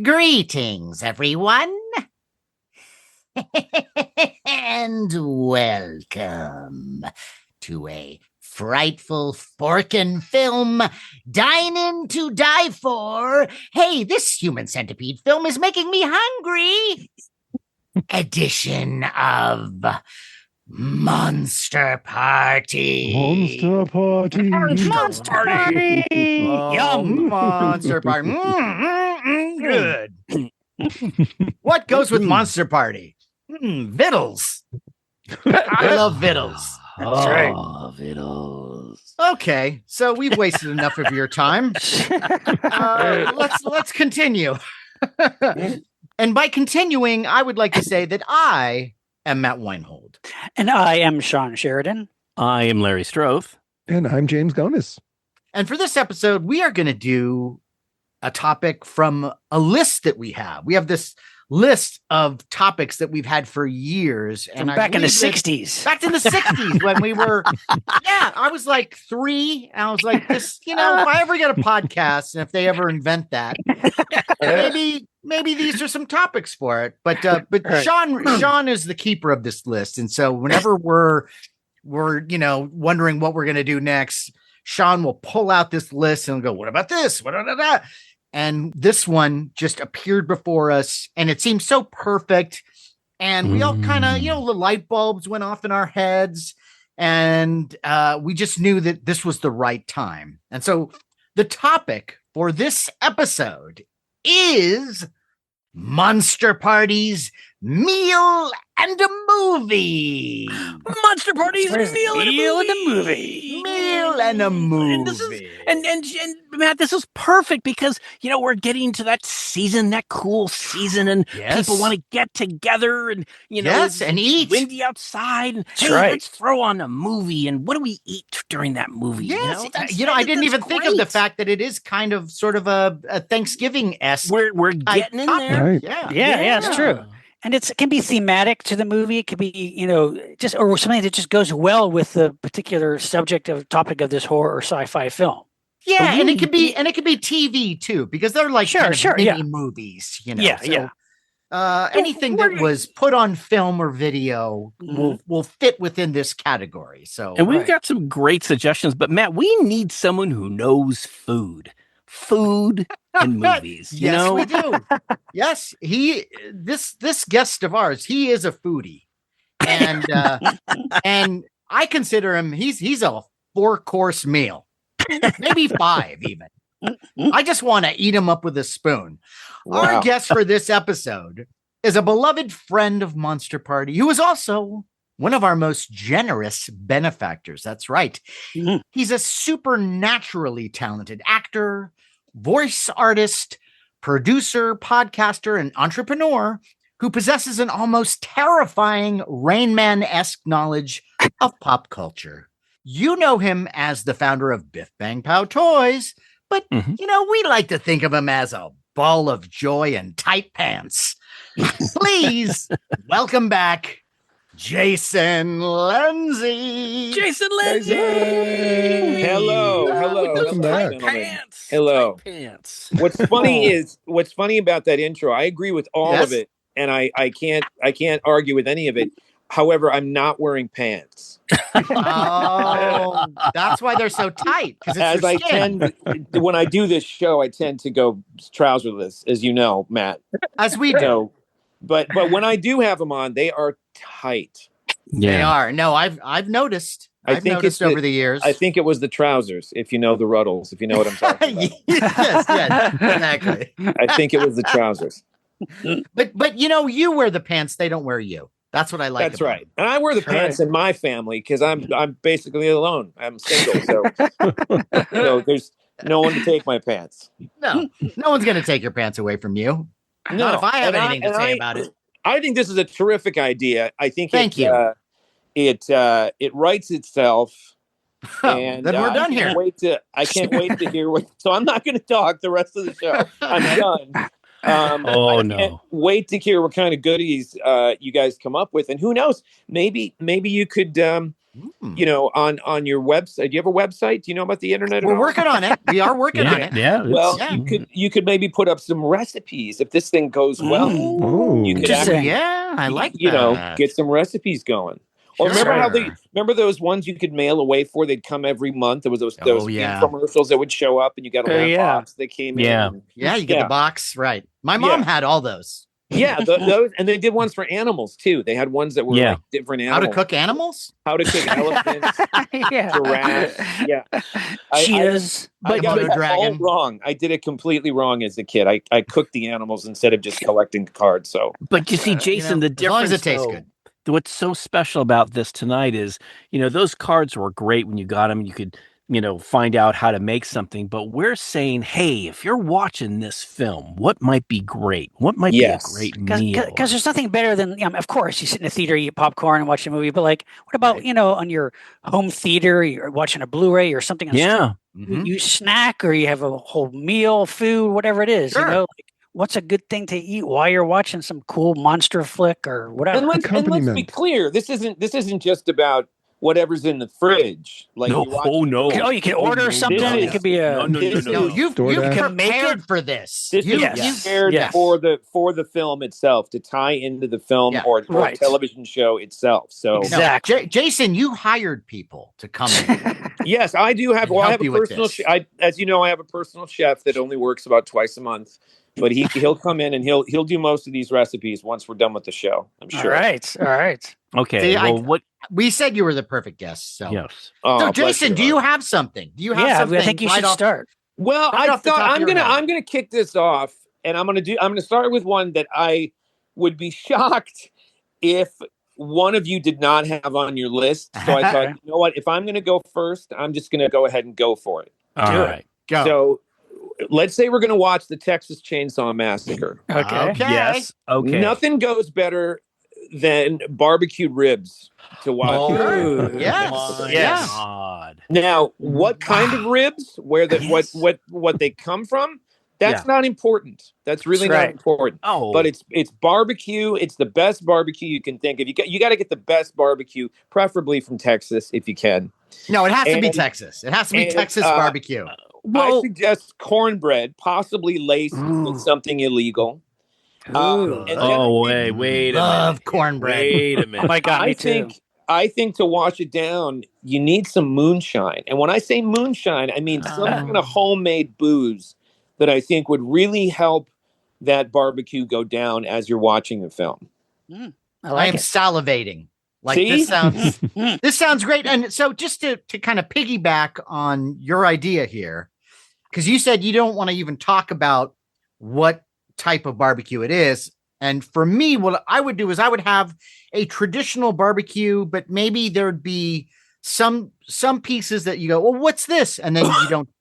Greetings, everyone, and welcome to a frightful forkin' film, Dine-In to Die For. Hey, this human centipede film is making me hungry. Edition of Monster Party. Monster Party. Monster Party. Yum. Monster Party. Good. What goes with Monster Party? Vittles. I love vittles. That's right. Vittles. Okay, so we've wasted enough of your time. Let's continue. And by continuing, I would like to say that I am Matt Weinhold. And I am SHAWN Sheridan. I am Larry STROTHE. And I'm James GONIS. And for this episode, we are going to do a topic from a list that we have. We have this list of topics that we've had for years. And back in the 60s. Back in the 60s when we were, I was like 3. And I was like, this, if I ever get a podcast and if they ever invent that, maybe these are some topics for it. But right. Sean is the keeper of this list. And so whenever we're wondering what we're going to do next, Sean will pull out this list and go, what about this? What about that? And this one just appeared before us and it seemed so perfect. And we all kind of, the light bulbs went off in our heads and we just knew that this was the right time. And so the topic for this episode is Monster Parties, Meal and a Movie. Monster Parties, Meal and a Movie. Meal and a Movie. And Matt, this is perfect because, we're getting to that season, that cool season, and people want to get together and, and eat. Windy outside. And, let's throw on a movie. And what do we eat during that movie? Yes. I didn't even think of the fact that it is kind of sort of a Thanksgiving-esque. We're getting in there. Right. Yeah, it's true. And it can be thematic to the movie. It could be, just or something that just goes well with the particular topic of this horror or sci-fi film. Yeah, and it could be TV too, because they're like mini movies, Anything that was put on film or video will fit within this category. So, and we've got some great suggestions, but Matt, we need someone who knows food and movies. Yes, we do. Yes, this guest of ours, he is a foodie, and and I consider him. He's a 4-course meal, maybe 5 even. I just want to eat him up with a spoon. Wow. Our guest for this episode is a beloved friend of Monster Party, who is also one of our most generous benefactors. That's right. Mm-hmm. He's a supernaturally talented actor, voice artist, producer, podcaster, and entrepreneur who possesses an almost terrifying Rain Man-esque knowledge of pop culture. You know him as the founder of Biff Bang Pow Toys, but, we like to think of him as a ball of joy and tight pants. Please welcome back Jason LENZI. Jason LENZI. Hello. Welcome back. Pants. Hello. Pants. What's funny about that intro, I agree with all of it, and I can't argue with any of it. However, I'm not wearing pants. Oh, that's why they're so tight. As I tend, when I do this show, I tend to go trouserless, as you know, Matt. As we do. So, but when I do have them on, they are tight. Yeah. They are. No, I've noticed. I've noticed over the years. I think it was the trousers, if you know the Ruddles, if you know what I'm talking about. yes, exactly. I think it was the trousers. But you wear the pants, they don't wear you. That's what I like. That's right. And I wear the pants in my family because I'm basically alone. I'm single, so there's no one to take my pants. No one's going to take your pants away from you. No, not if I have anything to say about it. I think this is a terrific idea. I think Thank you. It writes itself. And then we're done here. I can't wait to hear so I'm not going to talk the rest of the show. I'm done. I can't wait to hear what kind of goodies you guys come up with, and who knows, maybe you could you know, on your website. Do you have a website? Do you know about the internet? We're working on it. We are working on it. Yeah. Well, you could maybe put up some recipes if this thing goes well. You could actually, I like you know, get some recipes going. Or remember how remember those ones you could mail away for? They'd come every month. There was those infomercials that would show up, and you got a box that came in. Yeah, you get the box, right? My mom had all those. Yeah, those, and they did ones for animals too. They had ones that were like different animals. How to cook animals? How to cook elephants, giraffes. Yeah, cheetahs. I got it all wrong. I did it completely wrong as a kid. I cooked the animals instead of just collecting cards. So, but you see, Jason, the difference. As long as it tastes good. What's so special about this tonight is, you know, those cards were great when you got them. You could, you know, find out how to make something. But we're saying, hey, if you're watching this film, what might be great? What might be a great meal? Because there's nothing better than, of course, you sit in a theater, you eat popcorn and watch a movie. But like, what about, you know, on your home theater, you're watching a Blu-ray or something? You snack or you have a whole meal, food, whatever it is. You know, like, what's a good thing to eat while you're watching some cool monster flick or whatever? And let's be clear. This isn't just about whatever's in the fridge. Like you can order something. It could be a you've prepared for this. You've prepared for the film itself to tie into the film or television show itself. So exactly, Jason, you hired people to come in. Yes, I do have. Well, I have a personal. As you know, I have a personal chef that only works about twice a month. But he'll come in and he'll do most of these recipes once we're done with the show. I'm sure. All right. Okay. See, what we said, you were the perfect guest. So yes. So Jason, do you have something? Do you have something? I think you should start. Well, I thought I'm gonna kick this off, and I'm gonna start with one that I would be shocked if one of you did not have on your list. So I thought, you know what? If I'm gonna go first, I'm just gonna go ahead and go for it. All right. Go. So let's say we're going to watch the Texas Chainsaw Massacre. Okay. Yes. Okay. Nothing goes better than barbecued ribs to watch. Oh, yes. God. Now, what kind of ribs? Where what they come from? That's not important. That's really not important. Oh, but it's barbecue. It's the best barbecue you can think of. You got to get the best barbecue, preferably from Texas if you can. No, it has to be Texas. It has to be Texas barbecue. I suggest cornbread, possibly laced with something illegal. Wait a minute. Love cornbread. Wait a minute. Oh my God, me too. I think to wash it down, you need some moonshine. And when I say moonshine, I mean some kind of homemade booze that I think would really help that barbecue go down as you're watching the film. I am salivating. Like this sounds great. And so just to kind of piggyback on your idea here, because you said you don't want to even talk about what type of barbecue it is. And for me, what I would do is I would have a traditional barbecue, but maybe there'd be some pieces that you go, well, what's this? And then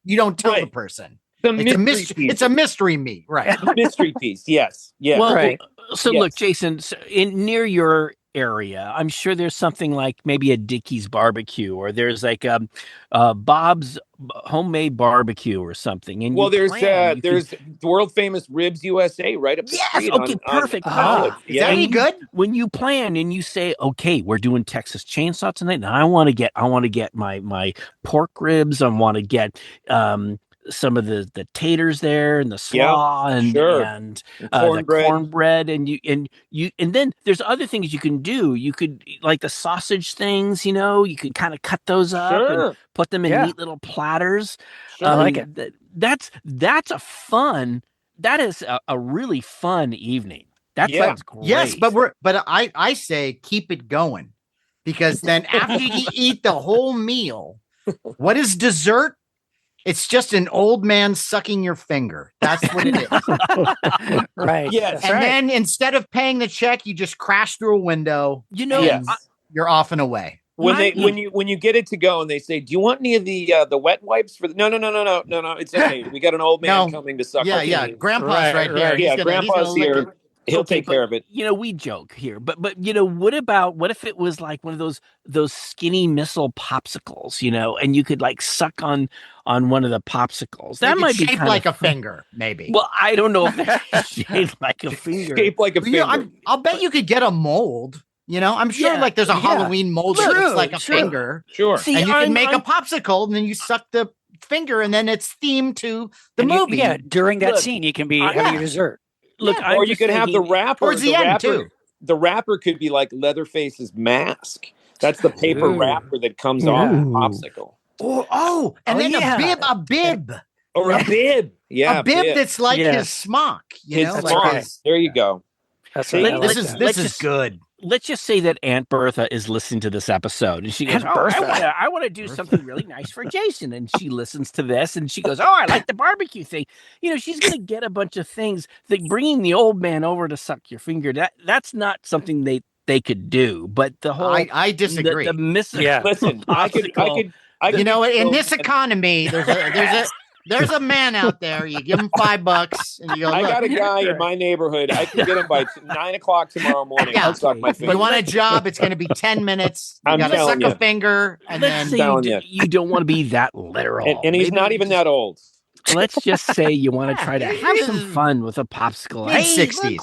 you don't tell the person. It's a mystery meat, right? Mystery piece. Yes. Yeah. Well, so look, Jason, near your area, I'm sure there's something like maybe a Dickie's barbecue, or there's like Bob's homemade barbecue or something. And there's the world famous Ribs USA right up the street. Okay, perfect. Is that any good? When you plan and you say, okay, we're doing Texas Chainsaw tonight, and I want to get my pork ribs. I want to get some of the taters there and the slaw and the cornbread and then there's other things you can do. You could like the sausage things, you could kind of cut those up and put them in neat little platters. I like it. That is a really fun evening. That's great. Yes, but I say keep it going, because then after you eat the whole meal, what is dessert? It's just an old man sucking your finger. That's what it is. Right. Yes. And then instead of paying the check, you just crash through a window. You're off and away. When you get it to go and they say, "Do you want any of the wet wipes for the?" No. It's okay. We got an old man coming to suck. Yeah. Grandpa's right here. Yeah, Grandpa's here. He'll take care of it. We joke here, but what if it was like one of those skinny missile popsicles, and you could like suck on one of the popsicles. That might be shaped like a finger, maybe. Well, I don't know if they're shaped like a finger. Shaped like a finger. I'll bet you could get a mold, You know, I'm sure like there's a Halloween mold that looks like a finger. Sure. See, and you can make a popsicle and then you suck the finger and then it's themed to the movie. During that scene, you can be having your dessert. Look, or you could have the wrapper. Towards the end, too. The wrapper could be like Leatherface's mask. That's the paper wrapper that comes off the popsicle. And then a bib. Or a bib. Yeah. A bib that's like his smock. You know, like there you go. That's this is good. Let's just say that Aunt Bertha is listening to this episode and she goes, I want to do something really nice for Jason. And she listens to this and she goes, I like the barbecue thing. You know, she's going to get a bunch of things that bringing the old man over to suck your finger. That's not something they could do. But the whole, I disagree. Listen, I could, you know, in this economy, there's a man out there. You give him $5 and you go, I got a guy in my neighborhood. I can get him by 9:00 tomorrow morning. I'll suck my finger. You want a job? It's going to be 10 minutes. You got to suck a finger. And then you don't want to be that literal. And he's not even that old. Let's just say you want to try to have some fun with a popsicle. Mid-60s.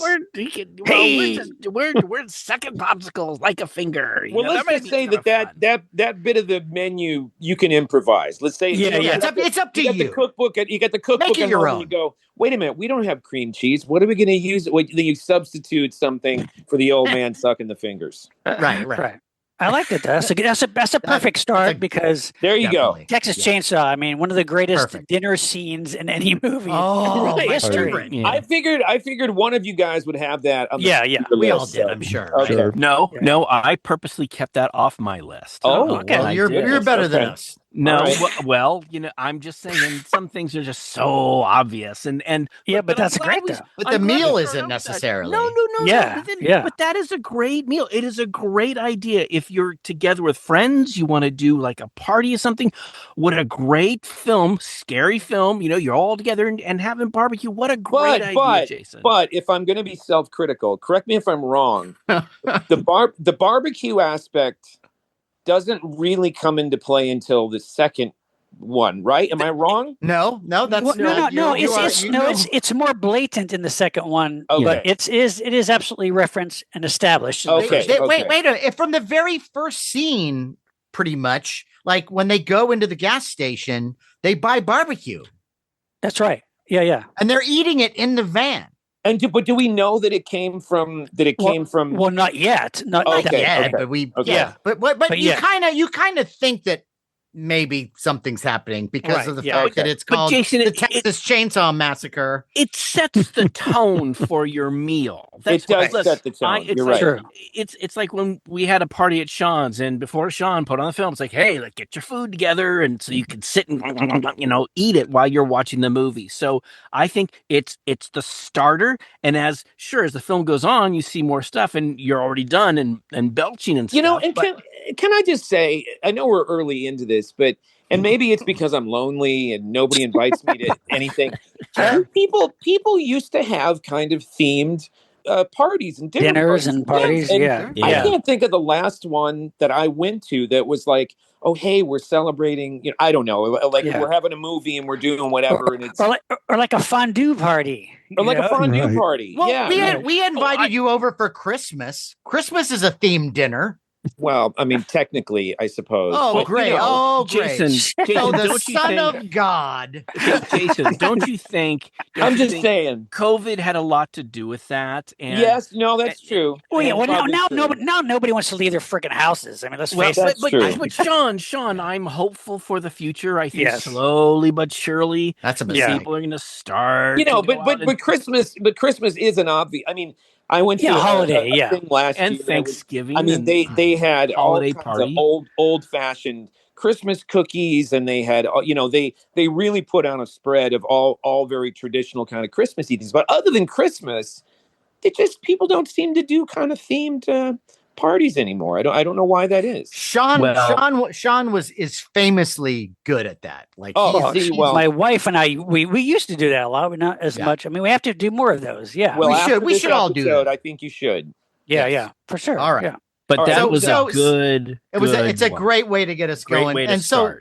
We're sucking popsicles like a finger. Let's just say that bit of the menu you can improvise. Let's say it's up to you. You got the cookbook at home and you go, wait a minute, we don't have cream cheese. What are we going to use? Then you substitute something for the old man sucking the fingers. Right. I like it. That's a perfect start because there you go. Texas Chainsaw. I mean, one of the greatest dinner scenes in any movie. My history. favorite. Yeah. I figured one of you guys would have that. On the we all list, did. I'm sure. Okay. Sure. No, I purposely kept that off my list. Okay. Well, you're better than us. No, well, you know, I'm just saying some things are just so obvious, and but that's great though. But the meal isn't necessarily. No. But that is a great meal. It is a great idea if you're together with friends. You want to do like a party or something. What a great film, scary film. You know, you're all together and having barbecue. What a great idea, Jason. But if I'm going to be self-critical, correct me if I'm wrong. the barbecue aspect doesn't really come into play until the second one, right? Am I wrong? No, that's no. It's more blatant in the second one, but it is absolutely referenced and established. Wait. From the very first scene, pretty much, like when they go into the gas station, they buy barbecue. That's right. Yeah. And they're eating it in the van. But do we know that it came from? Well, not yet. Not yet. But But you kind of think that maybe something's happening because of the fact that it's called the Texas Chainsaw Massacre. It sets the tone for your meal. It does set the tone. You're right. True. It's like when we had a party at Sean's, and before Sean put on the film, it's like, hey, like, get your food together, and so you can sit and eat it while you're watching the movie. So I think it's the starter, and as the film goes on, you see more stuff, and you're already done and belching and stuff. You know, and can I just say, I know we're early into this, but maybe it's because I'm lonely and nobody invites me to anything. People used to have kind of themed parties and dinners and parties. Yeah. I can't think of the last one that I went to that was like, oh, hey, we're celebrating. You know, I don't know, like we're having a movie and we're doing whatever, and it's or like a fondue party, or like a fondue party. Well, we invited you over for Christmas. Christmas is a themed dinner. Well, I mean, technically, I suppose. Oh, great! Jason, the Son of God. Jason, don't you think? I'm just saying, COVID had a lot to do with that. And yes, no, that's true. Well, yeah. Well, now nobody wants to leave their freaking houses. I mean, let's face it. But Sean, I'm hopeful for the future. I think slowly but surely, that's a mistake. People are going to start. But Christmas is an obvious. I mean, I went to a holiday, thing last year, and Thanksgiving. I mean, they had holiday all kinds of old fashioned Christmas cookies, and they had they really put on a spread of all very traditional kind of Christmas eatings. But other than Christmas, people don't seem to do kind of themed parties anymore. I don't know why that is. Sean is famously good at that. Like, my wife and I, we used to do that a lot, but not as much. I mean, we have to do more of those. Yeah, well, we should all do that. I think you should. Yeah, for sure. All right, but that was a good. It's a great way to get us going. And so,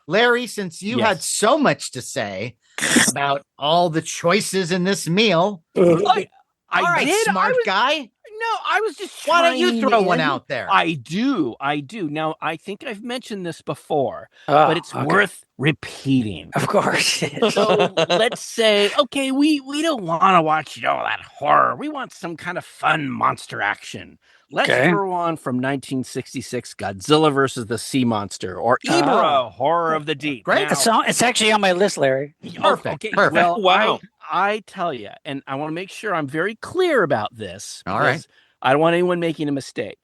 Larry, since you had so much to say about all the choices in this meal, I did. Smart guy. No, I was just Why don't you trying throw one in. out there? I do. Now, I think I've mentioned this before, but it's worth repeating. Of course. So let's say, okay, we don't want to watch that horror. We want some kind of fun monster action. Let's throw on from 1966 Godzilla versus the Sea Monster, or Ibra, Horror of the Deep. Great. Now, It's actually on my list, Larry. Perfect. Okay. Perfect. Well, Wow. I tell you, and I want to make sure I'm very clear about this. All right. I don't want anyone making a mistake.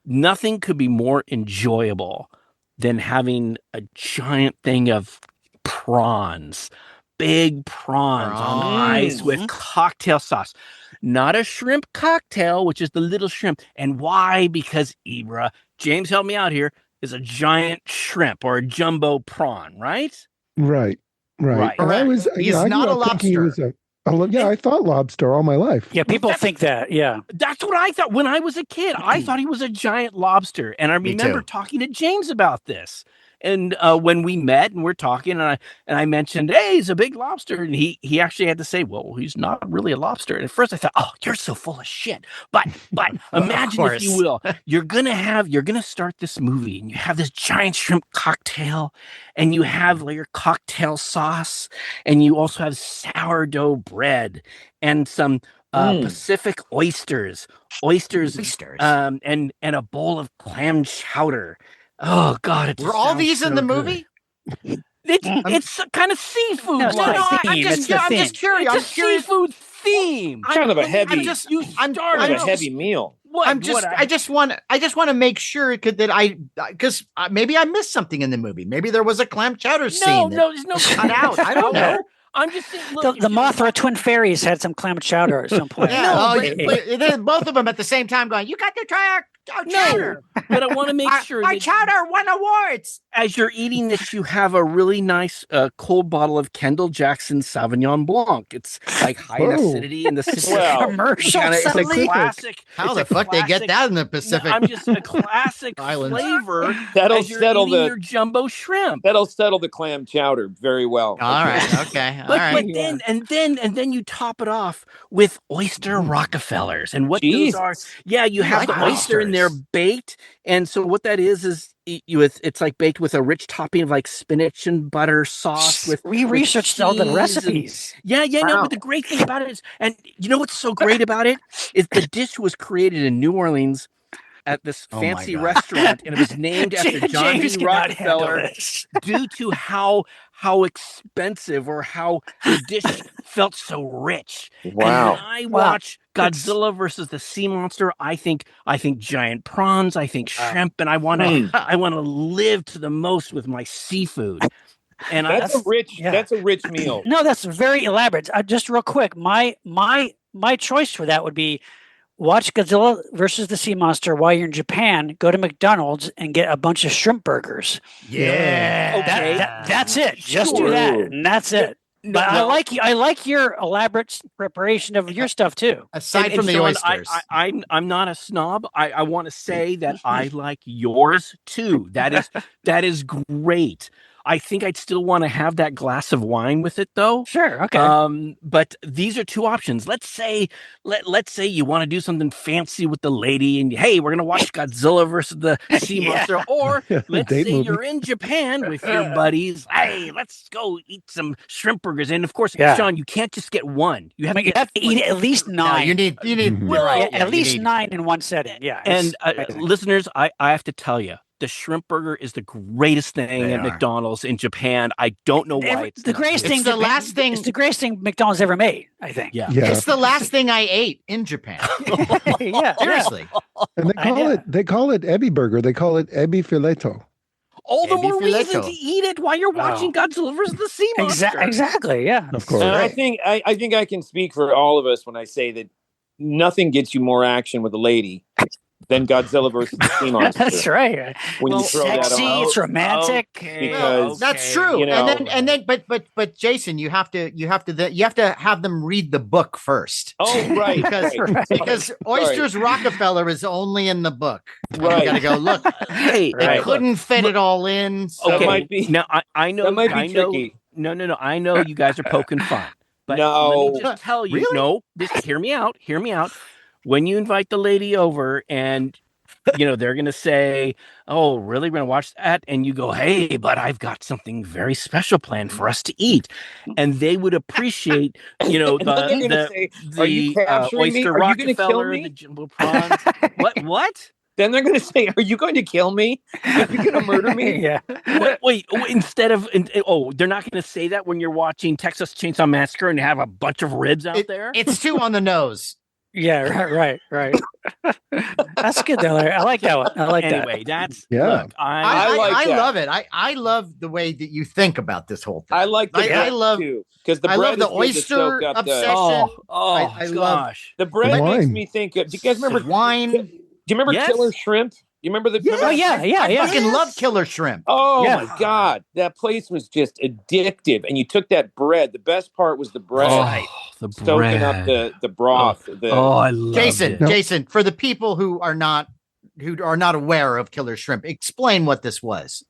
Nothing could be more enjoyable than having a giant thing of prawns, big prawns on ice with cocktail sauce. Not a shrimp cocktail, which is the little shrimp. And why? Because Ibra, James, help me out here, is a giant shrimp or a jumbo prawn, right? Right. And He's not a lobster. I thought lobster all my life. Yeah, people think that. Yeah. That's what I thought when I was a kid. I thought he was a giant lobster. And I remember talking to James about this. And when we met and we're talking, and I mentioned, hey, he's a big lobster, and he actually had to say, well, he's not really a lobster. And at first I thought, oh, you're so full of shit. But imagine, if you will, you're gonna start this movie, and you have this giant shrimp cocktail, and you have your cocktail sauce, and you also have sourdough bread and some Pacific oysters, and a bowl of clam chowder. Oh God! Were all these in the movie? It's kind of seafood. No, I'm just curious. It's a seafood theme. Kind of a heavy. I'm kind of a heavy meal. I just want to make sure because maybe I missed something in the movie. Maybe there was a clam chowder scene. No, there's no cut out. I don't know. I'm just saying, look, the Mothra Twin Fairies had some clam chowder at some point. Both of them at the same time going, you got to try our chowder. But I want to make sure our chowder won awards. As you're eating this, you have a really nice cold bottle of Kendall Jackson Sauvignon Blanc. It's like high in acidity in the commercial. It's a classic. How the fuck they get that in the Pacific? I'm just a classic flavor. That'll settle your jumbo shrimp. That'll settle the clam chowder very well. All right. Okay. But then you top it off with oyster Rockefellers, and what those are? Yeah, you have the oyster in there baked, and so what that is it's like baked with a rich topping of like spinach and butter sauce. We researched all the recipes. No. But the great thing about it is, and you know what's so great about it is the dish was created in New Orleans at this fancy restaurant, and it was named after John D. Rockefeller due to how expensive or how the dish felt so rich. Wow. And when I watch Godzilla versus the Sea Monster, I think giant prawns, I think shrimp, and I want to live to the most with my seafood. And that's a rich meal. No, that's very elaborate. Just real quick, my choice for that would be watch Godzilla versus the Sea Monster while you're in Japan. Go to McDonald's and get a bunch of shrimp burgers. Yeah, okay, that's it. Just do that, and that's it. But I like your elaborate preparation of your stuff too. Aside from the oysters, I'm not a snob. I want to say that I like yours too. That is great. I think I'd still want to have that glass of wine with it, though. Sure, okay. But these are two options. Let's say you want to do something fancy with the lady, and hey, we're gonna watch Godzilla versus the Sea Monster, or let's say you're in Japan with your buddies. Hey, let's go eat some shrimp burgers, and of course, Sean, you can't just get one. You have to eat at least 9. No, you need at least 9 in one setting. Yeah, and listeners, I have to tell you, the shrimp burger is the greatest thing at McDonald's in Japan. I don't know why it's the greatest thing. The last thing. It's the greatest thing McDonald's ever made. I think. Yeah. It's the last thing I ate in Japan. Seriously. And they call it Ebi burger. They call it Ebi fileto. All the more reason to eat it while you're watching Godzilla vs. the Sea Monster. Exactly. Yeah. Of course. And I think I can speak for all of us when I say that nothing gets you more action with a lady than Godzilla versus the Sea Monster. That's right. When you throw sexy, that on, it's romantic. Because that's true. You know, and then, but Jason, you have to have them read the book first. Oh, right. Because Oysters Rockefeller is only in the book. Right. You got to go look. Hey, they couldn't fit it all in. So. That might be. Now I know. That might be tricky. No. I know you guys are poking fun. But no. let me just tell you. Really? No. Just hear me out. when you invite the lady over and they're going to say, oh, really? We're going to watch that? And you go, hey, but I've got something very special planned for us to eat. And they would appreciate, Say, are you capturing me? oyster Are you going to kill Rockefeller, me? the jumbo prawns. What? Then they're going to say, are you going to kill me? Are you going to murder me? Yeah. Wait, they're not going to say that when you're watching Texas Chainsaw Massacre and you have a bunch of ribs out there? It's too on the nose. Yeah, right. That's good though, Larry. I like that one. I like that. Anyway, that's Yeah. I love it. I love the way that you think about this whole thing. I like the I love too, because I love the oyster obsession. I love the bread. Makes me think of, do you guys remember wine? Do you remember Killer Shrimp? You remember the? Oh yeah. I fucking love Killer Shrimp. Oh my god, that place was just addictive. And you took that bread. The best part was the bread. Soaking up the broth. I love it. Jason, for the people who are not aware of Killer Shrimp, explain what this was.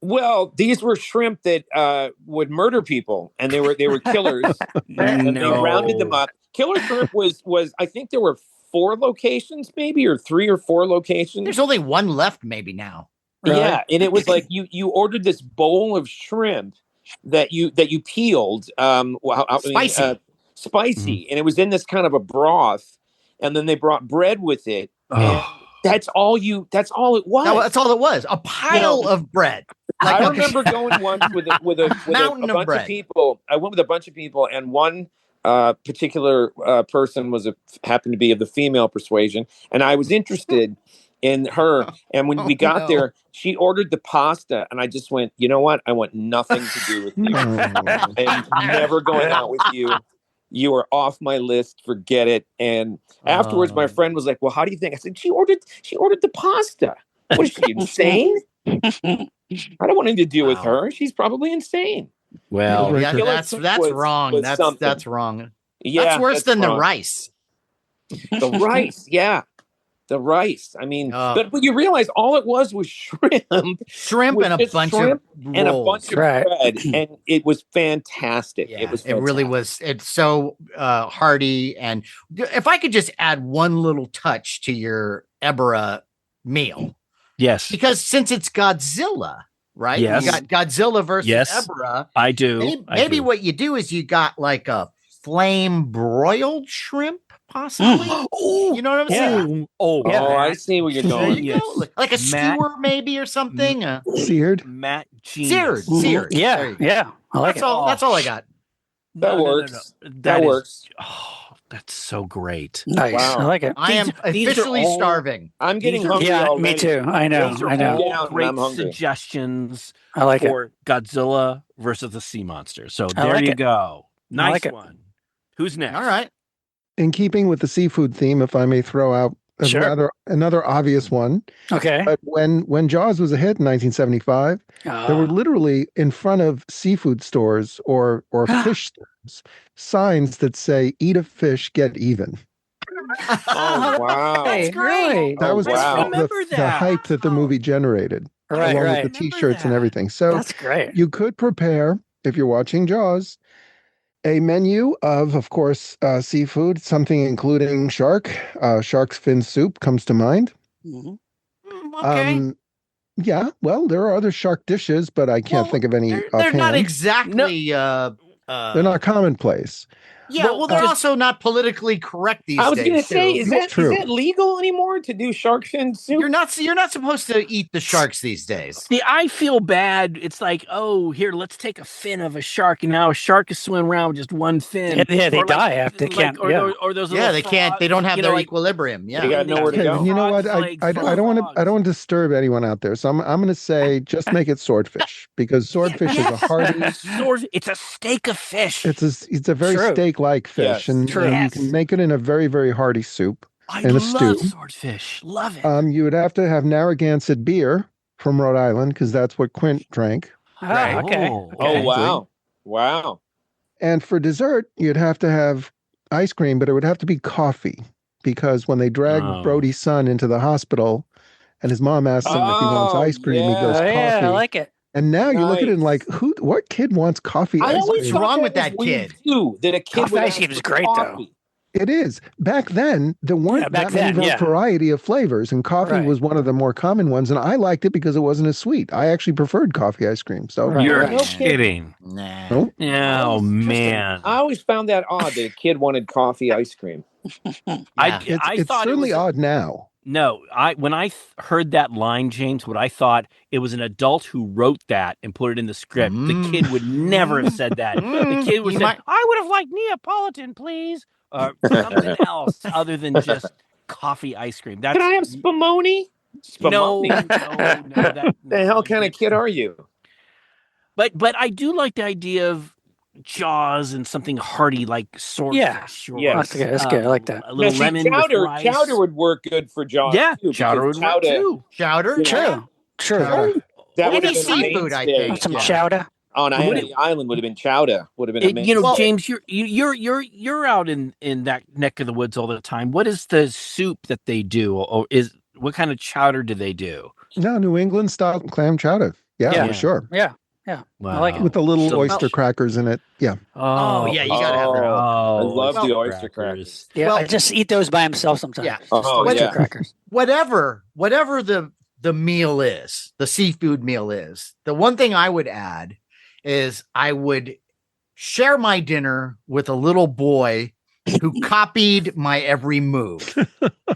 Well, these were shrimp that would murder people, and they were killers. And they rounded them up. Killer Shrimp was I think there were 4 locations, maybe, or 3 or 4 locations. There's only one left, maybe now. Right? Yeah, and it was like you ordered this bowl of shrimp that you peeled, spicy, and it was in this kind of a broth, and then they brought bread with it. And that's all it was. That's all it was. A pile of bread. I remember going once with a bunch of people. I went with a bunch of people, and one particular person happened to be of the female persuasion, and I was interested in her. And when we got there, she ordered the pasta, and I just went, you know what? I want nothing to do with you. I'm never going out with you. You are off my list. Forget it. And afterwards, my friend was like, well, how do you think? I said, she ordered the pasta. What is she, insane? I don't want anything to do with her. She's probably insane. Well, yeah, that's wrong. That's wrong. Yeah, that's worse than the rice. The rice, yeah. The rice. I mean, but you realize all it was shrimp and a bunch of bread, and it was fantastic. Yeah, it was. Fantastic. It really was. It's so hearty, and if I could just add one little touch to your Ebra meal, yes, because since it's Godzilla, right? Yes, you got Godzilla versus Ebra. I do. Maybe what you do is you got like a flame broiled shrimp. Possibly, you know what I'm saying? I see where you're going. There you go. Like a skewer, maybe, or something. Seared, Matt, seared. Yeah. I like that's all. That's all I got. That works. That works. That's so great. Nice. Wow. I like it. I am officially starving. I'm getting hungry. Yeah, already. me too. I know. Great suggestions. I like for Godzilla versus the sea monster. So there you go. Nice one. Who's next? All right. In keeping with the seafood theme, if I may throw out another obvious one. Okay. But when Jaws was a hit in 1975, there were literally in front of seafood stores or fish stores signs that say "Eat a fish, get even." Oh wow! That's great. That was the hype that the movie generated, along with the T-shirts and everything. So that's great. You could prepare, if you're watching Jaws, a menu of course, seafood, something including shark's fin soup comes to mind. Okay. Yeah, well, there are other shark dishes, but I can't think of any. They're not exactly. They're not commonplace. Yeah, well, they're also not politically correct these days. I was going to say, is that legal anymore to do shark fin soup? You're not supposed to eat the sharks these days. See, I feel bad. It's like, here, let's take a fin of a shark, and now a shark is swimming around with just one fin. Yeah, they die after they can't. Or those they can't. They don't have their equilibrium. Yeah, they got nowhere to go. You know what? I don't want to disturb anyone out there, so I'm going to say just make it swordfish, because swordfish is a hearty. It's a steak of fish. It's a very steak-like fish, and you can make it in a very, very hearty soup and a stew. Swordfish, love it. You would have to have Narragansett beer from Rhode Island, because that's what Quint drank. Okay. Oh wow! And for dessert, you'd have to have ice cream, but it would have to be coffee, because when they dragged Brody's son into the hospital, and his mom asked him if he wants ice cream, he goes, coffee. Yeah, I like it. And now you look at it and like, what kid wants coffee ice cream? What's wrong with that kid? That a kid coffee ice cream is great, though. It is. Back then, there weren't that many variety of flavors, and coffee was one of the more common ones, and I liked it because it wasn't as sweet. I actually preferred coffee ice cream. So You're kidding. Nah. Nope. Oh, man. I always found that odd that a kid wanted coffee ice cream. I It's thought certainly odd now. No, when I heard that line, James, what I thought, it was an adult who wrote that and put it in the script. The kid would never have said that. The kid would say, I would have liked Neapolitan, please. Or something else other than just coffee ice cream. Can I have spumoni? No. The hell kind of kid are you? But I do like the idea of Jaws and something hearty like swordfish. Yeah, that's good. I like that. A little lemon with rice. Chowder would work good for Jaws. Yeah, too, chowder would work too. Chowder? True. That would Any seafood, I think. Some chowder. On the island would have been chowder. Would have been amazing. James, you're out in that neck of the woods all the time. What is the soup that they do, or what kind of chowder do they do? No, New England style clam chowder. Yeah, for sure. Yeah. Wow. I like it. With the little oyster crackers in it. Yeah. Oh yeah, you gotta have that. I love the oyster crackers. Yeah, I just eat those by themselves sometimes. Yeah. Oyster crackers. Whatever the meal is, the seafood meal is, the one thing I would add is I would share my dinner with a little boy who copied my every move.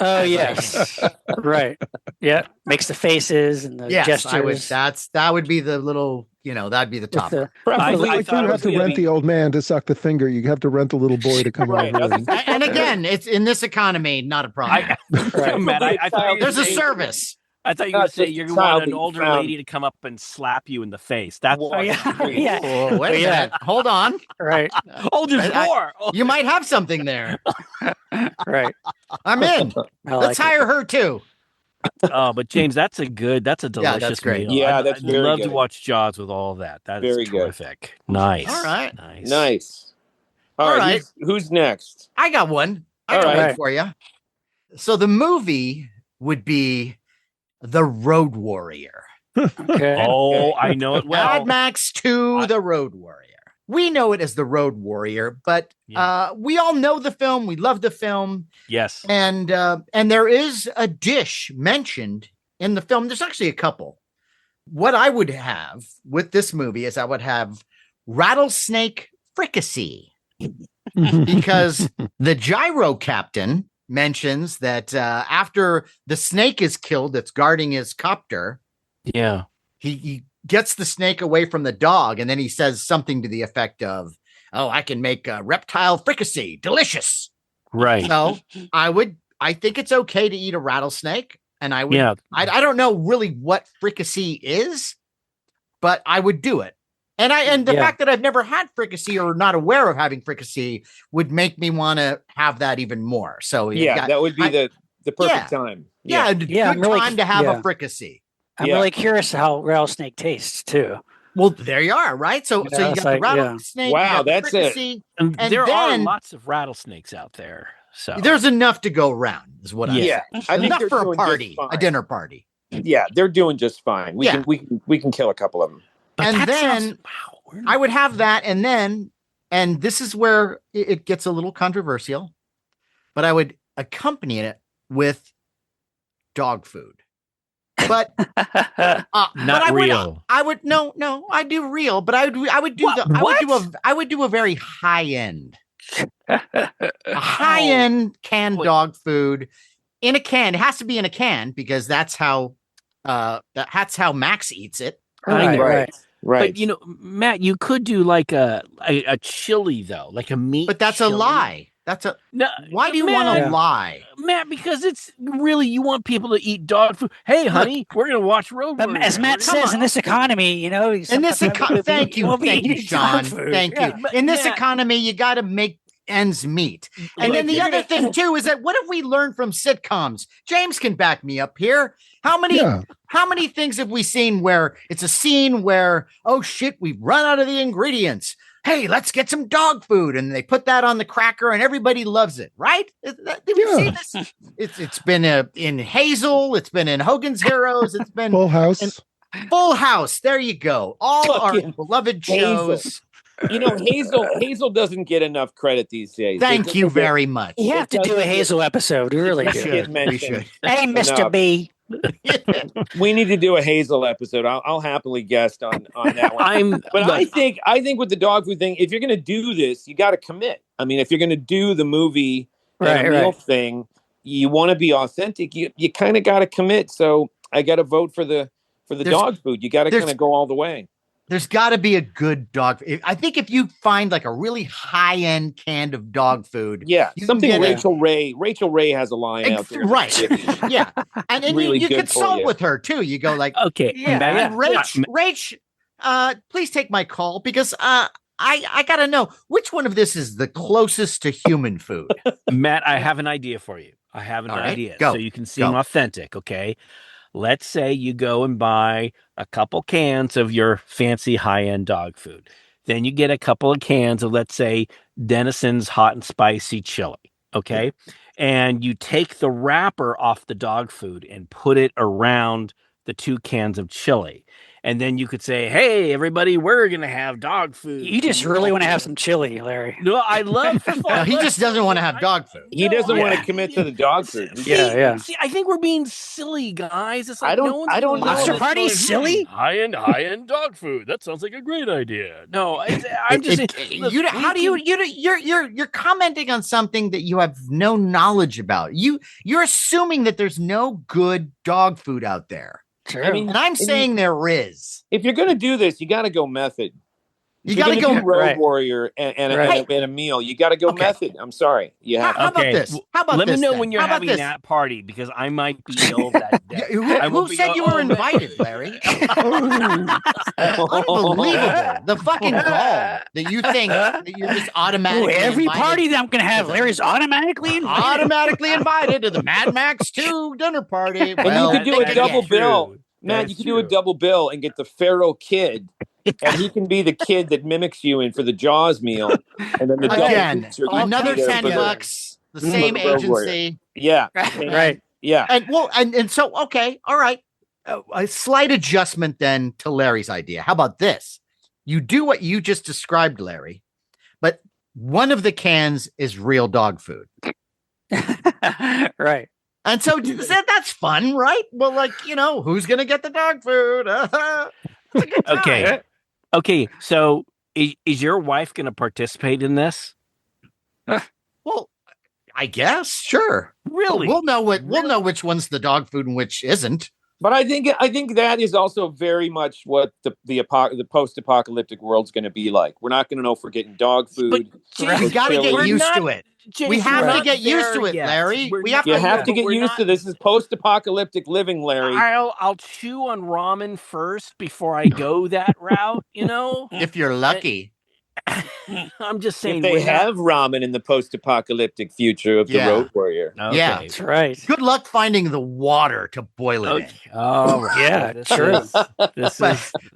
Oh yes. Right. Yeah. Makes the faces and the gestures. That would be the little, that'd be the top. I think you have to rent the old man to suck the finger. You have to rent the little boy to come over. And again, it's in this economy, not a problem. Matt, I thought there's a service. I thought you would say you want an older lady to come up and slap you in the face. That's wait a minute. Hold on. Right. There's more. You might have something there. Right. I'm in. Let's hire her too. Oh, but James, that's a delicious that's great. meal. Yeah, that's very love good. to watch Jaws with all of that. That is very terrific. Good. Nice. All right. Nice. All right. Who's next? I got one. I got one for you. So the movie would be The Road Warrior. Okay. Oh, I know it well. Mad Max 2, The Road Warrior. We know it as The Road Warrior, but we all know the film. We love the film. Yes. And there is a dish mentioned in the film. There's actually a couple. What I would have with this movie is I would have rattlesnake fricassee because the gyro captain mentions that after the snake is killed that's guarding his copter, he gets the snake away from the dog, and then he says something to the effect of, "Oh, I can make a reptile fricassee, delicious." Right. So I think it's okay to eat a rattlesnake, and I would. I don't know really what fricassee is, but I would do it. And the fact that I've never had fricassee or not aware of having fricassee would make me want to have that even more. So that would be the perfect time. Good time to have a fricassee. I'm really curious how rattlesnake tastes too. Well, there you are, right? So you got the rattlesnake. Wow, that's it. And there are lots of rattlesnakes out there. So there's enough to go around, is what I think. I think enough for a party, a dinner party. Yeah, they're doing just fine. We can kill a couple of them. But and then I would have that, and this is where it gets a little controversial, but I would accompany it with dog food. But not real. I do real, but I would do a very high end, canned dog food in a can. It has to be in a can because that's how Max eats it. Right. But Matt, you could do like a chili though, like a meat. But that's chili. a lie. Why do you want to lie, Matt? Because it's really you want people to eat dog food. Hey, honey, we're gonna watch Road Warrior. As Matt says, in this economy, thank you, Sean. Thank you. In this economy, you got to make ends meet. And then the other thing too is that what have we learned from sitcoms? James can back me up here. How many things have we seen where it's a scene where, oh shit, we've run out of the ingredients. Hey, let's get some dog food. And they put that on the cracker and everybody loves it, right? Have you seen this? It's been in Hazel. It's been in Hogan's Heroes. It's been Full House. Full House. There you go. All our beloved shows. Hazel doesn't get enough credit these days. Thank you very much. You have to do a Hazel episode. We really should. We should. Hey, Mr. B. We need to do a Hazel episode. I'll happily guest on that one. I think with the dog food thing, if you're going to do this, you got to commit. I mean, if you're going to do the movie and a meal thing, you want to be authentic. You kind of got to commit. So I got to vote for the dog food. You got to kind of go all the way. There's got to be a good dog. I think if you find like a really high-end can of dog food, something Rachel Ray has a line out there, right? Yeah, and really you consult with her too. You go like, okay, Rach, please take my call because I got to know which one of this is the closest to human food. Matt, I have an idea for you. I have an idea, so you can seem authentic. Okay. Let's say you go and buy a couple cans of your fancy high-end dog food. Then you get a couple of cans of, let's say, Denison's hot and spicy chili. Okay. And you take the wrapper off the dog food and put it around the 2 cans of chili. And then you could say, hey, everybody, we're going to have dog food. You just really want to have some chili, Larry. No, I love no, he just doesn't want to have dog food. He doesn't want to commit to the dog food. See, I think we're being silly, guys. It's like I don't know. Monster Party silly? High-end dog food. That sounds like a great idea. No, I'm just you're commenting on something that you have no knowledge about. You're assuming that there's no good dog food out there. True. I mean, and I'm saying there is. If you're going to do this, you got to go method. You got to go Road Warrior and a meal. You got to go method. I'm sorry. You have. How about this? How about Let this? me know then? when you're having that party because I might be ill that day. Who said you were invited, Larry? Unbelievable! The fucking gall that you think that you're just automatically every invited. party that I'm going to have, Larry's automatically invited to the Mad Max 2 dinner party. And you could do a double bill. Matt, you can do a double bill and get the feral kid, and he can be the kid that mimics you for the Jaws meal. And then again, another $10, the same agency. Yeah, right. Yeah, and so okay, all right. A slight adjustment then to Larry's idea. How about this? You do what you just described, Larry, but one of the cans is real dog food. Right. And so that's fun, right? Well, like, who's going to get the dog food? Okay. So is your wife going to participate in this? Well, I guess, sure. Really? We'll know which one's the dog food and which isn't. But I think that is also very much what the post-apocalyptic world's going to be like. We're not going to know if we're getting dog food. But we got to get used to it. Jason, we have to get used to it, Larry. You have to get used to this. This is post-apocalyptic living, Larry. I'll chew on ramen first before I go that route, If you're lucky. I'm just saying. If they have ramen in the post-apocalyptic future of the Road Warrior. Okay. Yeah, that's right. Good luck finding the water to boil it in. Oh, right. Yeah,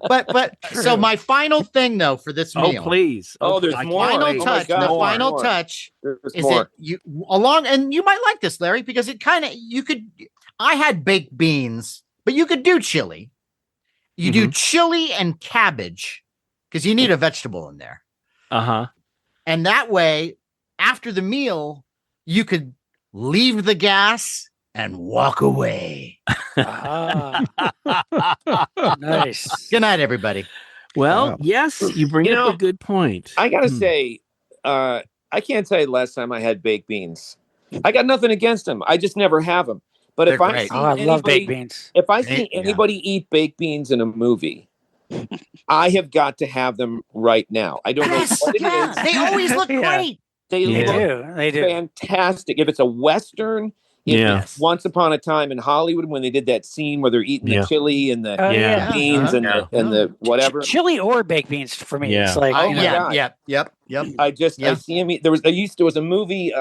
but so my final thing though for this meal. Oh, please. There's more. The final touch is that and you might like this, Larry, because I had baked beans, but you could do chili. You do chili and cabbage because you need a vegetable in there. And that way, after the meal, you could leave the gas and walk away. Nice. Good night, everybody. Well, yes, you bring up a good point. I gotta say, I can't tell you the last time I had baked beans. I got nothing against them. I just never have them. But if I see I love baked beans. If I see anybody eat baked beans in a movie, I have got to have them right now. I don't know what it is. They always look great. They do fantastic. If it's a Western, Once Upon a Time in Hollywood, when they did that scene where they're eating the chili and the beans and the whatever. Chili or baked beans for me. Yeah. It's like, Yep. I see him eat. There was a movie,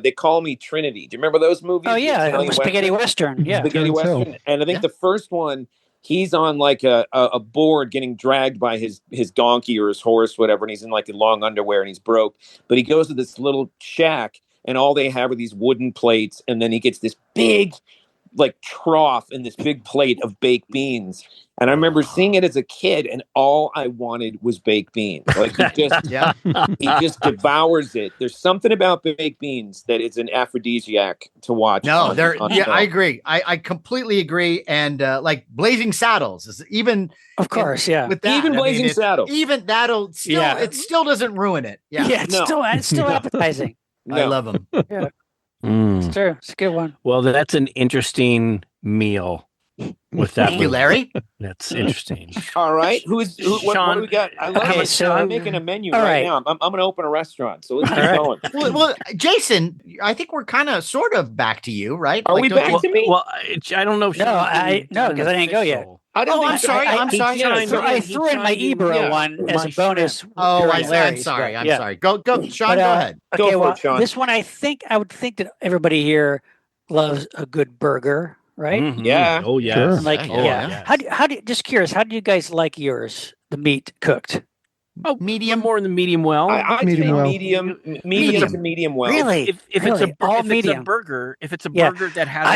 They Call Me Trinity. Do you remember those movies? Oh yeah, Spaghetti Western. Yeah. Spaghetti Western. And I think the first one, he's on like a board getting dragged by his donkey or his horse, whatever, and he's in like long underwear and he's broke. But he goes to this little shack and all they have are these wooden plates, and then he gets this big like trough in this big plate of baked beans. And I remember seeing it as a kid, and all I wanted was baked beans. Like he just devours it. There's something about baked beans that is an aphrodisiac to watch. No, I film. agree. I completely agree. And like Blazing Saddles is even, of course, with that, even Blazing Saddles, even that'll still, it still doesn't ruin it. Yeah, it's still appetizing. I love them. Yeah, it's true. It's a good one. Well, that's an interesting meal. With that, thank you, Larry. That's interesting. All right, what do we got? I love it. So I'm making a menu right now. I'm going to open a restaurant, so let's keep going. Well, Jason, I think we're kind of sort of back to you, right? Are we back to me? Well, I don't know. If No, because I didn't go yet. I'm sorry. I'm sorry. I threw in my Ebro one as a bonus. I'm sorry. I'm sorry. Go, Sean. Go ahead. Okay, go for it, Sean. This one, I would think that everybody here loves a good burger. Right? Mm-hmm. Yeah. Oh yeah. Sure. Like How do just curious? How do you guys like yours? The meat cooked? Oh, medium, more in the medium well. I'd Medium say well. medium to medium well. Really? If Really? it's a burger, if it's a burger that has,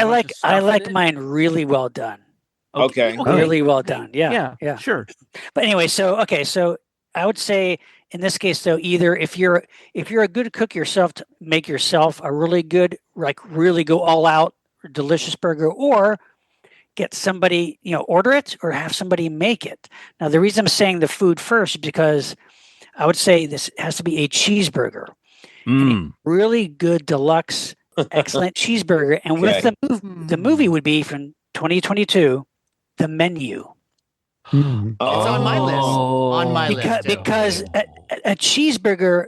I like mine really well done. Okay. Really well done. Yeah. Sure. But anyway, so I would say in this case, though, either if you're a good cook yourself, to make yourself a really good, like really go all out, delicious burger, or get somebody, order it or have somebody make it. Now, the reason I'm saying the food first is because I would say this has to be a cheeseburger. A really good deluxe, excellent cheeseburger. And with the movie would be from 2022, The Menu. It's on my list. On my list. Because a cheeseburger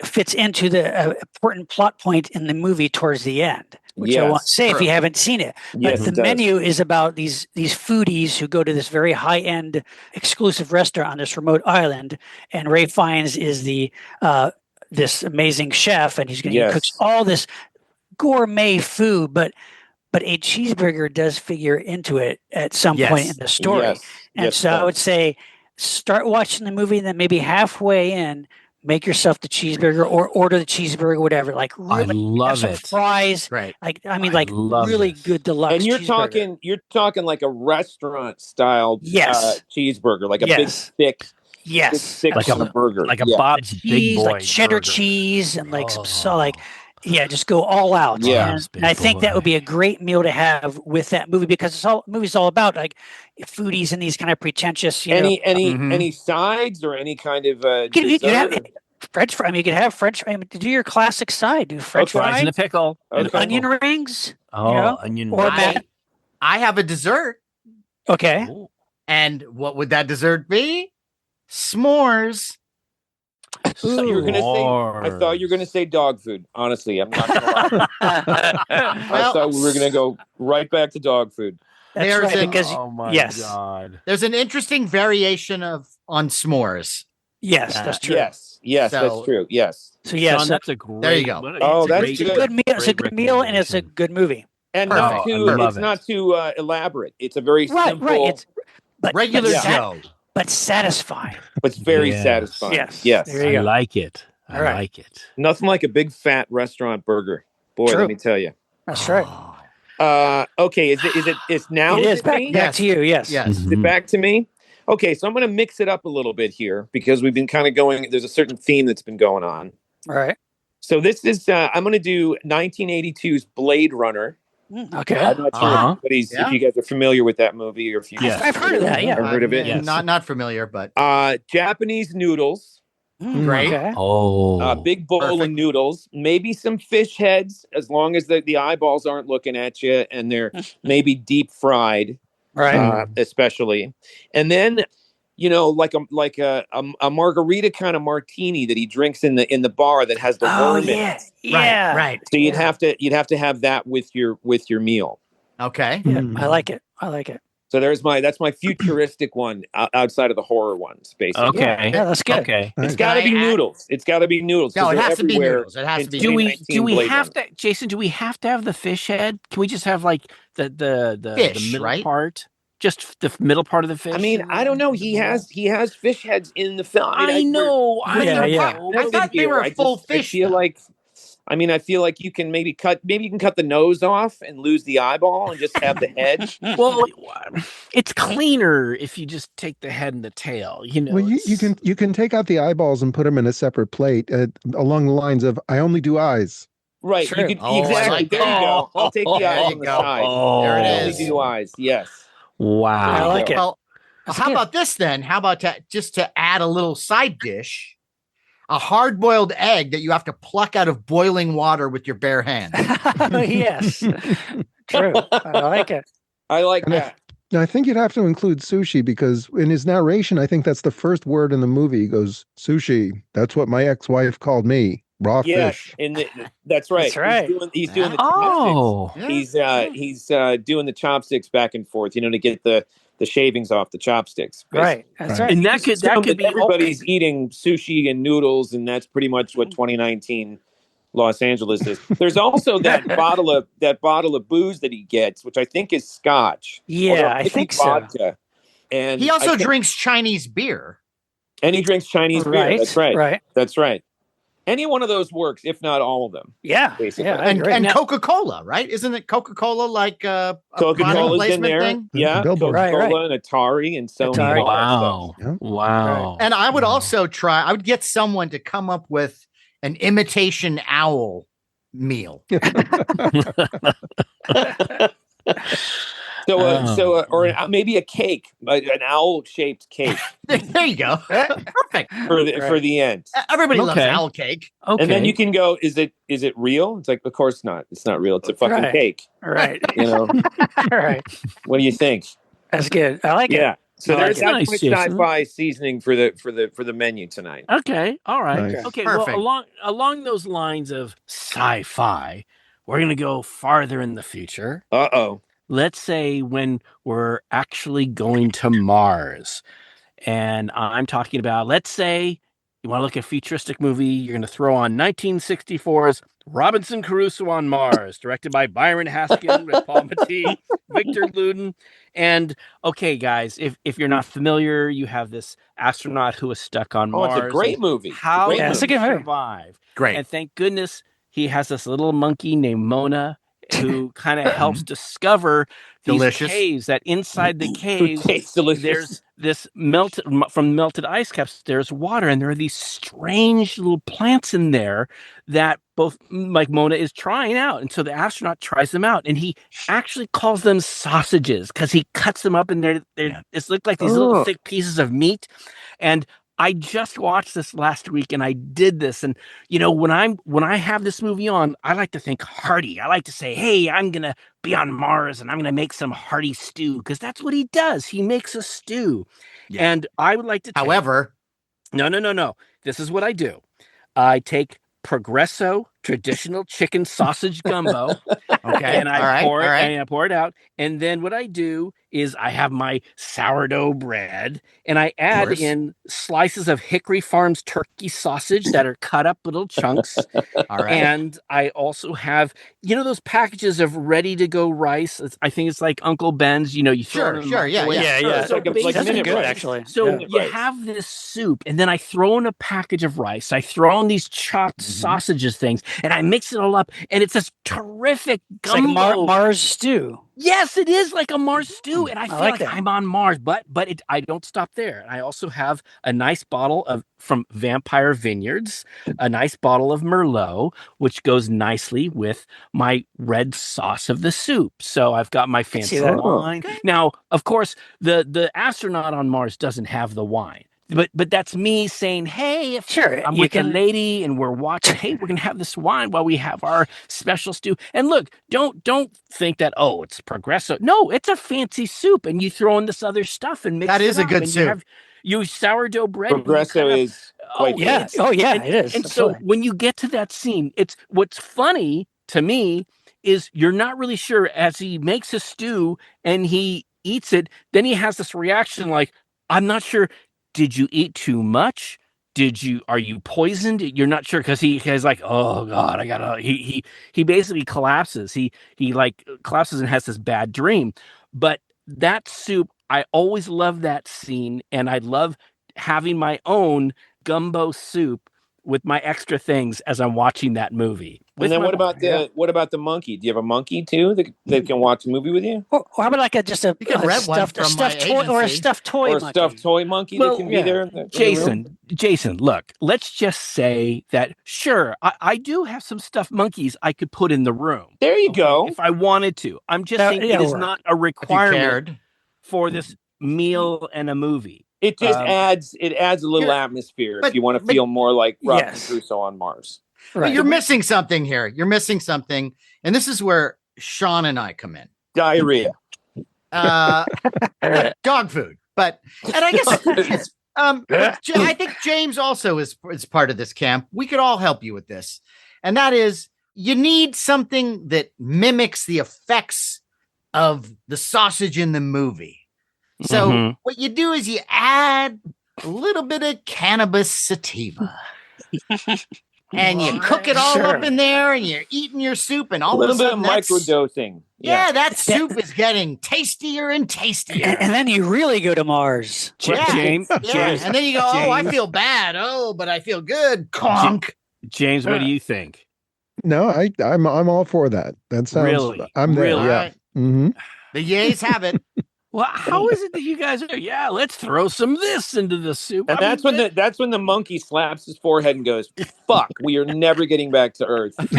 fits into the important plot point in the movie towards the end, which I won't say if you haven't seen it. But the menu is about these foodies who go to this very high-end exclusive restaurant on this remote island, and Ray Fiennes is the this amazing chef, and he cooks all this gourmet food, but a cheeseburger does figure into it at some point in the story. And so I would say start watching the movie, and then maybe halfway in, make yourself the cheeseburger or order the cheeseburger, whatever. Like really, I love some it. Fries, right? Like really good deluxe. And you're cheeseburger. talking like a restaurant style cheeseburger, like a big thick. Yes, like a burger, like a Bob's Big Boy, like cheddar burger. Cheese, and like some just go all out. Yeah, and I think that would be a great meal to have with that movie, because movie's all about like foodies and these kind of pretentious. Any sides or any kind of you could have French fry. I mean, you could have French fry. Do your classic side. Do French fries and a pickle, onion rings. Onion rings. I have a dessert. Okay. Ooh. And what would that dessert be? S'mores. So you were gonna say, I thought you were gonna say dog food. Honestly, I'm not gonna lie. I thought we were gonna go right back to dog food. There's God. There's an interesting variation on s'mores. Yes, that's true. Yes, that's true. Yes. So Sean, that's a great. There you go. That's a good meal. It's a good meal, and it's a good movie. And it's not too elaborate. It's a very simple, It's regular Joe. But satisfying. But it's very satisfying. Yes. I like it. I like it. Nothing like a big fat restaurant burger. Boy, let me tell you. That's right. Okay, it's now? It is back to you. Yes. Is it back to me? Okay, so I'm going to mix it up a little bit here, because we've been kind of going, there's a certain theme that's been going on. All right. So this is, I'm going to do 1982's Blade Runner. Okay. I'm not sure if you guys are familiar with that movie, or if you I've heard of that. Yeah, I've heard of it. Yes. Not familiar, but Japanese noodles. Great. Okay. Big bowl of noodles, maybe some fish heads, as long as the eyeballs aren't looking at you, and they're maybe deep fried, right? Especially, and then like a margarita kind of martini that he drinks in the bar that has the worm in it. Right. So you'd have to have that with your meal. Okay. Yeah, I like it. So that's my futuristic one outside of the horror ones, basically. Okay. Yeah, that's good. Okay. It's got to be noodles. It's got to be noodles. No, it has to be noodles. It has to be. Do we have to, Jason? Do we have to have the fish head? Can we just have like the fish, the middle right? part? Just the middle part of the fish. I mean, I don't know. He has fish heads in the film. I know. I thought they were full fish. I feel like I mean, I feel like you can maybe you can cut the nose off and lose the eyeball and just have the head. Well, it's cleaner if you just take the head and the tail. Well, you can take out the eyeballs and put them in a separate plate along the lines of "I only do eyes." Right. Sure. You can, exactly. There you go. I'll take the eyes on the side. There it I only is. do eyes. Yes. Wow. I like it. Well, how about this then? How about just to add a little side dish? A hard-boiled egg that you have to pluck out of boiling water with your bare hands. Yes. True. I like it. I like that. I think you'd have to include sushi because in his narration, I think that's the first word in the movie. He goes, "Sushi. That's what my ex-wife called me. Raw fish." That's right. That's right. He's doing the chopsticks. Oh. Yeah. He's doing the chopsticks back and forth, to get the shavings off the chopsticks. Basically. Right. That's right. And that could be everybody's eating sushi and noodles, and that's pretty much what 2019 Los Angeles is. There's also that bottle of booze that he gets, which I think is scotch. Yeah, I think vodka. So. And he also drinks Chinese beer. And he drinks Chinese beer. That's right. Right. That's right. Any one of those works, if not all of them. Yeah. Basically. Yeah, and Coca-Cola, right? Isn't it Coca-Cola like a Coca-Cola's in there? thing? Yeah, Coca-Cola and Atari and so many. Wow. Yeah. Wow. Right. And I would also I would get someone to come up with an imitation owl meal. Or maybe a cake, an owl-shaped cake. There you go. Perfect for the end. Everybody loves owl cake. Okay. And then you can go, is it real? It's like, of course not. It's not real. It's a fucking cake. Right. Right. What do you think? That's good. I like it. Yeah. So there's nice, sci-fi seasoning for the menu tonight. Okay. All right. Nice. Okay. Perfect. Well, along those lines of sci-fi, we're gonna go farther in the future. Uh-oh. Let's say when we're actually going to Mars. And I'm talking about, let's say you want to look at a futuristic movie, you're going to throw on 1964's Robinson Crusoe on Mars, directed by Byron Haskin with Paul Matee, Victor Luden. And okay, guys, if you're not familiar, you have this astronaut who is stuck on Mars. It's a great movie. How Yeah, it's a good movie. survive? Great. And thank goodness he has this little monkey named Mona who kind of helps discover these Delicious. caves, that inside the caves Tastes delicious. there's this melted ice caps, there's water, and there are these strange little plants in there that both like Mona is trying out. And so the astronaut tries them out, and he actually calls them sausages because he cuts them up, and it looked like these little thick pieces of meat. And I just watched this last week, and I did this. And when I have this movie on, I like to think hearty. I like to say, "Hey, I'm gonna be on Mars, and I'm gonna make some hearty stew," because that's what he does. He makes a stew, and I would like to. However, no. This is what I do. I take Progresso traditional chicken sausage gumbo. Okay. And I pour it out. And then what I do is I have my sourdough bread, and I add in slices of Hickory Farms turkey sausage that are cut up little chunks. All right. And I also have, those packages of ready to go rice. I think it's like Uncle Ben's, you throw it in the microwave. Yeah. So That's minute good, rice. actually. So you have this soup, and then I throw in a package of rice. I throw in these chopped sausages things, and I mix it all up, and it's this terrific gumbo. It's like Mars stew. Yes, it is like a Mars stew, and I feel like that. I'm on Mars. But I don't stop there. I also have a nice bottle from Vampire Vineyards, a nice bottle of Merlot, which goes nicely with my red sauce of the soup. So I've got my fancy wine. Now, of course, the astronaut on Mars doesn't have the wine. But that's me saying, hey, I'm with a lady and we're watching, hey, we're going to have this wine while we have our special stew. And look, don't think that, it's Progresso. No, it's a fancy soup, and you throw in this other stuff and mix it up. That is a good soup. You sourdough bread. Progresso is quite good. It is. And so when you get to that scene, what's funny to me is you're not really sure as he makes his stew and he eats it, then he has this reaction like, I'm not sure. Did you eat too much? Are you poisoned? You're not sure, because he has like, oh God, he basically collapses. He like collapses and has this bad dream. But that soup, I always love that scene, and I love having my own gumbo soup with my extra things as I'm watching that movie. And then what about the monkey? Do you have a monkey too that can watch a movie with you? Or how about like a stuffed toy or a stuffed toy or a monkey? Stuffed toy monkey that can be there. Jason, look, let's just say that sure, I do have some stuffed monkeys I could put in the room. There you go. If I wanted to. I'm just saying it is not a requirement for this meal and a movie. It just adds a little atmosphere if you want to feel more like Robinson Crusoe on Mars. Right. But you're missing something here. You're missing something. And this is where Sean and I come in. Diarrhea. Dog food. And I guess I think James also is part of this camp. We could all help you with this. And that is, you need something that mimics the effects of the sausage in the movie. So what you do is you add a little bit of cannabis sativa. And you cook it all up in there, and you're eating your soup, and all of a sudden, microdosing. Yeah, that soup is getting tastier and tastier. And then you really go to Mars. James. And then you go, oh, I feel bad. Oh, but I feel good. Conk. James, what do you think? No, I'm all for that. That sounds. Really? I'm there. Really? Yeah. Right. Mm-hmm. The yays have it. Well, how is it that you guys are? Yeah, let's throw some of this into the soup. And that's when the monkey slaps his forehead and goes, "Fuck, we are never getting back to Earth." but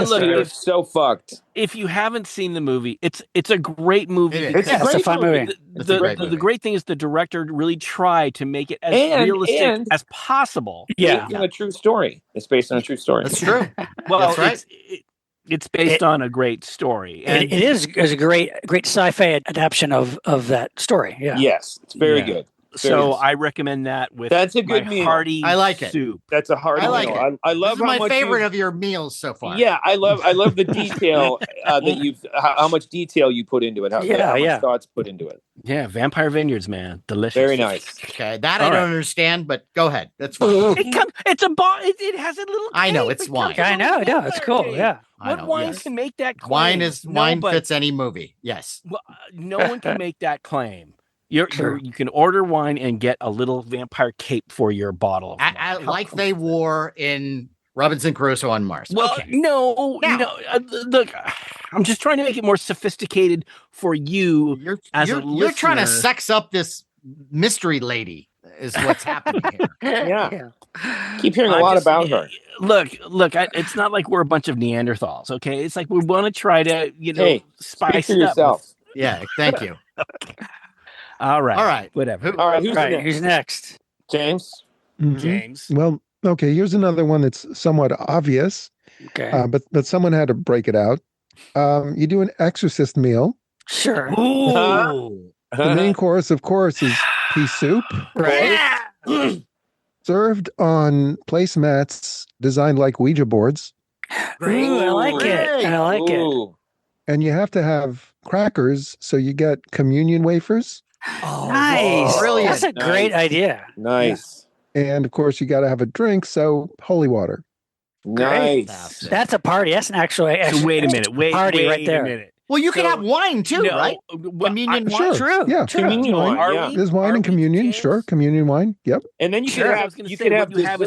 look, you're so fucked. If you haven't seen the movie, it's a great movie. It's a fun movie. The great thing is the director really tried to make it as realistic as possible. Yeah, based on a true story. It's based on a true story. That's true. Well, that's right. It's based on a great story. And it is a great sci-fi adaptation of that story. Yeah. Yes, it's very good. So I recommend that with that's a good meal. Hearty I like it. Soup. That's a hearty I like meal. it. I love this is how my much favorite of your meals so far. Yeah, I love the detail how much detail you put into it. How much thoughts put into it. Yeah, Vampire Vineyards, man, delicious. Very nice. Okay, that I don't understand, but go ahead. That's fine. It has a little. I know it's wine. I know. It's cool. Yeah. What wine can make that claim? Wine fits any movie. Yes. Well, no one can make that claim. You can order wine and get a little vampire cape for your bottle of wine. Like they wore in Robinson Crusoe on Mars. Well, no. Look, I'm just trying to make it more sophisticated for you as a listener. You're trying to sex up this mystery lady is what's happening here. Yeah. Keep hearing a lot about her. Look, it's not like we're a bunch of Neanderthals, okay? It's like we want to try to, spice it up. Yeah, thank you. All right. Whatever. All right. Who's next? James. Mm-hmm. James. Well, okay. Here's another one that's somewhat obvious. Okay. But someone had to break it out. You do an exorcist meal. Sure. Ooh. The main course, of course, is pea soup. Right. Served on placemats designed like Ouija boards. Ooh, I like it. I like it. And you have to have crackers, so you get communion wafers. Oh, nice. Brilliant. That's a great idea. Nice. And of course, you got to have a drink, so holy water. Nice. That's a party. That's an actual wait a minute. Party right there. A minute. Well, you can have wine too, right? Communion wine. Sure. Yeah. Communion wine. There's wine and communion. Sure. Communion wine. Yep. And then you could have a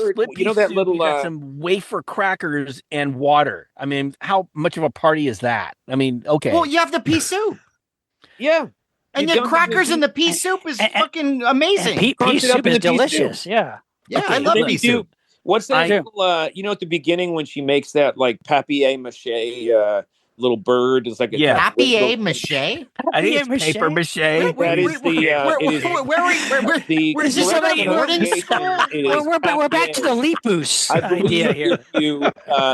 split piece that soup, little you got some wafer crackers and water. I mean, how much of a party is that? I mean, okay. Well, you have the pea soup. Yeah. And the crackers in the pea soup is fucking amazing. Pea soup is delicious. Yeah. Yeah, I love pea soup. What's that little, at the beginning when she makes that like papier-mâché little bird? It's like a papier-mâché? I think it's paper mache. That is where is this somebody boarding school? We're back to the Lepus idea here. You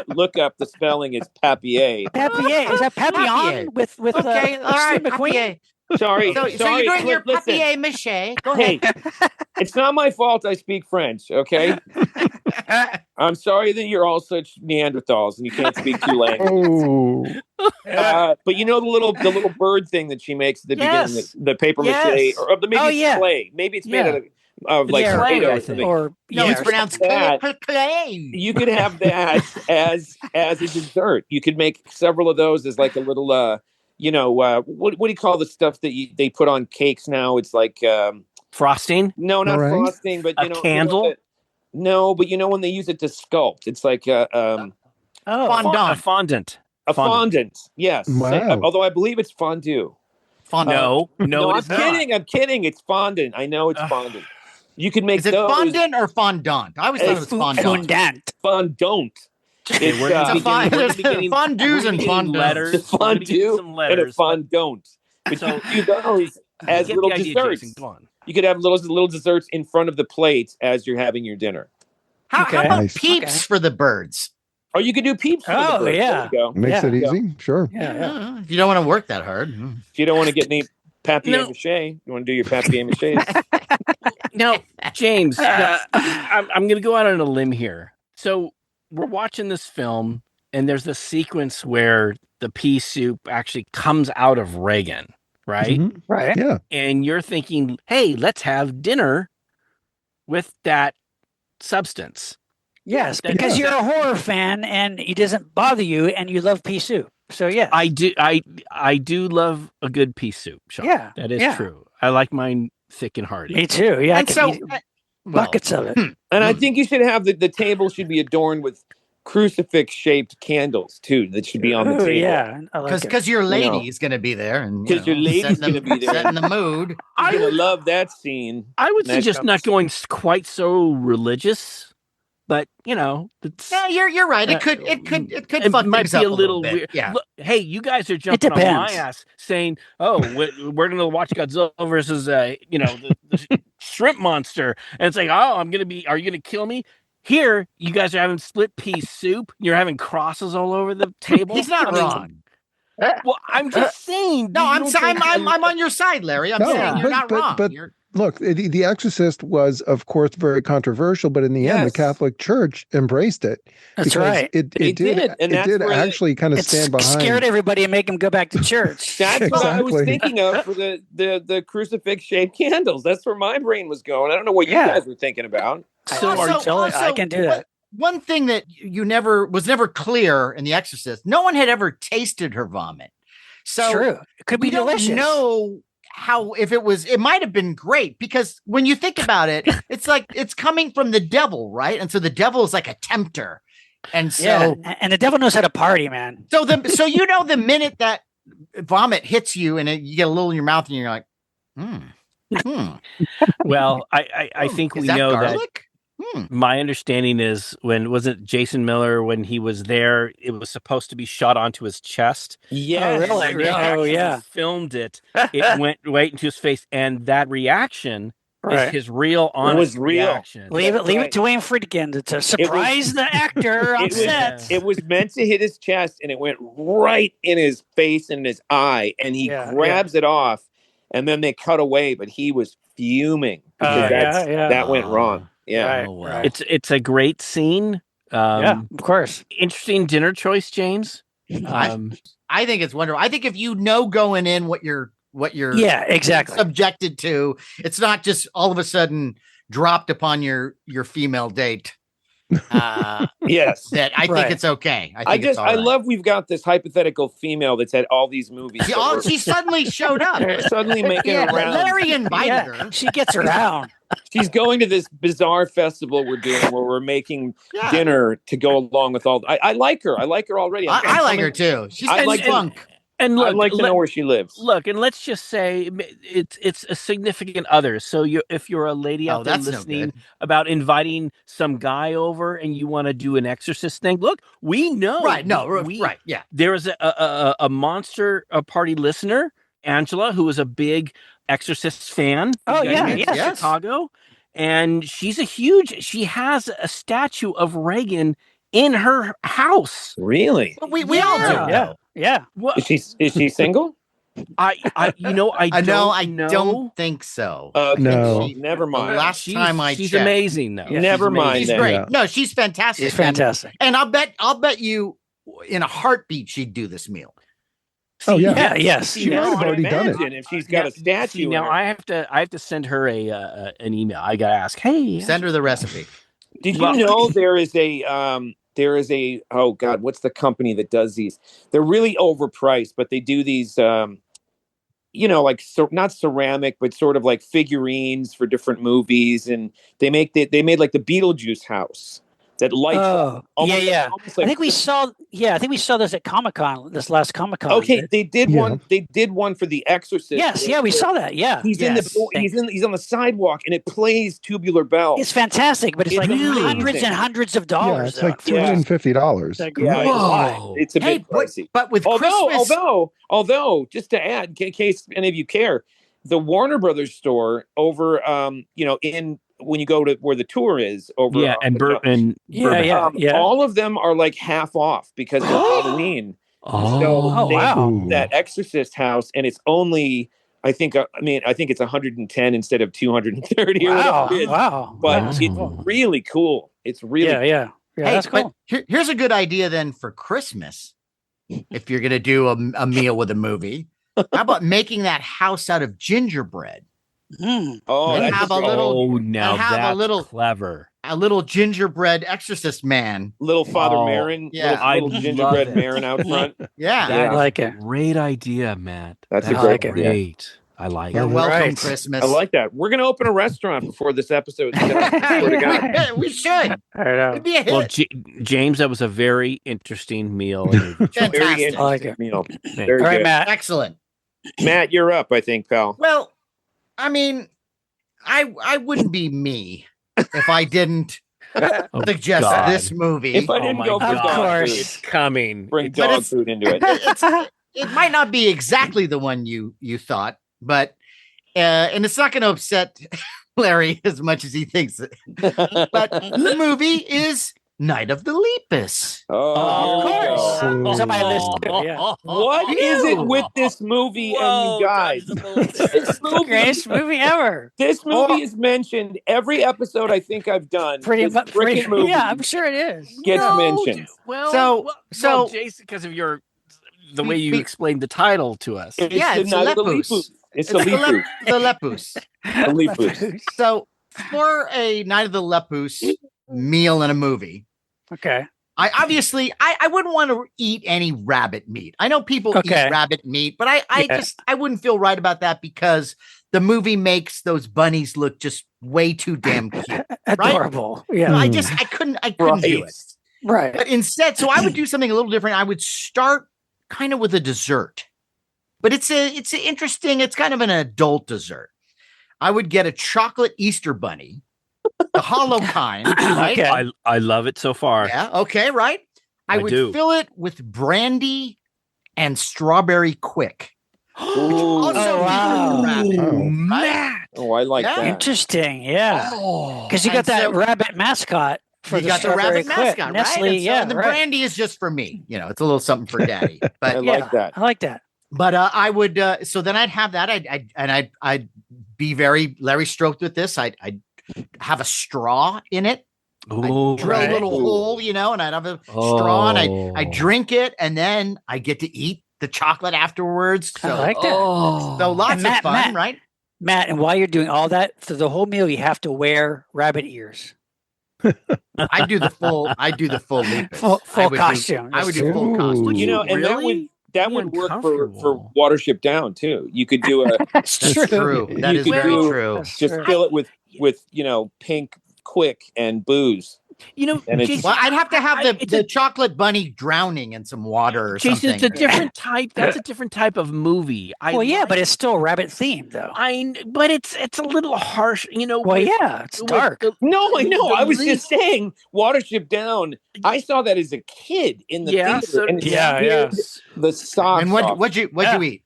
look up the spelling, it's papier. Papier. Is that Papillon with okay, all right, McQueen? Sorry. So you're doing your papier-mâché. Go ahead. It's not my fault I speak French, okay? I'm sorry that you're all such Neanderthals and you can't speak two languages. But you know the little bird thing that she makes at the beginning, the paper mache, or maybe it's clay. Maybe it's made of like clay, or something. It's pronounced clay. You could have that as a dessert. You could make several of those as like a little what do you call the stuff that they put on cakes now? It's like frosting. No, not frosting, but a candle. No, but when they use it to sculpt, it's like fondant. A fondant. A fondant. Yes. Wow. Although I believe it's fondue. No, No, I'm it's not. kidding. I'm kidding. It's fondant. I know it's fondant. You can make Is it fondant or fondant? I always thought it was fondant. Fondant. Okay, It's we're gonna be getting fondues and fondant letters. Fondue Some letters, and a fondant. But you can do those as little desserts. Jason, go on. You could have little desserts in front of the plate as you're having your dinner. How about Nice. peeps for the birds? Oh, you could do peeps. For the birds. Yeah. There you go. Makes it easy. Sure. Yeah. If you don't want to work that hard. If you don't want to get any papier-mâché, you want to do your papier-mâché. Now, James, I'm going to go out on a limb here. So we're watching this film, and there's the sequence where the pea soup actually comes out of Reagan, right? Mm-hmm. Right. Yeah. And you're thinking, hey, let's have dinner with that substance. Yes, because you're a horror fan and it doesn't bother you and you love pea soup. So yeah. I do love a good pea soup, Sean. Yeah. That is true. I like mine thick and hearty. Me too. Yeah. And so buckets of it. And I think you should have the table should be adorned with crucifix-shaped candles too. That should be on the table. Yeah, because your lady is going to be there, and because your lady's going to be there, setting the mood. I'm going to love that scene. I would suggest not going quite so religious. But it's, yeah, you're right. It could fuck might things be up a little bit. weird. Yeah. Look, hey, you guys are jumping on my ass saying, "Oh, we're gonna watch Godzilla versus the shrimp monster," and it's like, "Oh, are you gonna kill me?" Here, you guys are having split pea soup. You're having crosses all over the table. He's not wrong. Well, I'm just saying. No, I'm on your side, Larry. I'm saying you're not wrong. But look, The Exorcist was, of course, very controversial, but in the end, the Catholic Church embraced it. That's right. It did actually kind of stand behind. Scared everybody and make them go back to church. That's what I was thinking of for the crucifix-shaped candles. That's where my brain was going. I don't know what you guys were thinking about. I can do that. One thing that was never clear in The Exorcist, no one had ever tasted her vomit. So true. It could be delicious. No. It might have been great, because when you think about it, it's like it's coming from the devil, right? And so the devil is like a tempter. And so and the devil knows how to party, man. So the minute that vomit hits you and you get a little in your mouth and you're like, Well, I think we know garlic? That my understanding is was it Jason Miller, when he was there, it was supposed to be shot onto his chest. Yeah, really? Filmed it. It went right into his face, and that reaction is his real, honest reaction. Leave it to Wayne Friedkin to surprise the actor on set. It was meant to hit his chest, and it went right in his face and his eye, and he grabs it off, and then they cut away, but he was fuming because that went wrong. Yeah, right. It's a great scene. Of course. Interesting dinner choice, James. I think it's wonderful. I think if you know going in what you're exactly subjected to, it's not just all of a sudden dropped upon your female date. Yes, that I think it's okay. I love we've got this hypothetical female that's had all these movies. She suddenly showed up. Suddenly making around. Larry invited her. She gets around. She's going to this bizarre festival we're doing where we're making dinner to go along with all. I like her. I like her already. I like her too. She's got funk. And look, I'd like to know where she lives. Look, and let's just say it's a significant other. So if you're a lady out there listening about inviting some guy over and you want to do an exorcist thing, look, we know. Right, right, yeah. There is a monster party listener, Angela, who is a big Exorcist fan. Oh, yes. Chicago. And she has a statue of Reagan in her house. Really? Well, we all do. Yeah. What? Is she single? I don't think so. No. Never mind. Last time I checked. She's amazing though. Yeah, never mind. She's great. Yeah. No, she's fantastic. She's fantastic. And I'll bet you in a heartbeat she'd do this meal. Yes. She might have already done it. If she's got a statue. Now I have to send her an email. I gotta ask. Hey, send her the recipe. Did you know there is a oh God, what's the company that does these? They're really overpriced, but they do these like not ceramic, but sort of like figurines for different movies, and they made like the Beetlejuice house that lights up. Almost like I think we saw. Yeah, I think we saw this at Comic-Con. This last Comic-Con. Okay, they did one. They did one for The Exorcist. Yes, we saw that. Yeah, he's in he's on the sidewalk, and it plays Tubular Bells. It's fantastic, but it's like hundreds and hundreds of dollars. Yeah, it's like $350. It's a bit pricey. But with Christmas, although, just to add, in case any of you care, the Warner Brothers store over, in when you go to where the tour is over, all of them are like half off because of Halloween. That Exorcist house, and it's only, I think it's 110 instead of 230 or whatever it is. But it's really cool. It's really Hey, that's cool. Here's a good idea then for Christmas. If you're gonna do a meal with a movie, how about making that house out of gingerbread? That's clever. A little gingerbread exorcist man, little Father Marin, little gingerbread Marin out front. I like it. Great idea, Matt. That's great. I like it. Welcome Christmas. I like that. We're gonna open a restaurant before this episode. We should. It'd be a hit. Well, James, that was a very interesting meal. Very interesting meal. Very good. Matt. Excellent. Matt, you're up, I think, pal. Well, I mean, I wouldn't be me if I didn't suggest this movie. If I didn't go for dog food, it's coming. Bring dog food into it. It might not be exactly the one you thought, but and it's not going to upset Larry as much as he thinks it. But the movie is Night of the Lepus. Of course. It's on my list too, yeah. What is it with this movie and you guys? This movie, greatest movie ever. This movie is mentioned every episode I think I've done. Pretty movie, yeah, I'm sure it is. Gets mentioned. So Jason, because of the way you explained the title to us. It's the Lepus. It's the Lepus. The Lepus. The Lepus. So for a Night of the Lepus meal in a movie, okay, I wouldn't want to eat any rabbit meat. I know people eat rabbit meat, but I wouldn't feel right about that because the movie makes those bunnies look just way too damn cute. Adorable. Right? Yeah. I couldn't do it. Right. But instead, so I would do something a little different. I would start kind of with a dessert. But it's interesting, it's kind of an adult dessert. I would get a chocolate Easter bunny. The hollow kind, right? Okay. I love it so far. Yeah. Okay. Right. I would fill it with brandy and strawberry quick. Matt. Oh, I like that. Interesting. Yeah. Because you got that rabbit mascot. You got the rabbit mascot, Nestle, right? And the brandy is just for me. It's a little something for daddy. But I like that. I like that. But I would. So then I'd have that. I'd be very Larry Stroked with this. I'd have a straw in it. Ooh, I'd drill a little hole, and I'd have a straw, and I drink it, and then I get to eat the chocolate afterwards. So, I like that. So lots of fun, right? Matt, and while you're doing all that, for the whole meal, you have to wear rabbit ears. I do the full Lepus. Full costume. I would do full costume. And that would work for Watership Down too. You could do a. That's true. That is very true. Just fill it with pink quick and booze. I'd have to have the chocolate bunny drowning in some water or Jason, something. it's a different type. That's a different type of movie. But it's still rabbit themed though. But it's a little harsh, it's dark. No, I know. I was just saying, Watership Down. I saw that as a kid in the theater. The sauce. And what'd you eat?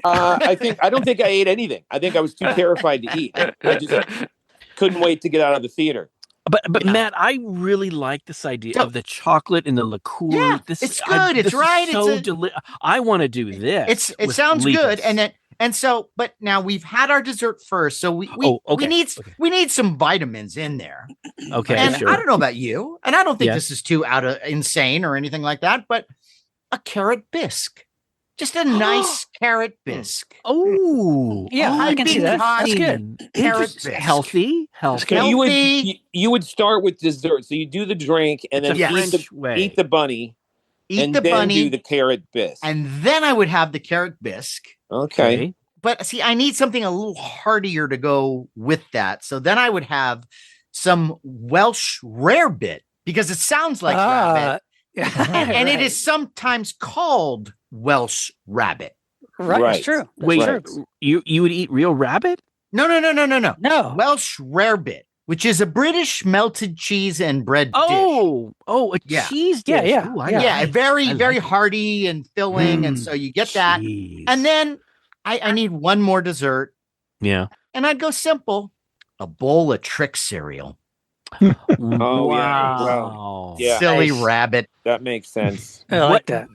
I don't think I ate anything. I think I was too terrified to eat. I just couldn't wait to get out of the theater. But Matt, I really like this idea of the chocolate and the liqueur. Yeah, it's good. It's right. So I want to do this. It sounds good, but now we've had our dessert first, so we need some vitamins in there. Okay, and sure. I don't know about you, and I don't think this is too insane or anything like that, but a carrot bisque. Just a nice carrot bisque. Oh, yeah, I can see that. That's good. Carrot bisque. Healthy. You would start with dessert. So you do the drink and then eat the bunny. Do the carrot bisque. And then I would have the carrot bisque. Okay. But see, I need something a little heartier to go with that. So then I would have some Welsh rarebit because it sounds like rabbit. And it is sometimes called Welsh rabbit. Right. That's true. Wait, true. You would eat real rabbit? No. No. Welsh rarebit, which is a British melted cheese and bread dish. A cheese dish. Yeah. Ooh, very hearty and filling. And so you get that. And then I need one more dessert. Yeah. And I'd go simple. A bowl of Trick cereal. Wow. Yeah. Silly rabbit. That makes sense. I like that.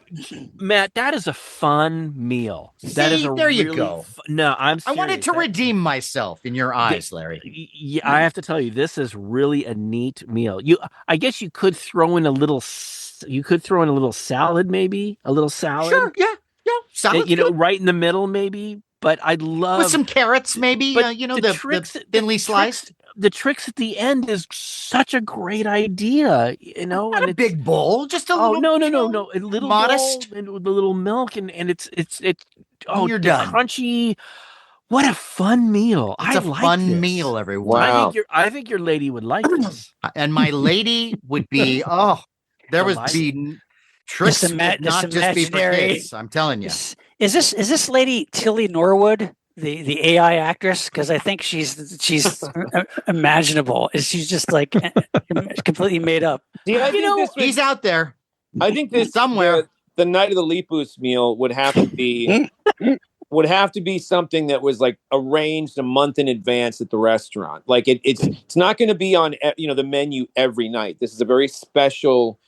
Matt, that is a fun meal. That is there you go. No, I'm serious. I wanted to redeem myself in your eyes, Larry. Yeah, I have to tell you, this is really a neat meal. I guess you could throw in a little salad, maybe a little salad. Sure, yeah, salad. Right in the middle, maybe. But I'd love with some carrots, maybe. The thinly sliced. The tricks at the end is such a great idea, Not a big bowl, just a little. No, a little modest, bowl and with a little milk, and it's you're done. Crunchy. What a fun meal! It's a fun meal, everyone. Wow. I think your lady would like this, and my lady would be there was be tricks, not just be for kids. I'm telling you. Is this lady Tilly Norwood? The AI actress, because I think she's imaginable. She's just like completely made up. He's out there. I think this somewhere. The night of the Lepus meal would have to be something that was like arranged a month in advance at the restaurant. Like it's not going to be on the menu every night. This is a very special.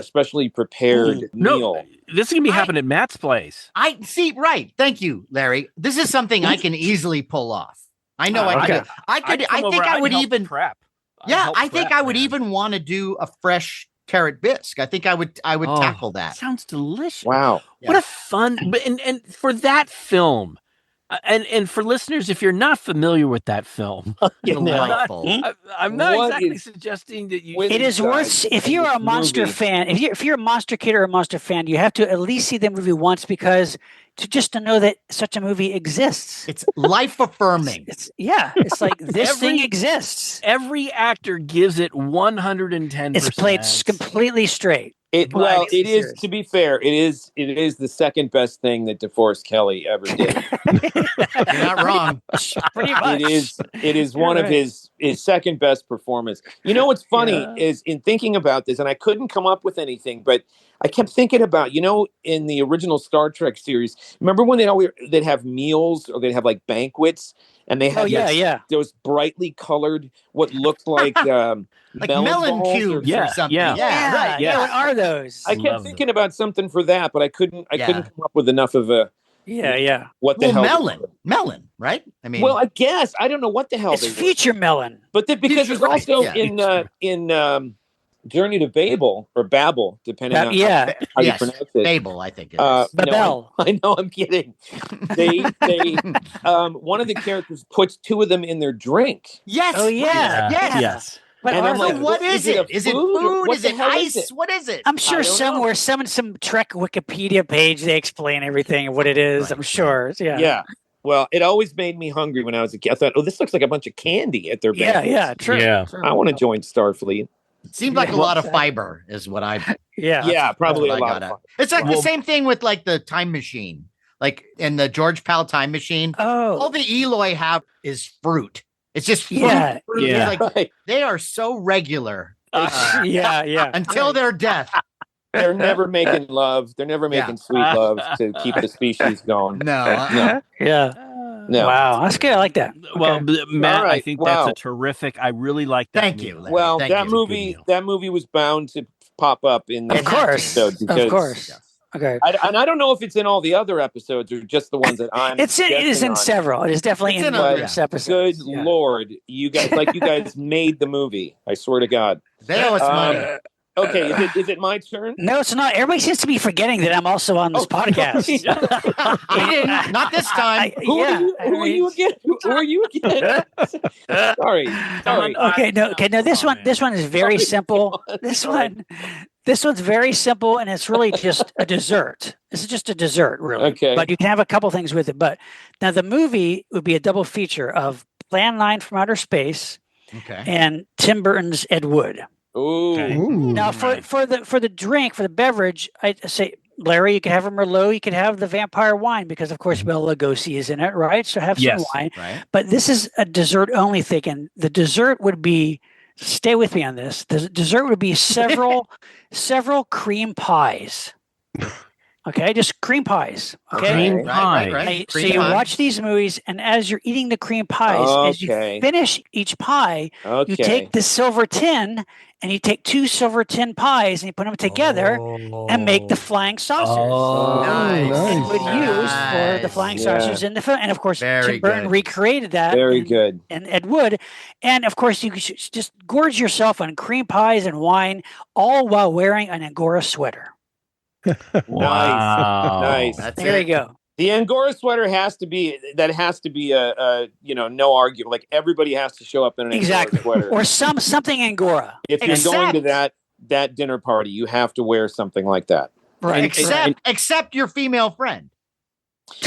Specially prepared meal. This is gonna be happening at Matt's place. I see. Right. Thank you, Larry. This is something I can easily pull off. I know I could. I think I would even prep. I think I would even want to do a fresh carrot bisque. I think I would tackle that. Sounds delicious. Wow. What a fun and for that film. And for listeners, if you're not familiar with that film, I'm not exactly suggesting that you. It is worth if you're a monster fan. If you're a monster kid or a monster fan, you have to at least see the movie once because to know that such a movie exists. It's life affirming. It's like this thing exists. Every actor gives it 110%. It's played completely straight. It is, to be fair, it is the second best thing that DeForest Kelly ever did. You're not wrong. Pretty much. It is one of his second best performance. You know what's funny is in thinking about this, and I couldn't come up with anything, but I kept thinking about, in the original Star Trek series, remember when they'd have meals or they'd have like banquets and they had those brightly colored, what looked like melon cubes or something. Right. Yeah. What are those? I kept thinking about something for that, but I couldn't come up with enough of a what the hell? Melon, right? I mean, I guess I don't know what the hell it's future melon. But because there's also in Journey to Babel or Babel, depending on how you pronounce it. Babel, I think it is. Babel. I know, I'm kidding. They one of the characters puts two of them in their drink. Yes. Oh yeah. Yes. But and I'm like, what is it? Is it food? Is it ice? What is it? I'm sure somewhere, some Trek Wikipedia page, they explain everything of what it is. I'm sure. Yeah. Yeah. Well, it always made me hungry when I was a kid. I thought, this looks like a bunch of candy at their banquets. Yeah, true. Yeah. True. I want to join Starfleet. Seemed like a lot of fiber is what I. Yeah, probably a lot of fiber. It's like the same thing with like the time machine, like in the George Pal time machine. Oh, all the Eloy have is fruit. It's just fruit. Yeah. It's like, they are so regular. Until their death. They're never making love. They're never making sweet love to keep the species going. No. Yeah. No. Wow, that's good. I like that. Well, Matt, I think that's a terrific. I really like that. Thank you. Larry. Well, Thank that you. That movie was bound to pop up in the episode. Of course. Okay. And I don't know if it's in all the other episodes or just the ones that I'm. It is in several. It is definitely in other episodes. Good Lord, you guys made the movie. I swear to God. They owe us money. Okay, is it my turn? No, it's not. Everybody seems to be forgetting that I'm also on this podcast. Not this time. Who are you again? Sorry. Okay, no. This one is very simple. This one This one's very simple, and it's really just a dessert. This is just a dessert, really. Okay. But you can have a couple things with it. But now the movie would be a double feature of Plan 9 from Outer Space and Tim Burton's Ed Wood. Ooh. Now for the drink, for the beverage, I say, Larry, you can have a Merlot, you can have the vampire wine because, of course, Bela Lugosi is in it, right? So have some wine. Right. But this is a dessert only thing, and the dessert would be. Stay with me on this. The dessert would be several cream pies. Okay, just cream pies. Okay, cream pie. Right. So you watch these movies, and as you're eating the cream pies, as you finish each pie, you take the silver tin, and you take 2 silver tin pies, and you put them together and make the flying saucers. Nice. And would use for the flying saucers in the film. And of course, Tim Burton recreated that. Very good. And Ed Wood. And of course, you should just gorge yourself on cream pies and wine, all while wearing an Angora sweater. Nice. There you go. The Angora sweater has to be a no argument. Like everybody has to show up in an Angora sweater. Or something Angora. If you're going to that dinner party, you have to wear something like that. Right. Except your female friend.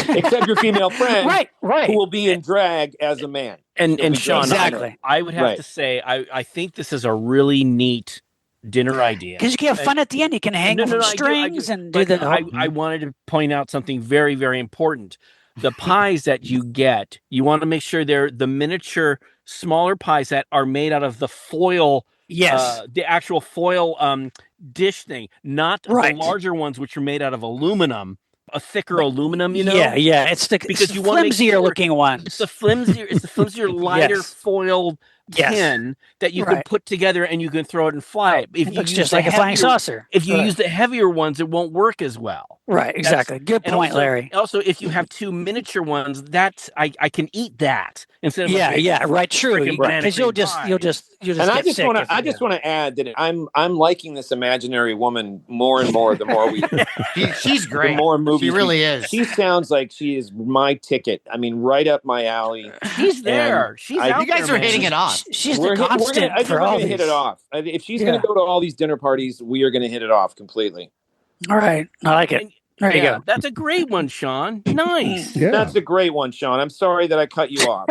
Except your female friend, right, who will be in drag as a man. And Sean, exactly. I would have to say, I think this is a really neat dinner idea because you can have fun at the end. You can hang from strings and do the. I wanted to point out something very, very important. The pies that you get, you want to make sure they're the miniature, smaller pies that are made out of the foil. Yes, the actual foil dish thing, not the larger ones which are made out of aluminum. A thicker aluminum, Yeah, it's the flimsier looking one. It's the flimsier, lighter foil tin that you can put together and you can throw it and fly it. It looks just like a flying saucer. If you use the heavier ones, it won't work as well. Right, exactly. Good point, Larry. Also, if you have 2 miniature ones, that's I can eat that instead of right, true. Because you'll just and I just want to add that I'm liking this imaginary woman more and more the more we she's great. The more movies she really is. She sounds like she is my ticket. I mean, right up my alley. She's there. You guys are hitting it off. She's the constant. I think we're going to hit it off. If she's going to go to all these dinner parties, we are going to hit it off completely. All right, I like it. There you go. That's a great one, Sean. Nice. That's a great one, Sean. I'm sorry that I cut you off.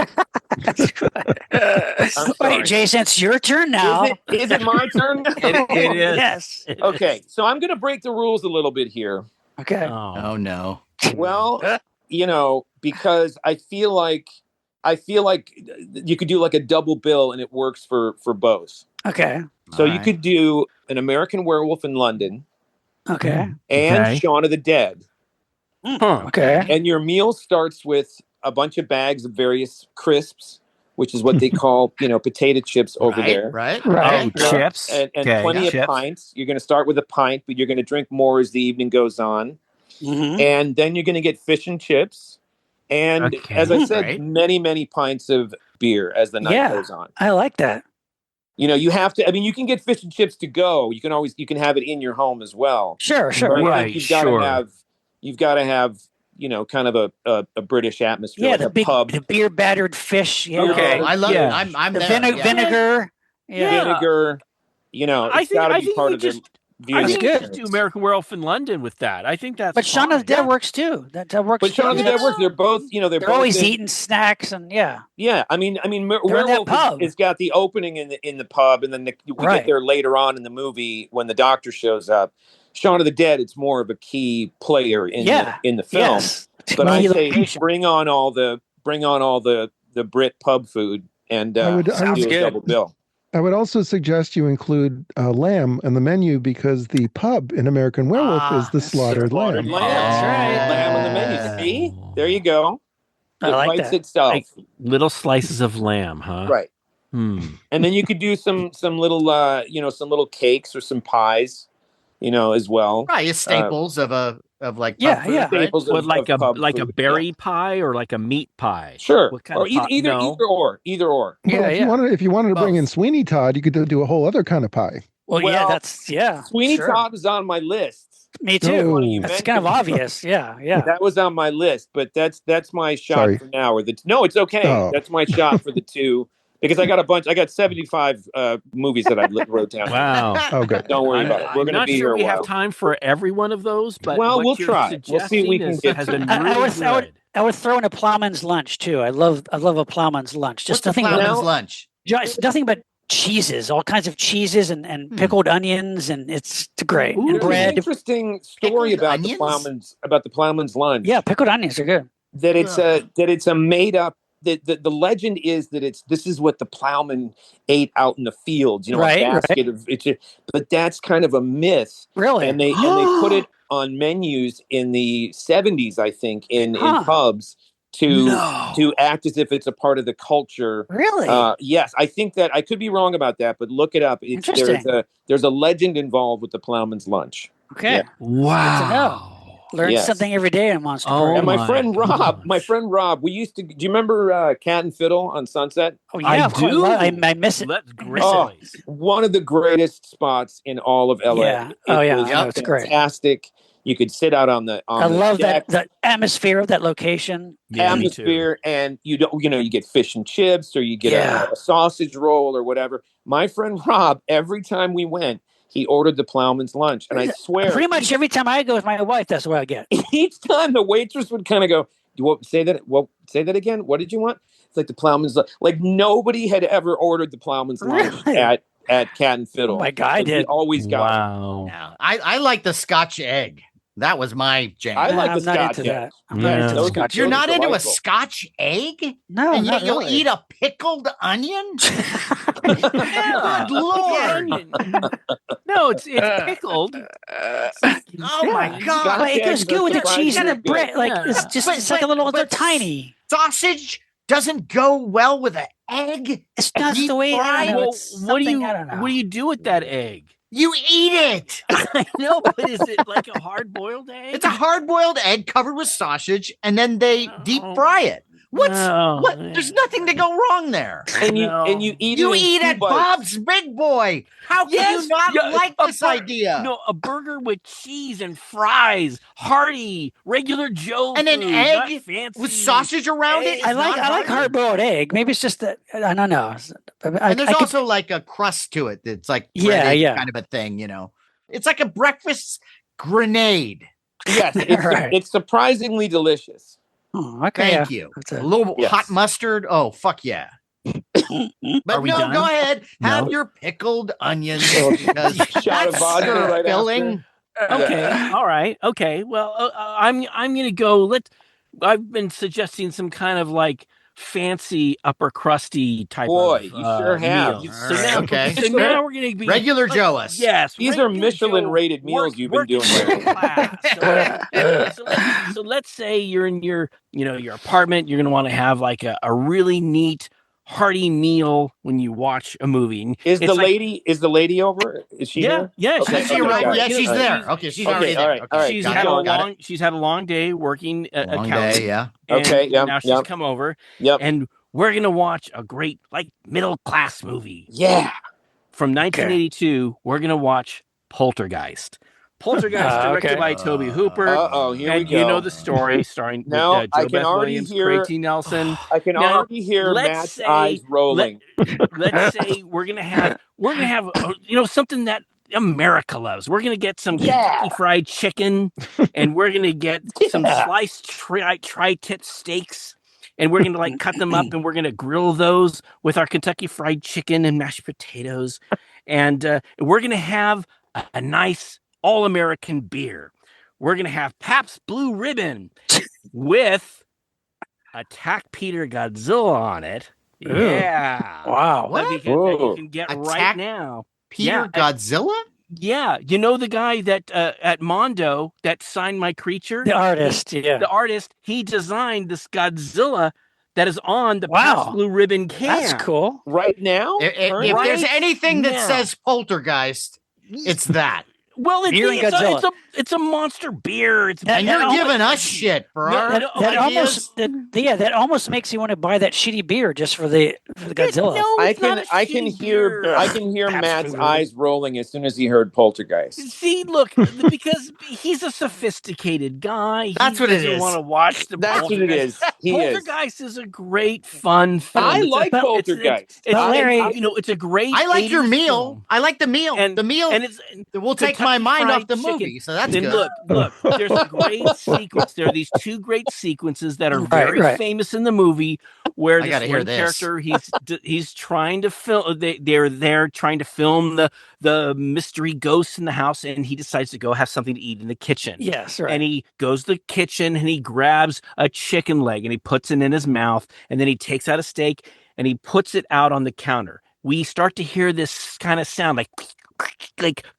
Wait, Jason, it's your turn now. Is it my turn? It is. Yes. Okay, so I'm going to break the rules a little bit here. Okay. Oh no. Well, because I feel like you could do like a double bill and it works for both. Okay. So you could do an American Werewolf in London. Okay. And Shaun of the Dead. Okay. And your meal starts with a bunch of bags of various crisps, which is what they call, potato chips over there. Right. Chips. And plenty of pints. You're going to start with a pint, but you're going to drink more as the evening goes on. Mm-hmm. And then you're going to get fish and chips. And as I said, many, many pints of beer as the night goes on. I like that. You have to, you can get fish and chips to go. You can have it in your home as well. Sure. Right. You've got to have, kind of a British atmosphere. Yeah, like pub. The beer battered fish. I love it. I'm the there. vinegar. Vinegar. It's got to be part of the I think you just do American Werewolf in London with that. I think that's. But Shaun of the Dead works too. That works. But Shaun of the Dead works. They're both. They're both always eating snacks and Yeah, Werewolf has got the opening in the pub, and then we get there later on in the movie when the doctor shows up. Shaun of the Dead, it's more of a key player in the film. Yes. But I say bring on all the Brit pub food and do a double bill. I would also suggest you include lamb on the menu because the pub in American Werewolf is the slaughtered lamb. That's right. Lamb on the menu. See? There you go. I like that. Itself. Like little slices of lamb, huh? Right. And then you could do some little some little cakes or some pies, as well. Right, staples of like staples of like a food. berry pie or like a meat pie. Sure. What kind of either or. Well, if you wanted to bring in Sweeney Todd, you could do a whole other kind of pie. Well, Sweeney Todd was on my list. Me too. That's kind of obvious. Yeah. That was on my list, but that's my shot for now. No, it's okay. That's my shot for the two because I got 75 movies that I wrote down. Wow. Oh, good. Don't worry about it. We're I'm going to not be sure here we a while. have time for every one of those, but well, what we'll you're try. We'll see what we can get has to. been really good. I would throw in a plowman's lunch too. I love a plowman's lunch. Just What's a plowman's lunch? Just nothing but cheeses, all kinds of cheeses and pickled onions, and it's great. Ooh, and bread. An interesting story about the plowman's lunch. Yeah, pickled onions are good. That it's a made up. The legend is that this is what the plowman ate out in the fields, a basket of it. But that's kind of a myth, really. And they put it on menus in the 70s, I think, in pubs to act as if it's a part of the culture. Really? Yes, I think that I could be wrong about that, but look it up. There's a legend involved with the plowman's lunch. Okay. Yeah. Wow. Good to know. Learn something every day in Monster Party. And my friend Rob, we used to. Do you remember Cat and Fiddle on Sunset? Oh yeah, I do. I miss it. That's great. One of the greatest spots in all of LA. Yeah. It's great. Fantastic. You could sit out on the. I love that atmosphere of that location. Yeah, atmosphere, and you get fish and chips, or you get a sausage roll or whatever. My friend Rob, every time we went, he ordered the plowman's lunch, and I swear, pretty much every time I go with my wife, that's what I get. Each time the waitress would kind of go, "You want say that? Well, say that again. What did you want?" It's like the plowman's lunch. Like nobody had ever ordered the plowman's lunch at Cat and Fiddle. Oh my God, I did. Always got. Wow. Yeah. I like the Scotch egg. That was my jam. I like the Scotch egg. I'm not into the Scotch. You're not into a Scotch egg? No, and yet you'll eat a pickled onion? Good Lord. No, it's pickled. Oh my God. It goes good with the cheese and the bread. Like it's like a little tiny. Sausage doesn't go well with an egg. It's not the way. I don't know. What do you do with that egg? You eat it. I know, but is it like a hard-boiled egg? It's a hard-boiled egg covered with sausage, and then they deep fry it. What? There's nothing to go wrong there. And you eat at Bob's Big Boy. How can you not like this idea? No, a burger with cheese and fries, hearty, regular Joe and an food, egg with sausage around it. I like hard-boiled egg. Maybe it's just that I don't know. And there's also like a crust to it. That's like kind of a thing. It's like a breakfast grenade. Yes, it's surprisingly delicious. Oh, okay. Thank you. A little hot mustard. Oh, fuck yeah. But done? Go ahead. Have your pickled onions. Because shot of vodka right filling. Okay. All right. Okay. Well, I'm gonna go. I've been suggesting some kind of like fancy upper crusty type of you sure have. Meal. So now we're gonna be regular Joe us. Yes, these are Michelin rated meals you've been doing. So let's say you're in your apartment. You're gonna want to have like a really neat, hearty meal when you watch a movie. Is the lady over? Is she here? Yeah, she's there. Okay, she's already there. All right. She's had a long day working accounting. Yeah. Okay. Yeah. Now she's come over. Yep. And we're gonna watch a great middle class movie. Yeah. From 1982, we're gonna watch Poltergeist. Poltergeist, directed by Tobe Hooper. Here we go. You know the story, starring Joe Beth Williams, Craig T. Nelson. I can already hear Matt's eyes rolling. Let's say we're gonna have something that America loves. We're gonna get some Kentucky Fried Chicken, and we're gonna get some sliced tri-tip steaks. And we're gonna cut them up, and we're gonna grill those with our Kentucky Fried Chicken and mashed potatoes, and we're gonna have a nice all-American beer. We're going to have Pabst Blue Ribbon with Attack Peter Godzilla on it. Yeah. Wow. What? You can get right now. Peter Godzilla? Yeah. You know the guy that at Mondo that signed my creature? The artist, The artist, he designed this Godzilla that is on the Pabst Blue Ribbon can. That's cool. Right now? If there's anything that says poltergeist, it's that. Well, Beer and Godzilla. It's a monster beer. And you're giving us shit for our ideas. That almost makes you want to buy that shitty beer just for the Godzilla. No, I can hear Matt's eyes rolling as soon as he heard Poltergeist. See, look, because he's a sophisticated guy. That's what it is. Want to watch the That's what it is. Poltergeist is a great, fun film. I like Poltergeist. It's a great. I like your meal. Film. I like the meal. And the meal. And it's will take my mind off the chicken. movie. So that's then good. Look. There's a great sequence. There are these two great sequences that are very famous in the movie, where this one character he's trying to film. They're there trying to film the mystery ghosts in the house, and he decides to go have something to eat in the kitchen. Yes, right. And he goes to the kitchen and he grabs a chicken leg and he puts it in his mouth, and then he takes out a steak and he puts it out on the counter. We start to hear this kind of sound like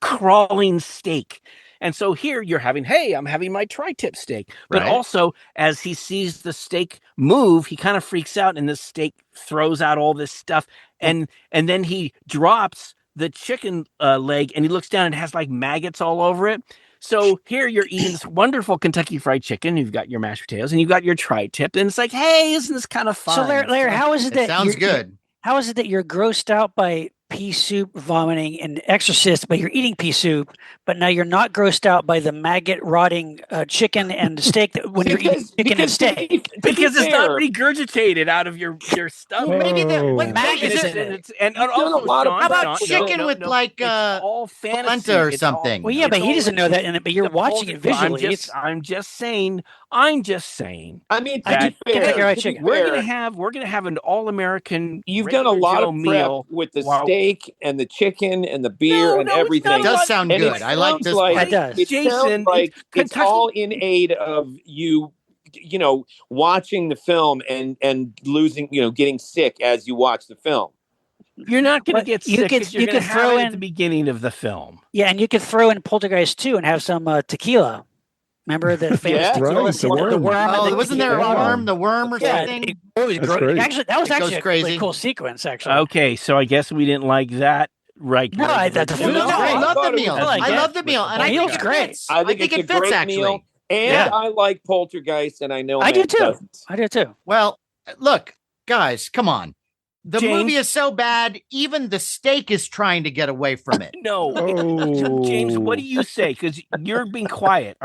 crawling steak. And so here you're I'm having my tri-tip steak. But also, as he sees the steak move, he kind of freaks out, and the steak throws out all this stuff. And then he drops the chicken leg, and he looks down and it has like maggots all over it. So here you're eating this wonderful Kentucky Fried Chicken. You've got your mashed potatoes, and you've got your tri-tip. And it's like, hey, isn't this kind of fun? So Larry, how is it that sounds good? How is it that you're grossed out by pea soup vomiting and Exorcist, but you're eating pea soup, but now you're not grossed out by the maggot rotting chicken and steak when you're eating chicken and steak? Because it's not regurgitated out of your stomach. Well, maybe maggots in it. And also, how about chicken with like all fantasy or something? Well, yeah, but he doesn't know that in it, but you're watching it visually. I'm just saying. I mean, we're gonna have an all-American. You've done a lot of meal with the steak and the chicken and the beer and everything. It does sound good. I like this. It does. It sounds like it's all in aid of you watching the film and losing, getting sick as you watch the film. You're not going to get sick. You could throw in at the beginning of the film. Yeah, and you could throw in Poltergeist 2 and have some tequila. Remember the famous tequila? The worm. Oh, wasn't there a worm? The worm or something? It was great. Actually, that was actually a crazy. really cool sequence. Actually. Okay, so I guess we didn't like that. Right. No, I love the meal. I love the meal, and I think it's great. I think it fits actually. And I like Poltergeist, and I know I do too. I do too. Well, look, guys, come on. The movie is so bad, even the steak is trying to get away from it. No. James, what do you say? Because you're being quiet.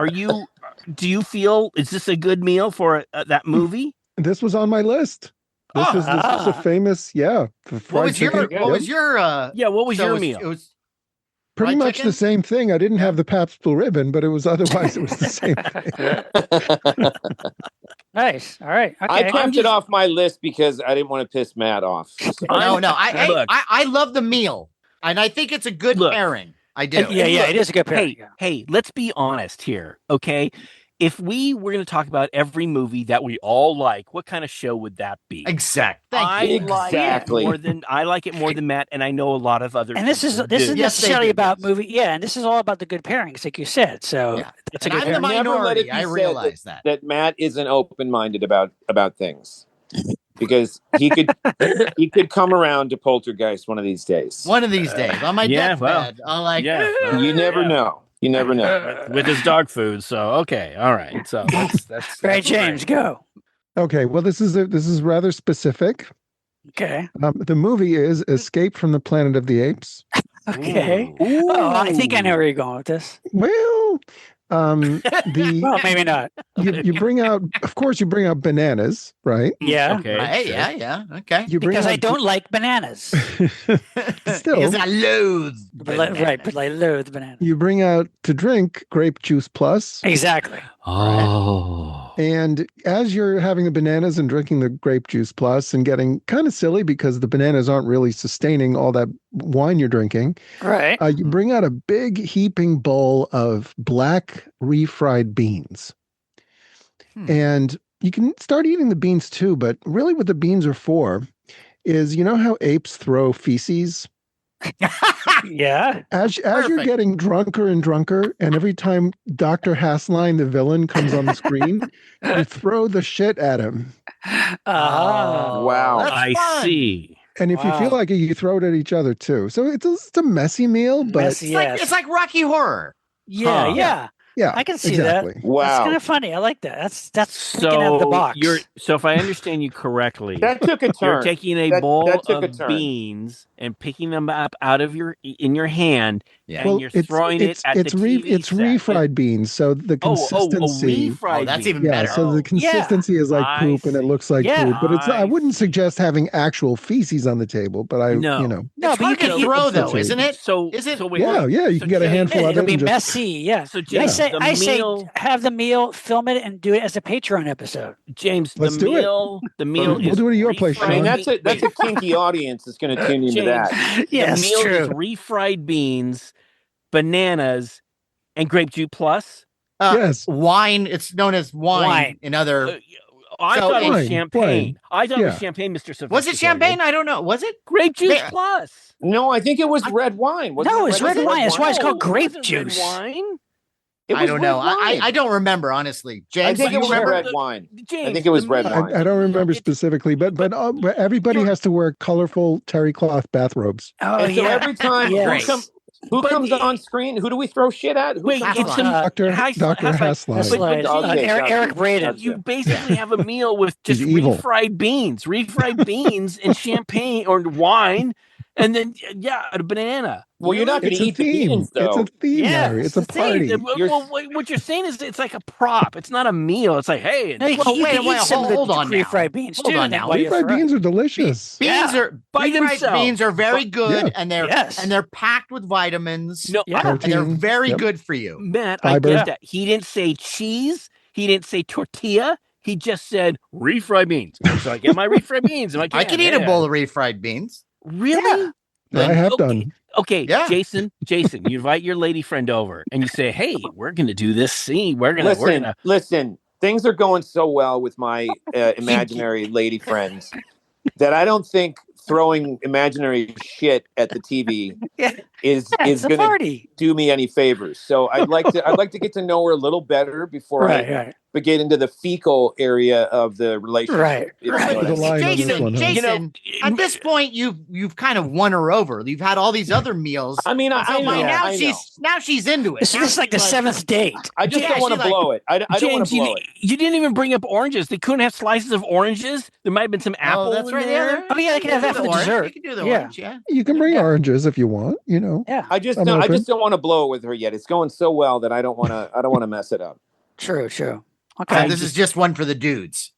Do you feel, is this a good meal for that movie? This was on my list. This was a famous, What was your meal? It was pretty much the same thing. I didn't have the Pabst Blue Ribbon, but it was the same thing. Nice. All right. Okay. I kept it off my list because I didn't want to piss Matt off. No. I love the meal, and I think it's a good pairing. I do. Yeah, it is a good pairing. Hey, let's be honest here, okay? If we were going to talk about every movie that we all like, what kind of show would that be? Exactly. I like it more than Matt, and I know a lot of other. And this isn't necessarily about movie. Yeah, and this is all about the good pairings, like you said. So that's a good. I'm the minority. I realize that Matt isn't open-minded about things, because he could come around to Poltergeist one of these days. One of these days on my deathbed. You never know. You never know. With his dog food. So okay, all right. So that's right. James, go. Okay. Well, this is rather specific. Okay. The movie is Escape from the Planet of the Apes. Okay. Ooh. Oh, I think I know where you're going with this. Well, well, maybe not. You bring out bananas, right? Yeah. Okay. Yeah. Okay. Because I don't like bananas. Still, because I loathe bananas. Right, but I loathe bananas. You bring out to drink grape juice plus. Exactly. Oh. And as you're having the bananas and drinking the grape juice plus and getting kind of silly because the bananas aren't really sustaining all that wine you're drinking. Right. You bring out a big heaping bowl of black refried beans. And you can start eating the beans too, but really what the beans are for is, how apes throw feces? Yeah. As you're getting drunker and drunker, and every time Dr. Hassline, the villain, comes on the screen, you throw the shit at him. Wow. I see. And if you feel like it, you throw it at each other too. So it's a messy meal, but it's like Rocky Horror. Yeah. Yeah, I can see exactly. that. Wow. That's kind of funny. I like that. That's thinking out of the box. So if I understand you correctly, that took a turn. You're taking a bowl of beans and picking them up out of your hand, and you're throwing it at the TV It's refried beans, so the consistency. refried that's beans. even better. So the consistency is like poop, and it looks like poop. But I wouldn't suggest having actual feces on the table. But No, but you can throw though, isn't it? So is it? Yeah, you can get a handful of it. It'll be and just, messy. Yeah. So James, I say have the meal, film it, and do it as a Patreon episode. James, let's do it. The meal we'll do it at your place, Sean. I mean, that's a kinky audience that's going to tune into that. Yes, the meal true. is refried beans, bananas, and grape juice plus. Yes, wine. It's known as wine in other. I thought it was champagne. I thought it was champagne, Mr. Was it champagne? I don't know. Was it grape juice plus? No, I think it was red wine. No, it's red wine. That's why it's called grape juice. Wine. I don't know. I don't remember, honestly. James, I think do you it was remember? red wine. James, I think it was red wine. I don't remember specifically, but everybody has to wear colorful terry cloth bathrobes. Oh, and so every time who comes on screen, who do we throw shit at? Wait, it's Dr. Haslide. Eric Braden. You basically have a meal with just refried beans and champagne or wine, and then a banana. Well, you're not going to eat the beans, though. It's a theme, Larry. It's a party. Well, what you're saying is it's like a prop. It's not a meal. It's like, hey. No, hold on. Refried beans, too. Refried beans are delicious. Beans are very good, and they're packed with vitamins. No, and they're very good for you. Matt, I get that. He didn't say cheese. He didn't say tortilla. He just said refried beans. So I get my refried beans. I can eat a bowl of refried beans. Really? I have done. Okay, Jason, you invite your lady friend over and you say, "Hey, we're going to do this scene. Listen. Things are going so well with my imaginary lady friends that I don't think throwing imaginary shit at the TV is going to do me any favors. So I'd like to get to know her a little better before I get into the fecal area of the relationship. Jason, at this point you've kind of won her over. You've had all these other meals. I mean, now she's into it. This is like the seventh date. I just don't want to blow it. I don't want to blow it. You didn't even bring up oranges. They couldn't have slices of oranges. There might have been some apple. That's right. They can have that for the dessert. You can do the orange. Yeah. You can bring oranges if you want. Yeah. I just don't want to blow it with her yet. It's going so well that I don't want to mess it up. True. Okay. This is just one for the dudes.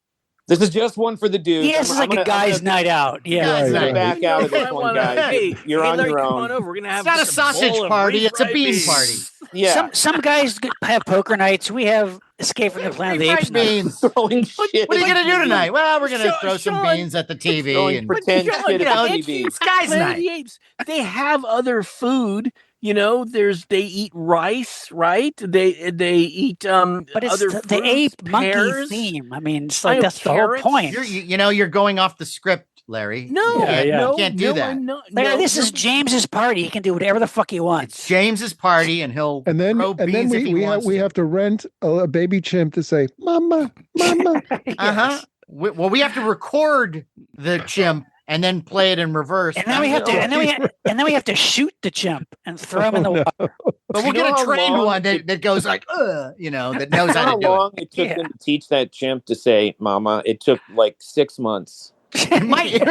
This is just one for the dudes. Yeah, this is like a guy's night out. Yeah. Back out of this one, guys. Hey, you're on your own. Come on over. We're gonna have it's not a sausage party. It's a bean party. Yeah. Some guys have poker nights. We have Escape from the Planet of the Apes beans. Throwing shit. What are you gonna do tonight? Well, we're gonna throw some beans at the TV and pretend shit at the TV. It's guys' night. They have other food. They eat rice, right? They eat but it's other the ape monkey theme. I mean, it's like that's the whole point. You're going off the script, Larry. No, you can't do that. Larry, this is James's party. He can do whatever the fuck he wants. It's James's party, and he'll throw beans if he wants. We have to rent a baby chimp to say, "Mama, Mama." Yes. Well, we have to record the chimp and then play it in reverse. And then we have to shoot the chimp and throw him in the water. But we'll get a trained one that goes like, that knows how to do it. How long it took them to teach that chimp to say "mama"? It took like 6 months. It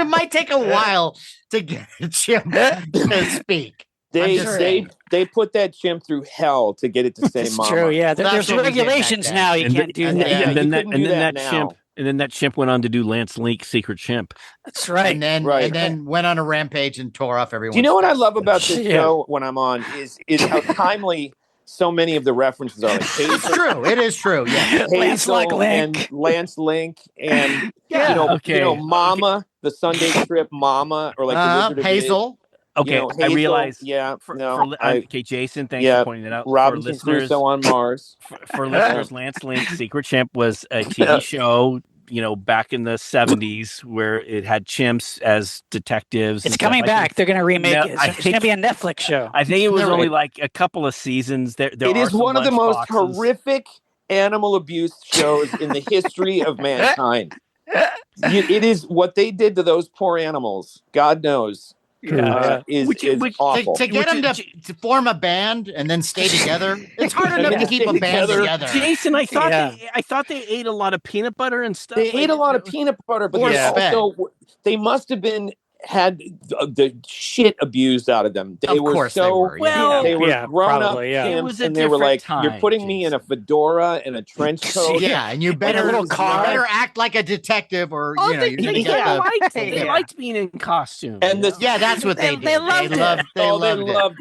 might take a while to get a chimp to speak. They put that chimp through hell to get it to say "mama." True, yeah. There's regulations now. You can't do that. And then that chimp went on to do Lance Link's Secret Chimp. That's right. And then went on a rampage and tore off everyone. Do you know what I love about this show when I'm on is how timely so many of the references are. Like it's true. It is true. Yeah. Lance Link. Lance Link and Mama, the Sunday Trip Mama, or like the Wizard of Hazel. Okay, Hazel, I realize. Yeah, okay, Jason, thanks for pointing that out. Robinson Crusoe on Mars. For listeners, Lance Link's Secret Chimp was a TV show, back in the 70s where it had chimps as detectives. It's coming back. They're going to remake it. It's going to be a Netflix show. I think it was only like a couple of seasons. It is one of the most horrific animal abuse shows in the history of mankind. It is what they did to those poor animals. God knows. is awful. To get them to form a band and then stay together, it's hard enough to keep a band together. Jason, I thought they ate a lot of peanut butter and stuff. They ate a lot of peanut butter, but they must have had the shit abused out of them. They were grown up pimps, and they were like, "You're putting me in a fedora and a trench coat, and you better act like a detective, or they liked being in costume." And that's what they did. They loved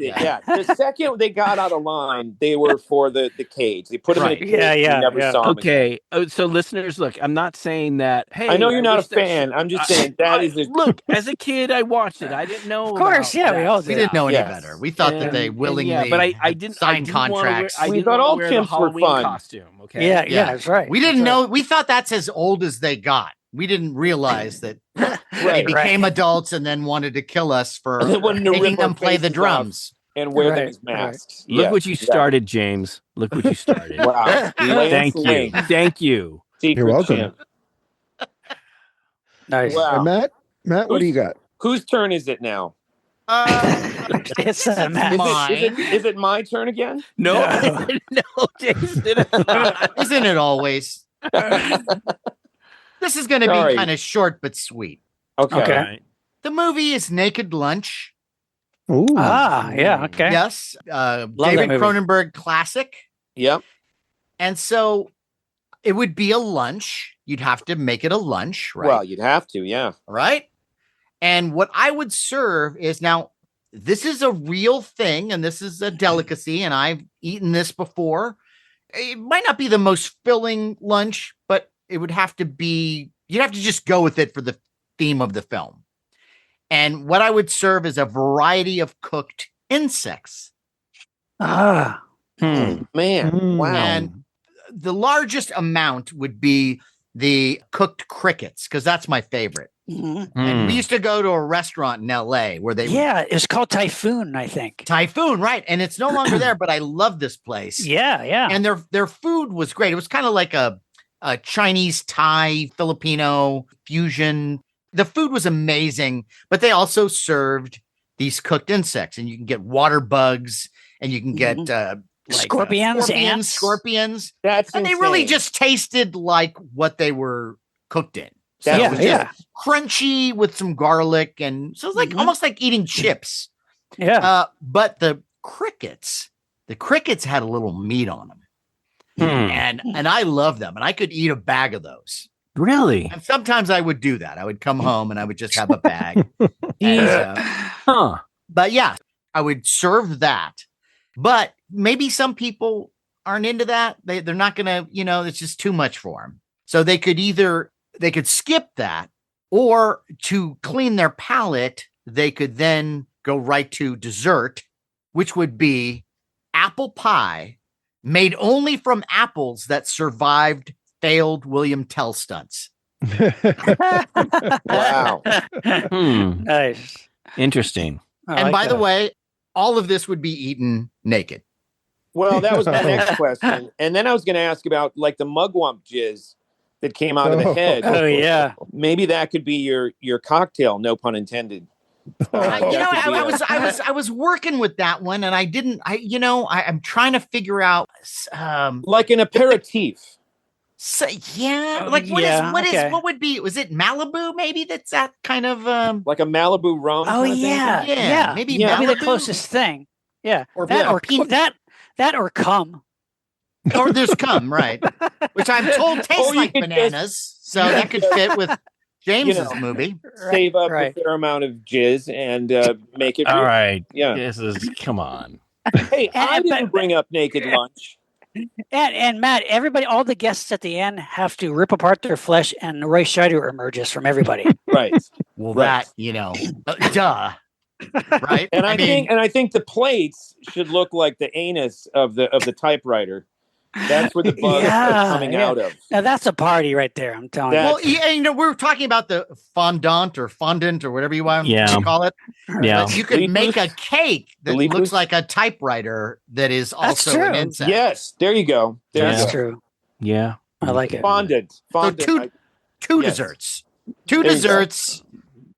it. Yeah, the second they got out of line, they were for the cage. They put them in a cage. You never saw them. Okay, so listeners, look, I'm not saying that. Hey, I know you're not a fan. I'm just saying that is look. As a kid, I watched it. I didn't know. Of course, we all did. We didn't know any better. We thought that they willingly, but I didn't sign contracts. We thought all pimps were fun. Costume, okay. Yeah, that's right. We didn't know. We thought that's as old as they got. We didn't realize that they became adults and then wanted to kill us for making them play the drums and wear these masks. Look what you started, James. Look what you started. Wow. Thank you. You're welcome. Nice. Wow. Matt, what do you got? Whose turn is it now? It's mine. Is it my turn again? No, Jason. Isn't it always? This is going to be kind of short but sweet. Okay. The movie is Naked Lunch. Ooh. Okay. Yes. David Cronenberg classic. Yep. And so it would be a lunch. You'd have to make it a lunch, right? Well, you'd have to, yeah. Right? And what I would serve is, now, this is a real thing, and this is a delicacy, and I've eaten this before. It might not be the most filling lunch, but it would have to be, you'd have to just go with it for the theme of the film. And what I would serve is a variety of cooked insects. Man, wow. And the largest amount would be the cooked crickets, because that's my favorite. And we used to go to a restaurant in LA where they it's called Typhoon, I think. Typhoon, right? And it's no longer there, but I love this place. Yeah. And their food was great. It was kind of like a Chinese, Thai, Filipino fusion. The food was amazing, but they also served these cooked insects, and you can get water bugs, and you can get scorpions. That's and insane. they really just tasted like what they were cooked in. So it was just crunchy with some garlic, and so it's like almost like eating chips. Yeah. But the crickets had a little meat on them, and I love them, and I could eat a bag of those. Really? And sometimes I would do that. I would come home and I would just have a bag. But yeah, I would serve that. But maybe some people aren't into that. They're not gonna, it's just too much for them. So they could skip that, or to clean their palate, they could then go right to dessert, which would be apple pie made only from apples that survived failed William Tell stunts. Wow. Nice. Interesting. And by the way, all of this would be eaten naked. Well, that was my next question. And then I was going to ask about like the mugwump jizz that came out of the head. Oh, yeah. Maybe that could be your cocktail, no pun intended. I was working with that one, and I'm trying to figure out like an aperitif. So what would be? Was it Malibu? Maybe that's that kind of like a Malibu rum. Oh yeah. Maybe the closest thing. Yeah, or that or cum. Or there's cum, right? Which I'm told tastes like bananas, so that could fit with James's movie. Save up a fair amount of jizz and make it. All right. Yeah. This is come on. Hey, I didn't bring up Naked Lunch. And Matt, all the guests at the end have to rip apart their flesh, and Roy Scheider emerges from everybody. Right. Well, that duh. Right. And I think the plates should look like the anus of the typewriter. That's where the bugs are coming out of. Now that's a party right there. I'm telling you. Well, we're talking about the fondant or whatever you want to call it. Yeah, but you could make a cake that looks like a typewriter that is also an insect. Yes, there you go. That's true. Yeah, I like it. Fondant. So two desserts,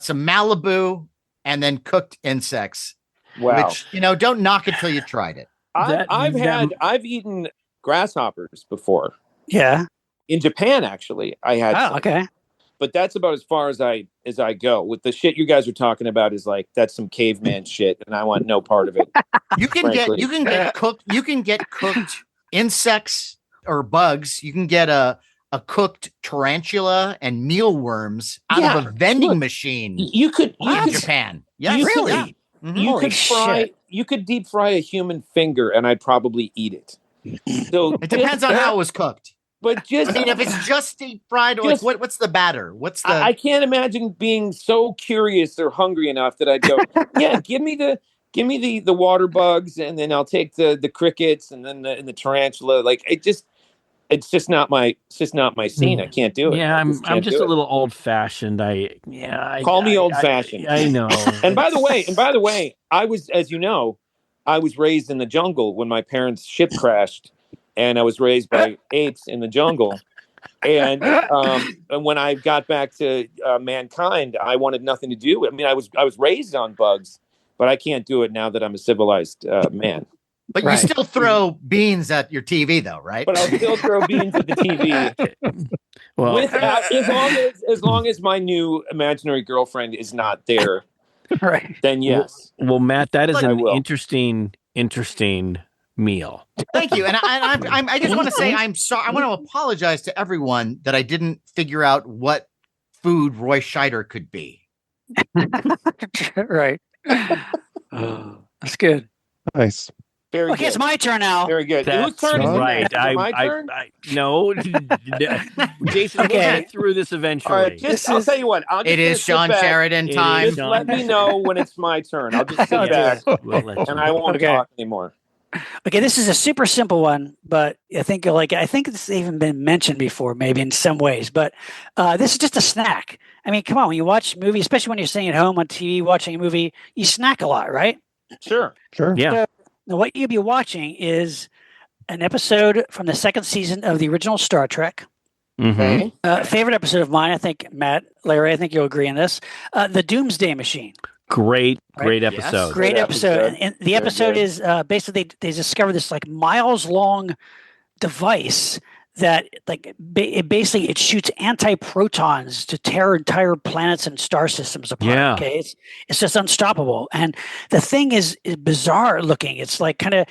some Malibu and then cooked insects. Wow. Which, don't knock it till you tried it. I've eaten grasshoppers before. Yeah. In Japan, actually, I had. Oh, okay. But that's about as far as I go. With the shit you guys are talking about is like that's some caveman shit, and I want no part of it. You can get cooked insects or bugs. You can get a cooked tarantula and mealworms out of a vending machine. You could in Japan. Yes, really? You could deep fry a human finger, and I'd probably eat it. So it depends on how it was cooked. But just, if it's just deep fried, like what's the batter? I can't imagine being so curious or hungry enough that I'd go, yeah, give me the water bugs, and then I'll take the crickets, and then the tarantula. Like it's just not my scene. I can't do it. Yeah, I'm just a little old fashioned. Call me old fashioned. I know. And by the way, I was, as you know, I was raised in the jungle when my parents' ship crashed. And I was raised by apes in the jungle. And when I got back to mankind, I wanted nothing to do. I mean, I was raised on bugs, but I can't do it now that I'm a civilized man. But you still throw beans at your TV, though, right? But I'll still throw beans at the TV. Well, as long as my new imaginary girlfriend is not there, right? Then yes. Well, Matt, that is an interesting meal. Thank you. And I just want to say I'm sorry. I want to apologize to everyone that I didn't figure out what food Roy Scheider could be. Right. That's good. Nice. Very okay, good. It's my turn now. Very good. That's Whose turn is right. it? My turn? No. Jason, we'll get through this eventually. All right, I'll tell you what. It is Sean Sheridan time. Just let me know when it's my turn. I'll just sit back and I won't talk anymore. Okay, this is a super simple one, but I think you'll like it. I think it's even been mentioned before, maybe in some ways, but this is just a snack. I mean, come on, when you watch movies, especially when you're sitting at home on TV watching a movie, you snack a lot, right? Sure. Yeah. So, what you'll be watching is an episode from the second season of the original Star Trek. Mm-hmm. Favorite episode of mine, I think, Matt, Larry, I think you'll agree on this. The Doomsday Machine. Great episode. Yes. Great episode. And the episode is basically they discover this like miles long device that like it shoots anti-protons to tear entire planets and star systems apart. Yeah. Okay. It's just unstoppable. And the thing is bizarre looking. It's like kind of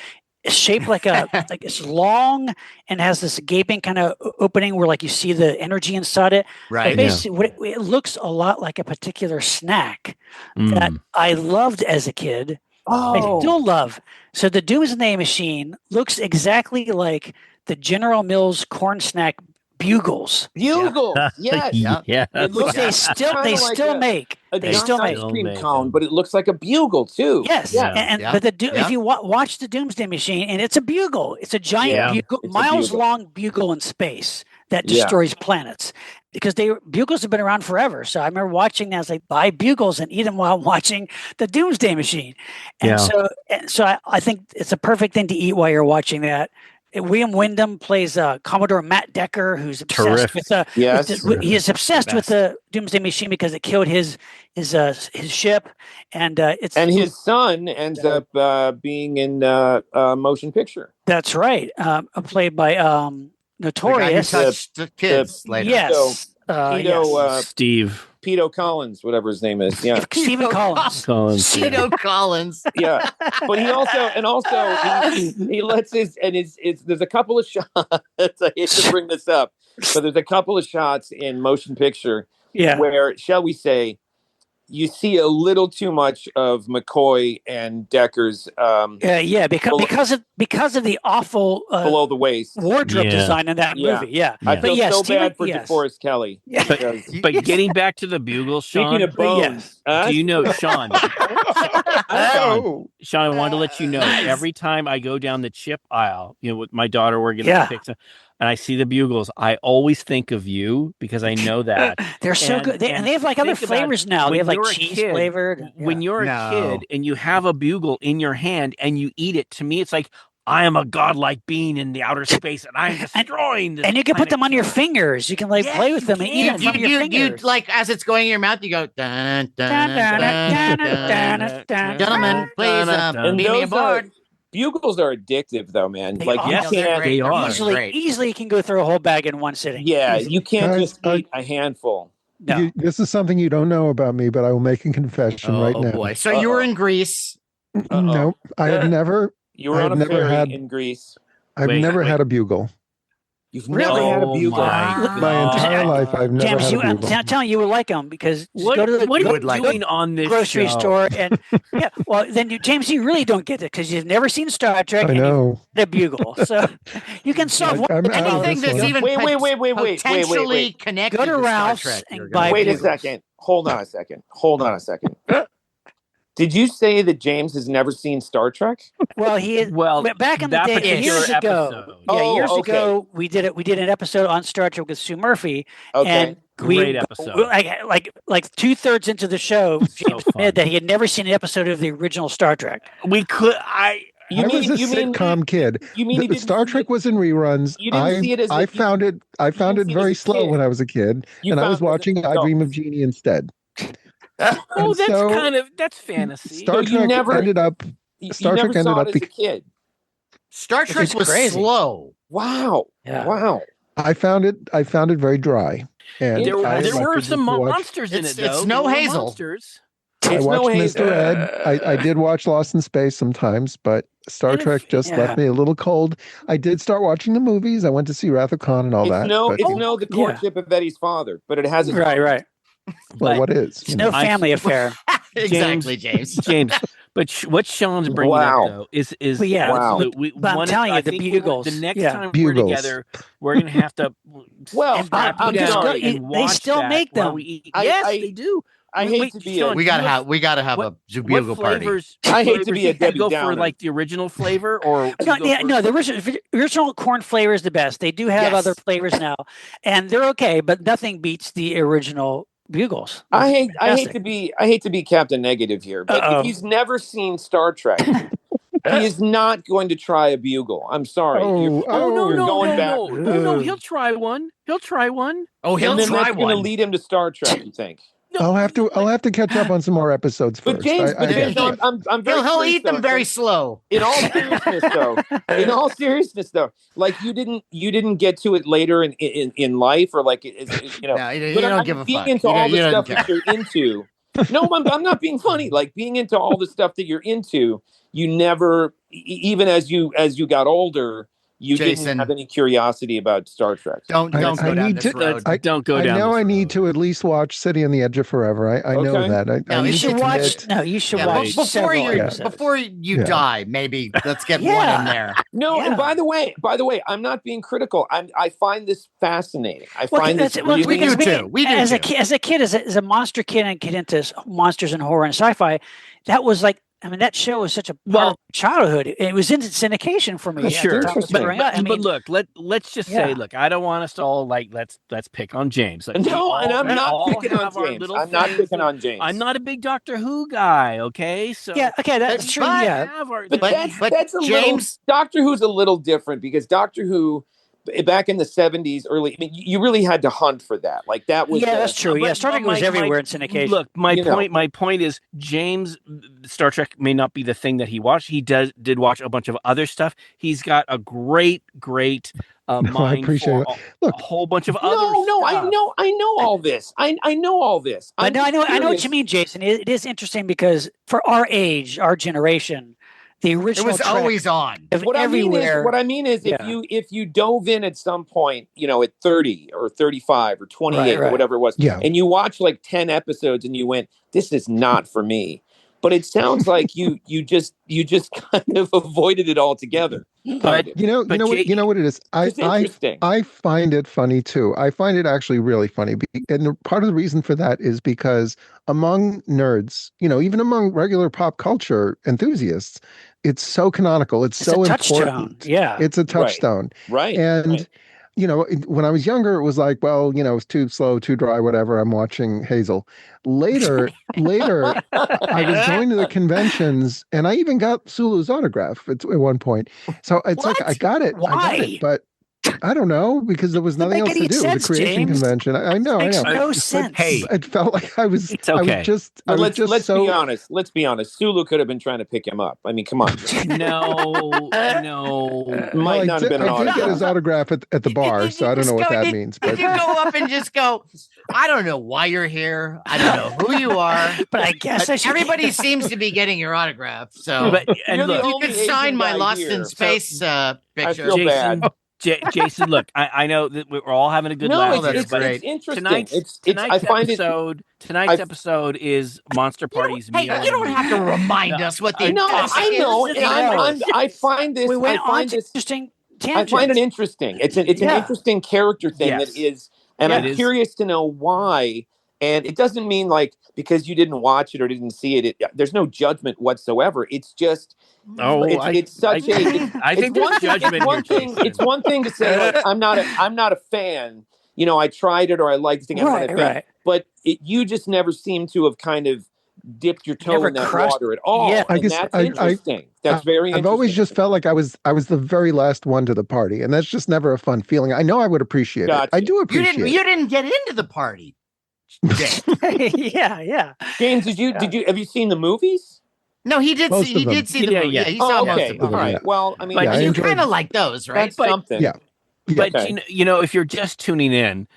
shaped like a like it's long and has this gaping kind of opening where like you see the energy inside it. Right. But basically, it looks a lot like a particular snack that I loved as a kid. I still love. So the Doomsday Machine looks exactly like the General Mills corn snack Bugles. Bugles, yes. Yeah. It looks They still make ice cream cone, but it looks like a bugle too. Yes, but if you watch the Doomsday Machine, and it's a bugle, it's a giant bugle, miles long bugle in space that destroys planets. Because bugles have been around forever. So I remember watching that. I was like, buy bugles and eat them while watching the Doomsday Machine. And so I think it's a perfect thing to eat while you're watching that. William Wyndham plays Commodore Matt Decker, who's obsessed with he is obsessed with the Doomsday Machine because it killed his ship, and his son ends up being in a motion picture. That's right, played by Notorious. The kids later. Yes, Steve. Peter Collins, whatever his name is. Yeah. Stephen Collins. Peter Collins. Yeah. But he lets there's a couple of shots. I hate to bring this up, but there's a couple of shots in motion picture where, shall we say, you see a little too much of McCoy and Decker's because of the awful below the waist wardrobe design in that movie. Yeah. I feel so bad for DeForest Kelly. But getting back to the Bugles, Sean. Speaking of bones, do you know, Sean? Sean, I wanted to let you know every time I go down the chip aisle, with my daughter, we're getting picks. And I see the Bugles, I always think of you because I know that. They're so good. And they have like other flavors now. They have like cheese flavored. When you're a kid and you have a Bugle in your hand and you eat it, to me, it's like, I am a godlike being in the outer space, and I am destroying this. And you can put them on your fingers. You can play with them and eat them from your fingers. You as it's going in your mouth, you go dun dun dun dun. Gentlemen, please be me aboard. Bugles are addictive, though, man. They like are. you can't easily can go through a whole bag in one sitting. Yeah, easily. You can't just eat a handful. No. This is something you don't know about me, but I will make a confession right now. Oh boy! So you were in Greece? No, I have never. You were on a ferry in Greece. I've never had a bugle. You've never had a bugle? My entire life, I've never had a bugle. I'm telling you would like them because what are you doing on this grocery store and then James, you really don't get it because you've never seen Star Trek. I know the bugle, so you can solve anything that's even wait, potentially connected. Go to Ralph's and buy. Wait a second. Hold on a second. Did you say that James has never seen Star Trek? Well, he is. Well, back in the day, years ago. Years ago, we did it. We did an episode on Star Trek with Sue Murphy. Okay, and great episode. Like 2/3 into the show, James admitted that he had never seen an episode of the original Star Trek. I was a sitcom kid. The Star Trek was in reruns. I found it very slow when I was a kid, and I was watching I Dream of Jeannie instead. Oh, that's fantasy. Star Trek ended up as a kid. Star Trek was slow. Wow. Yeah. Wow. I found it very dry. And there were some monsters in it, though. It's no Hazel. Monsters. I watched Mr. Ed. I did watch Lost in Space sometimes, but Star Trek just left me a little cold. I did start watching the movies. I went to see Wrath of Khan and all that. It's the courtship of Eddie's father, but it has right. Well, what is? It's no family affair. Exactly, James. But what Sean's bringing up though is wow. I'm telling you, the bugles. The next time we're together, we're gonna have to. They still make them. Yes, they do. I hate to be. We gotta have a bugle party. I hate to be a Debbie Downer. Downer. For like the original flavor, or the original corn flavor is the best. They do have other flavors now, and they're okay, but nothing beats the original bugles. I hate to be Captain Negative here, but if he's never seen Star Trek, he is not going to try a bugle. I'm sorry. You're going back. No, he'll try one. Oh, he'll try one. That's going to lead him to Star Trek, you think? I'll have to catch up on some more episodes first. But James, I'm very he'll eat them very slow. In all seriousness, though, like you didn't get to it later in life, or like you don't give a fuck. Being into all the stuff that you're into. No, I'm not being funny. Like being into all the stuff that you're into, you never, even as you got older. Jason, didn't have any curiosity about Star Trek. Don't go down this road. Don't go down. I know I need to at least watch City on the Edge of Forever. I know that. You should watch. No, you should watch before you die. Maybe let's get one in there. No, and by the way, I'm not being critical. I find this fascinating. I find this really we do too. As a kid, as a monster kid, and get into monsters and horror and sci-fi. That was like. I mean, that show was such a part of childhood. It was in syndication for me. Sure, but look, let's just say, look, I don't want us to all let's pick on James. And I'm not picking on James. I'm not picking on James. I'm not a big Doctor Who guy. Okay, so that's true. But that's a James. Doctor Who's a little different because Doctor Who. Back in the 70s, you really had to hunt for that. Like that was that's true. Star Trek was everywhere in syndication. Look, my point is James Star Trek may not be the thing that he watched. He did watch a bunch of other stuff. He's got a great mind for a whole bunch of other stuff. I know all this. I know all this. I know what you mean, Jason. It is interesting because for our age, our generation, the original it was always on. What I mean is, if you dove in at some point, at 30 or 35 or 28 or whatever it was, and you watch like 10 episodes and you went, "This is not for me." But it sounds like you just kind of avoided it altogether. But you know what it is. I find it funny too. I find it actually really funny, and part of the reason for that is because among nerds, even among regular pop culture enthusiasts, it's so canonical. It's so important. Yeah, it's a touchstone. Right. And when I was younger, it was like, well, it's too slow, too dry, whatever. I'm watching Hazel. Later, I was going to the conventions, and I even got Sulu's autograph at one point. So it's like I got it, but I don't know, because there was nothing else to do. It was a creation convention. I know. Makes no sense. Hey, it felt like I was. It's okay. Let's be honest. Let's be honest. Sulu could have been trying to pick him up. I mean, come on. No. Might not have been an I did autograph. get his autograph at the bar, so I don't know what that means. But did you go up and just go, I don't know why you're here. I don't know who you are. But I guess everybody seems to be getting your autograph. So you could sign my Lost in Space picture. I feel bad. Jason, look, I know that we're all having a good laugh. It's interesting. Tonight's episode is Monster Party's meal. Hey, you don't have to remind us what the I know. I find this. We went I find this interesting. I find it interesting. It's an interesting character thing that is, and I'm curious to know why. And it doesn't mean like because you didn't watch it or didn't see it. There's no judgment whatsoever. It's just it's such a. I think there's judgment. It's one thing to say like, I'm not a fan. I tried it or I liked the thing. I'm not a fan. Right. But you just never seem to have kind of dipped your toe in that water at all. Yeah. And that's interesting. That's very interesting. I've always just felt like I was the very last one to the party, and that's just never a fun feeling. I know I would appreciate it. I do appreciate it. You didn't get into the party. Yeah. James, have you seen the movies? No, he did see the movie. Yeah, he saw most of them. All right. Well, I mean, you kind of like those, right? That's something. Yeah. But if you're just tuning in,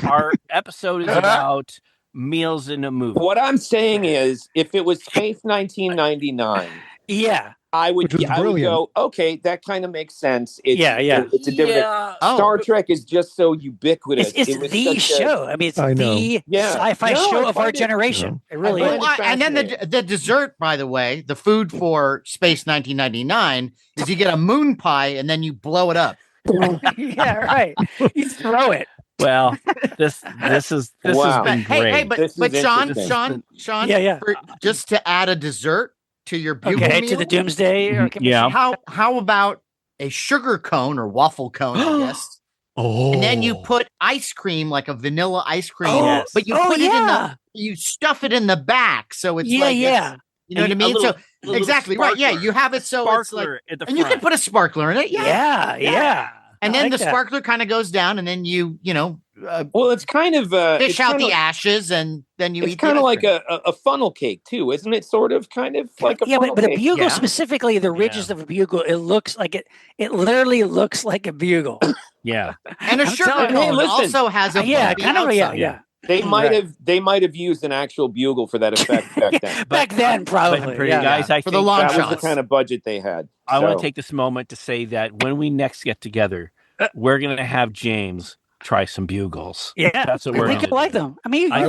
our episode is about meals in a movie. What I'm saying is, if it was Space 1999, I would go, okay, that kind of makes sense. It's a different. Star Trek is just so ubiquitous. It's the show. I mean, it's the sci-fi show of our generation. It really is. And then the dessert, by the way, the food for Space 1999 is you get a moon pie and then you blow it up. Yeah, right. You throw it. Well, this has been great. Hey, but Sean, just to add a dessert to your bugle meal, to the doomsday. How about a sugar cone or waffle cone? I guess. And then you put ice cream, like a vanilla ice cream, but you put it you stuff it in the back, so it's you know what I mean. So exactly right. Yeah, you have it so it's like, and you can put a sparkler in it. Yeah. And then the sparkler kind of goes down, and then it's kind of fish out the ashes, and then you eat. It's kind of like a funnel cake too, isn't it? Sort of, kind of like a funnel but cake. a bugle specifically, the ridges of a bugle, it looks like it. It literally looks like a bugle. Yeah, and a sugar cone also has a They might have used an actual bugle for that effect back then. Back then, probably. Guys, I think the long that shots. was the kind of budget they had. I want to take this moment to say that when we next get together, we're going to have James try some bugles. Yeah, that's what we're going to do. like them. I mean, I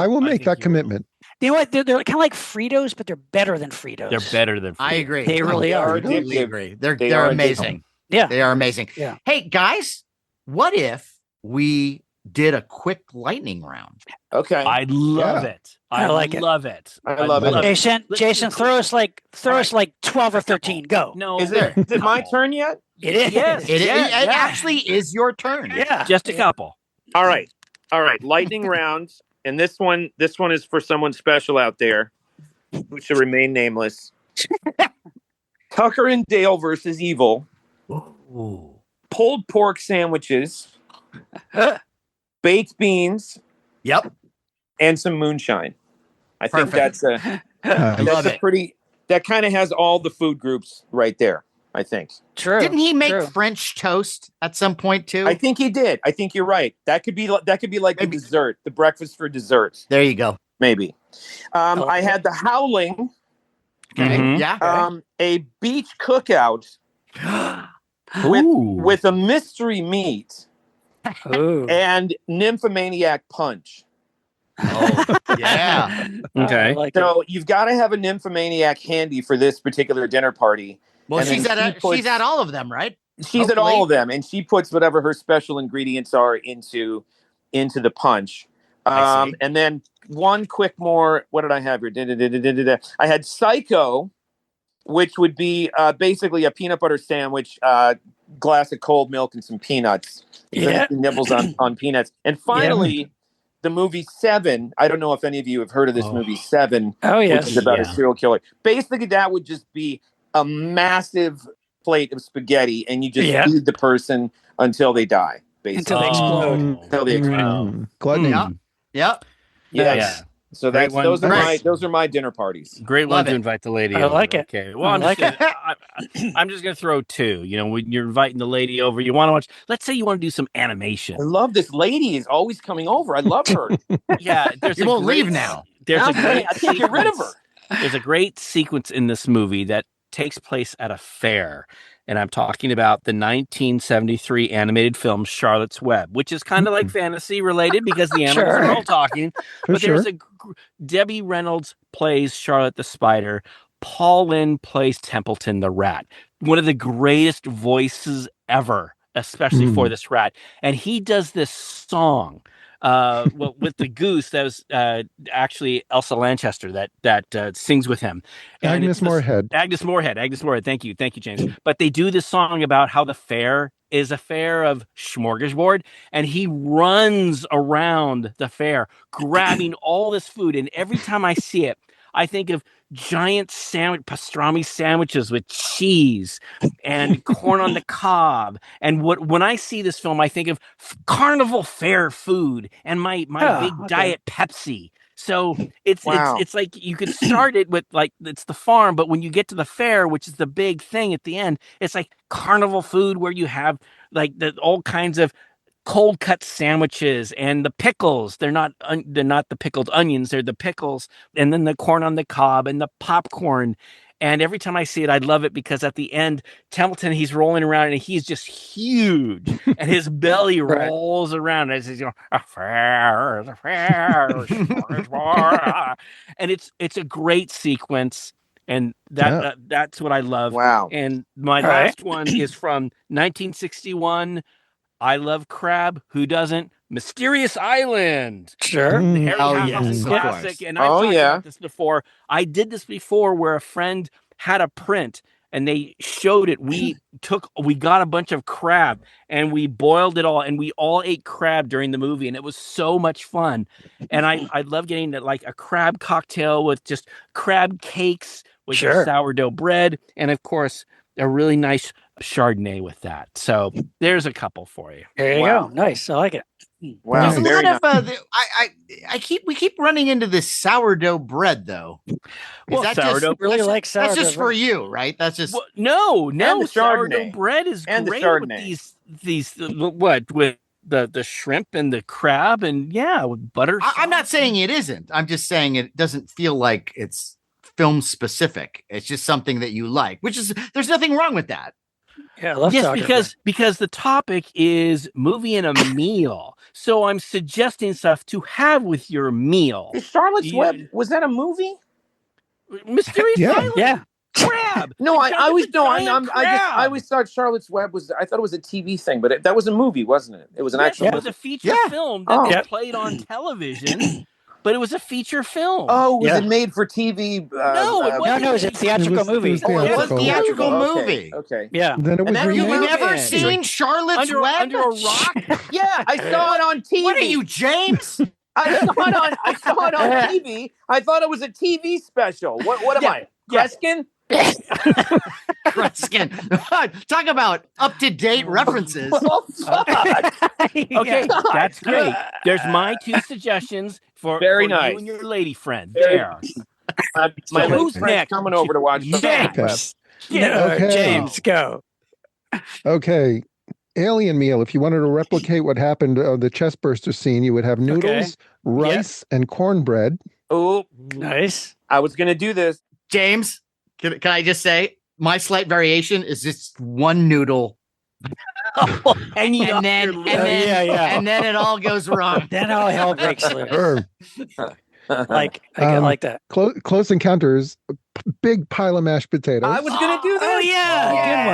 will make that commitment. You know what? They're kind of like Fritos, but they're better than Fritos. They're better than Fritos. I agree. They really are. I totally agree. They're amazing. Yeah, they are amazing. Yeah. Hey guys, what if we did a quick lightning round? Okay, I love it. I love it. I love it. Jason, throw us like 12 or 13. Go. No, is it my turn yet? It is. Yes, it actually is your turn. Yeah, just a couple. All right. Lightning round, and this one is for someone special out there who should remain nameless. Tucker and Dale versus Evil. Ooh. Pulled pork sandwiches. Baked beans. Yep. And some moonshine. I think that's a pretty. That kind of has all the food groups right there. I think. True. Didn't he make French toast at some point too? I think he did. I think you're right. That could be like a dessert, the breakfast for dessert. There you go. Maybe. I had the howling. Okay. Mm-hmm. Yeah. A beach cookout with a mystery meat and nymphomaniac punch. Oh, yeah. Okay. So you've got to have a nymphomaniac handy for this particular dinner party. Well, she's at all of them, right? She's at all of them, and she puts whatever her special ingredients are into the punch. And then one quick more. What did I have here? I had Psycho, which would be basically a peanut butter sandwich glass of cold milk and some peanuts. Yeah. He nibbles on peanuts. And finally, the movie Seven. I don't know if any of you have heard of this movie Seven. Oh, yes. Which is about a serial killer. Basically, that would just be a massive plate of spaghetti, and you just feed the person until they die. Basically, until they explode. Until they explode. Gluttony. Yep. Yes. So those are my dinner parties. Great one to invite the lady. I like it. Okay. Well, I'm just gonna throw two. You know, when you're inviting the lady over, you want to watch. Let's say you want to do some animation. I love this lady. Is always coming over. I love her. Yeah. You won't leave now. There's a great I can't get rid of her. There's a great sequence in this movie that takes place at a fair. And I'm talking about the 1973 animated film Charlotte's Web, which is kind of like fantasy related because the animals are all talking. But there's Debbie Reynolds plays Charlotte the Spider. Paul Lynde plays Templeton the Rat. One of the greatest voices ever, especially for this rat. And he does this song with the goose that was actually Elsa Lanchester that sings with him. And Agnes Moorehead. Agnes Moorehead. Thank you, James. But they do this song about how the fair is a fair of smorgasbord, and he runs around the fair grabbing all this food. And every time I see it, I think of giant pastrami sandwiches with cheese and corn on the cob. And when I see this film, I think of carnival fair food and my big diet Pepsi. So it's like you could start it with like it's the farm, but when you get to the fair, which is the big thing at the end, it's like carnival food where you have like all kinds of cold cut sandwiches and the pickles. They're not the pickled onions, they're the pickles, and then the corn on the cob and the popcorn. And every time I see it, I love it because at the end, Templeton, he's rolling around and he's just huge and his belly rolls around as he's a fair, and it's a great sequence. And that's what I love. Wow. And my last one is from 1961. I love crab. Who doesn't? Mysterious Island. Sure. The Harry Harryhausen classic. And I've talked about this before. I did this before where a friend had a print and they showed it. We got a bunch of crab and we boiled it all and we all ate crab during the movie. And it was so much fun. And I love getting like a crab cocktail with just crab cakes with sourdough bread. And of course, a really nice Chardonnay with that. So there's a couple for you. There you go. Nice. I like it. Wow. There's a lot of we keep running into this sourdough bread though. Well, sourdough really like sourdough. That's just for you, right? That's just no. The Sourdough bread is and great the Chardonnay. With these with the shrimp and the crab and with butter. I'm not saying it isn't. I'm just saying it doesn't feel like it's film specific. It's just something that you like, which is there's nothing wrong with that. Yeah, I love because the topic is movie and a meal. So I'm suggesting stuff to have with your meal. Charlotte's Web, was that a movie? Mysterious Island? Yeah. Crab. No, I always thought Charlotte's Web I thought it was a TV thing, but that was a movie, wasn't it? It was an actual. It was a feature film that was played on television. But it was a feature film. Oh, was it made for TV? No, it was a theatrical movie. It was a theatrical movie. Okay. Yeah. Then it was You've never seen Charlotte's Web? Under a rock? Yeah, I saw it on TV. What are you, James? I saw it on TV. I thought it was a TV special. What am I? Kreskin? Kreskin. Talk about up-to-date references. Well, fuck. Okay, that's great. There's my two suggestions for Very you nice. and your lady friend. Very there. My who's friend's next? coming over to watch. James. Okay. James, go. Okay. Alien meal. If you wanted to replicate what happened the chestburster scene, you would have noodles, rice, and cornbread. Oh, nice. I was going to do this. James, can I just say my slight variation is just one noodle. and then it all goes wrong. Then all hell breaks loose. I like that. Close Encounters, big pile of mashed potatoes. I was going to do that. Oh, yeah. Good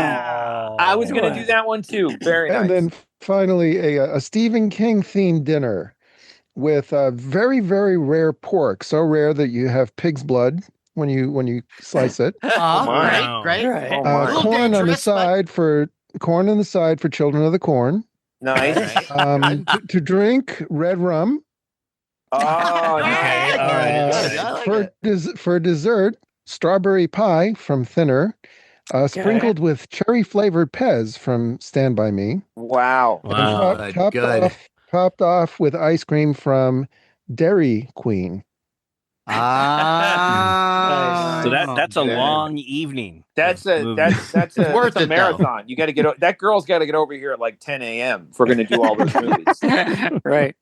one. I was going to do that one too. Very nice. And then finally, a Stephen King themed dinner with very, very rare pork. So rare that you have pig's blood when you slice it. Great. Corn on the side for corn on the side for children of the corn. Nice. To drink red rum. Oh, Okay, all right. For dessert, strawberry pie from Thinner, sprinkled with cherry-flavored Pez from Stand By Me. Wow. And topped off with ice cream from Dairy Queen. So that's a long evening. That's a marathon. You got to get that girl's got to get over here at like 10 a.m. if we're going to do all those movies. Right.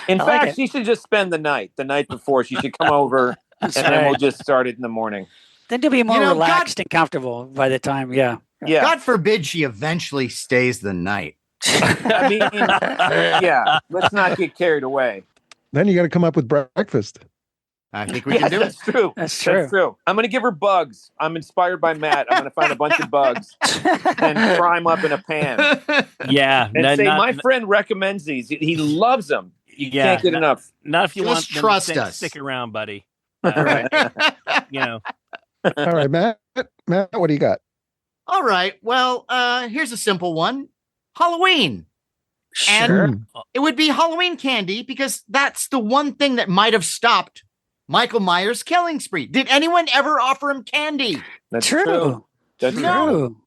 In fact, she should just spend the night before. She should come over and then we'll just start it in the morning. Then you'll be more relaxed and comfortable by the time. Yeah. God forbid she eventually stays the night. I mean, yeah, let's not get carried away. Then you got to come up with breakfast. I think we can do it. True. That's true. I'm going to give her bugs. I'm inspired by Matt. I'm going to find a bunch of bugs and fry them up in a pan. Yeah. And say, my friend recommends these. He loves them. You can't get enough. Not if you want them trust to us. stick around, buddy. Right. All right, Matt, what do you got? All right. Well, here's a simple one. Halloween. Sure. And it would be Halloween candy because that's the one thing that might have stopped Michael Myers' killing spree. Did anyone ever offer him candy? That's true. That's true.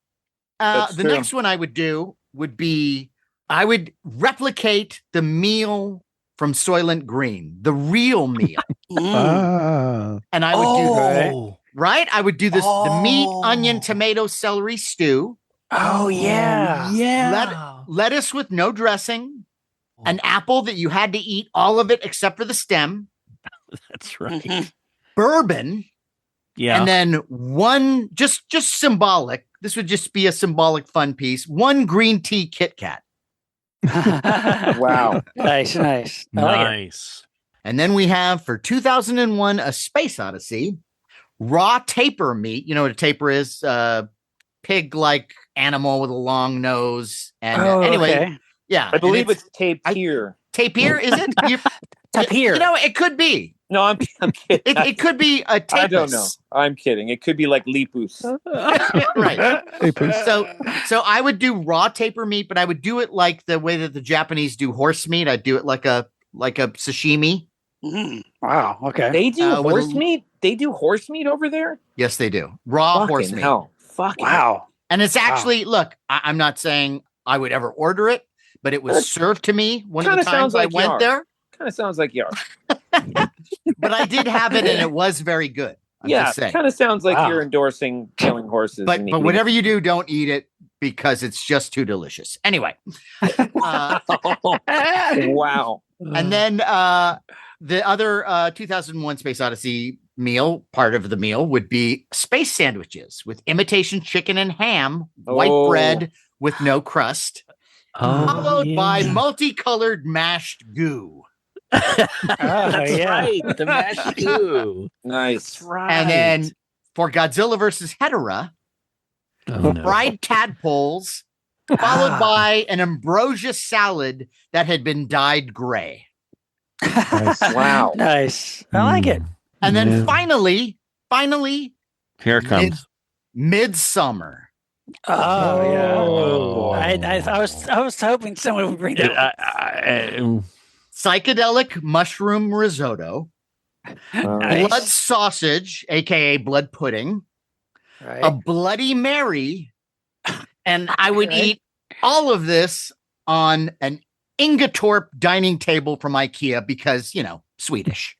The next one I would do would be I would replicate the meal from Soylent Green, the real meal. And I would do right? I would do this the meat, onion, tomato, celery stew. Oh, yeah. Lettuce with no dressing, an apple that you had to eat all of it except for the stem. That's right. Bourbon. Yeah. And then one, just symbolic. This would just be a symbolic fun piece. One green tea Kit Kat. Wow. Nice. Nice. And then we have for 2001, A Space Odyssey, raw tapir meat. You know what a tapir is? Pig-like animal with a long nose. And anyway, yeah. I believe it's tapir. Tapir, is it? Tapir. You know, it could be. No, I'm kidding. It could be a tapis. I don't know. I'm kidding. It could be like lipus. Right. So I would do raw tapir meat, but I would do it like the way that the Japanese do horse meat. I'd do it like a sashimi. Wow. Okay. They do horse meat? They do horse meat over there? Yes, they do. Raw horse meat. Hell. Wow. And it's actually, look, I'm not saying I would ever order it, but it was served to me one of the times I went there. Kind of sounds like you are. But I did have it and it was very good. Kind of sounds like you're endorsing killing horses. But whatever you do, don't eat it because it's just too delicious. Anyway. Wow. And then the other 2001 Space Odyssey meal, part of the meal would be space sandwiches with imitation chicken and ham, white bread with no crust, followed by multicolored mashed goo. That's right. The mashed goo. Nice. That's right. And then for Godzilla versus Hedorah, fried tadpoles, followed by an ambrosia salad that had been dyed gray. Nice. Wow. Nice. I like it. And then finally, here it comes. Midsummer. Oh yeah. I was hoping someone would bring that. Psychedelic mushroom risotto, blood sausage, aka blood pudding, a Bloody Mary, and I would eat all of this on an Ingetorp dining table from IKEA because, Swedish.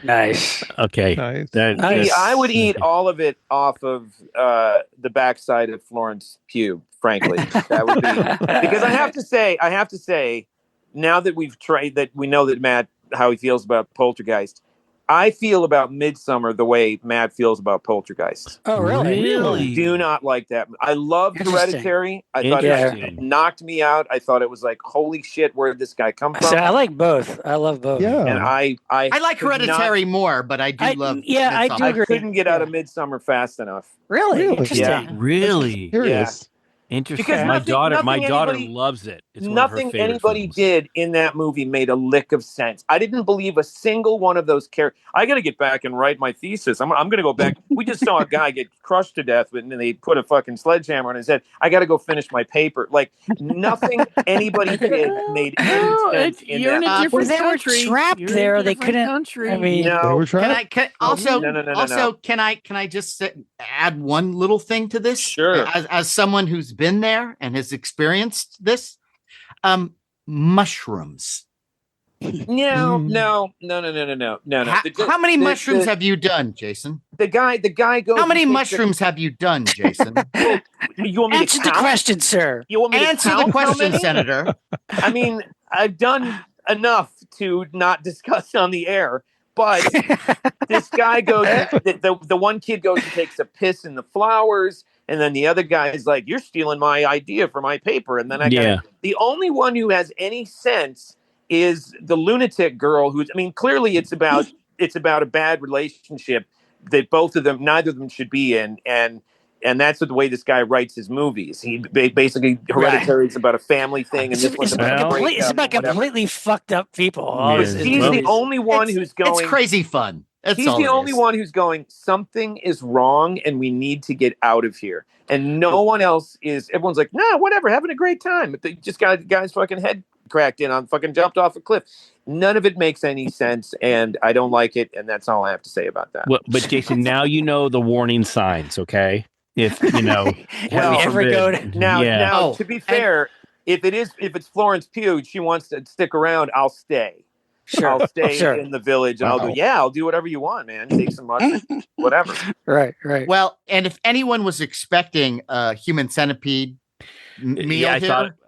Nice. Okay. Nice. I would eat all of it off of the backside of Florence Pugh, frankly. That would be because I have to say, now that we've tried that, we know that Matt, how he feels about Poltergeist. I feel about Midsummer the way Matt feels about Poltergeist. Oh, really? I do not like that. I love Hereditary. I thought it knocked me out. I thought it was like, holy shit, where did this guy come from? So I like both. I love both. Yeah. And I like Hereditary more, but I do love Midsummer. I do agree. I couldn't get out of Midsummer fast enough. Really? Interesting. Yeah. Really? Curious. Interesting. Because My daughter anybody- loves it. It's one of her nothing favorite anybody films. did in that movie made a lick of sense. I didn't believe a single one of those characters. I got to get back and write my thesis. I'm going to go back. We just saw a guy get crushed to death, and they put a fucking sledgehammer on his head. I got to go finish my paper. Like nothing anybody did made any sense in You're that. in a different they were country. trapped You're in a there. They different couldn't. country. I mean, They No, were trapped. Can also No. can I just add one little thing to this? Sure. As someone who's been there and has experienced this, mushrooms. no. How many mushrooms have you done, Jason? The guy goes. How many mushrooms have you done, Jason? You want me answer to the count? question, sir. You want me to Answer count the how question, many? Senator. I mean, I've done enough to not discuss on the air, but this guy goes, the one kid goes and takes a piss in the flowers, and then the other guy is like, "You're stealing my idea for my paper." And then the only one who has any sense is the lunatic girl who's, I mean, clearly it's about a bad relationship that neither of them should be in. And that's the way this guy writes his movies. He basically Hereditary is about a family thing, and this one's about it's about completely fucked up people. Yeah. He's the only one who's going. It's crazy fun. He's the only one who's going, something is wrong and we need to get out of here. And no one else is. Everyone's like, nah, whatever, having a great time. But they just got the guy's fucking head cracked in on, fucking jumped off a cliff. None of it makes any sense, and I don't like it. And that's all I have to say about that. Well, but Jason, now you know the warning signs, okay? If you know, Well, ever go to now, to be fair, if it's Florence Pugh, she wants to stick around, I'll stay. Sure. I'll stay in the village, and Wow. I'll do whatever you want, man. Take some mushrooms, whatever. Right. Well, and if anyone was expecting a human centipede meal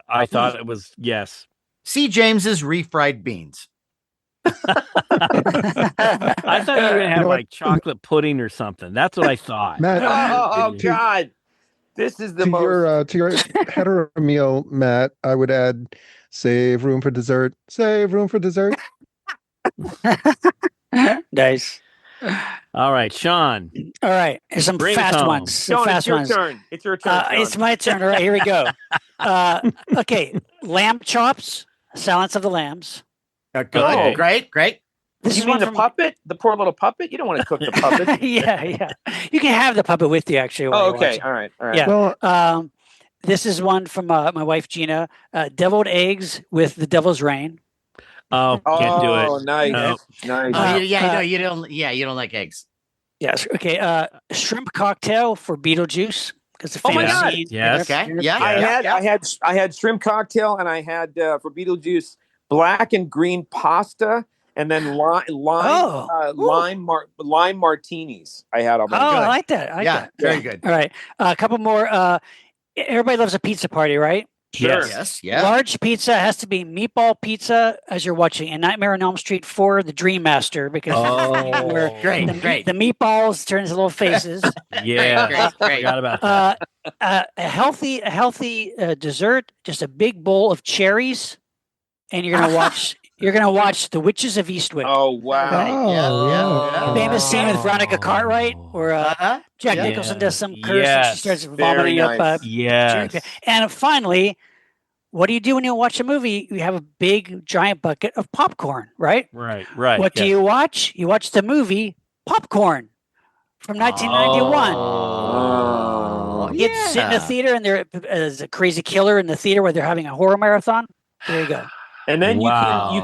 I thought it was yes. C. James's refried beans. I thought you were gonna have like chocolate pudding or something. That's what I thought. Matt, Oh God, this is the most. to your hetero meal, Matt, I would add save room for dessert. Save room for dessert. Nice. All right, Sean. All right. Here's some Bring us fast home. ones. Sean, Fast it's your ones. turn. It's your turn. Sean. It's my turn. All right, here we go. Okay. Lamb chops, Silence of the Lambs. Good. Oh. Great. This You is mean one the from puppet? The poor little puppet? You don't want to cook the puppet. yeah. You can have the puppet with you, actually. while Oh, you're okay. watching. All right. Yeah. Well, This is one from my wife Gina. Deviled eggs with the devil's rain. Oh, can't do it. Oh, nice. No. Nice. You don't like eggs. Yes. Okay. Shrimp cocktail for Beetlejuice because the Oh my famous God. scene. Yes. Okay. Yeah. I had shrimp cocktail, and I had for Beetlejuice black and green pasta, and then lime martinis. I had all my. I like that. I like that. Very good. All right. A couple more. Everybody loves a pizza party, right? Sure. Yes. Yeah. Large pizza has to be meatball pizza as you're watching A Nightmare on Elm Street 4, The Dream Master, because where Great. the meatballs turn into little faces. Yeah. Great. Forgot about that. A healthy dessert, just a big bowl of cherries, and you're gonna watch The Witches of Eastwick. Oh wow! Famous scene with Veronica Cartwright, where Jack Nicholson does some curse and she starts vomiting up. Yes. And finally, what do you do when you watch a movie? You have a big giant bucket of popcorn, right? Right. What do you watch? You watch the movie Popcorn from 1991. Oh, Kids sit in a theater and there's a crazy killer in the theater where they're having a horror marathon. There you go. And then you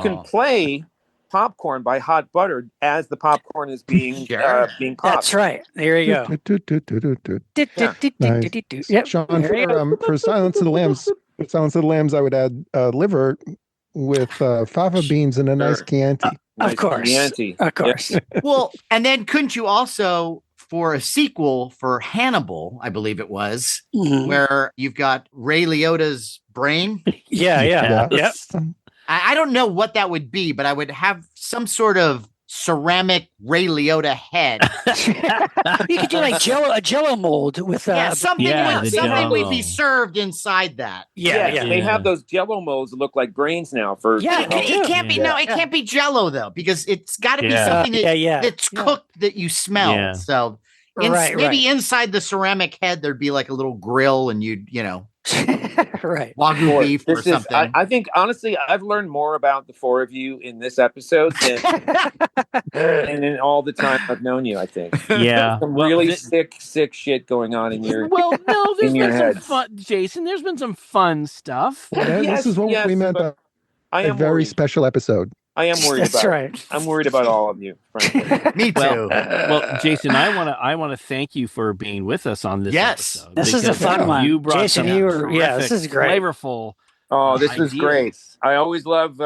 can play popcorn by Hot Butter as the popcorn is being being popped. That's right. There you go. Nice. Yep. Sean, There you go. for Silence of the Lambs, I would add liver with fava beans and a nice Chianti. Of course. Chianti. Of course. Well, and then couldn't you also, for a sequel for Hannibal, I believe it was, Mhm. where you've got Ray Liotta's brain? Yeah. Yep. I don't know what that would be, but I would have some sort of ceramic Ray Liotta head. You could do like a Jello mold with something Jell-O. would be served inside that. Yeah. They have those Jello molds that look like brains now. It can't be it can't be Jello though, because it's got to be something that's cooked that you smell. Yeah. So maybe inside the ceramic head there'd be like a little grill, and you'd Right. Wagyu beef or something. I think honestly, I've learned more about the four of you in this episode than and in all the time I've known you. I think. Yeah, some really sick shit going on in your. Well, no, there's been some heads. fun, Jason. There's been some fun stuff. This is what we meant by a very special episode. I am worried That's right. I'm worried about all of you, frankly. Me too. Well, Jason, I want to thank you for being with us on this episode. This is a fun one. You brought Jason, some this is great. flavorful. Oh, this was great. I always love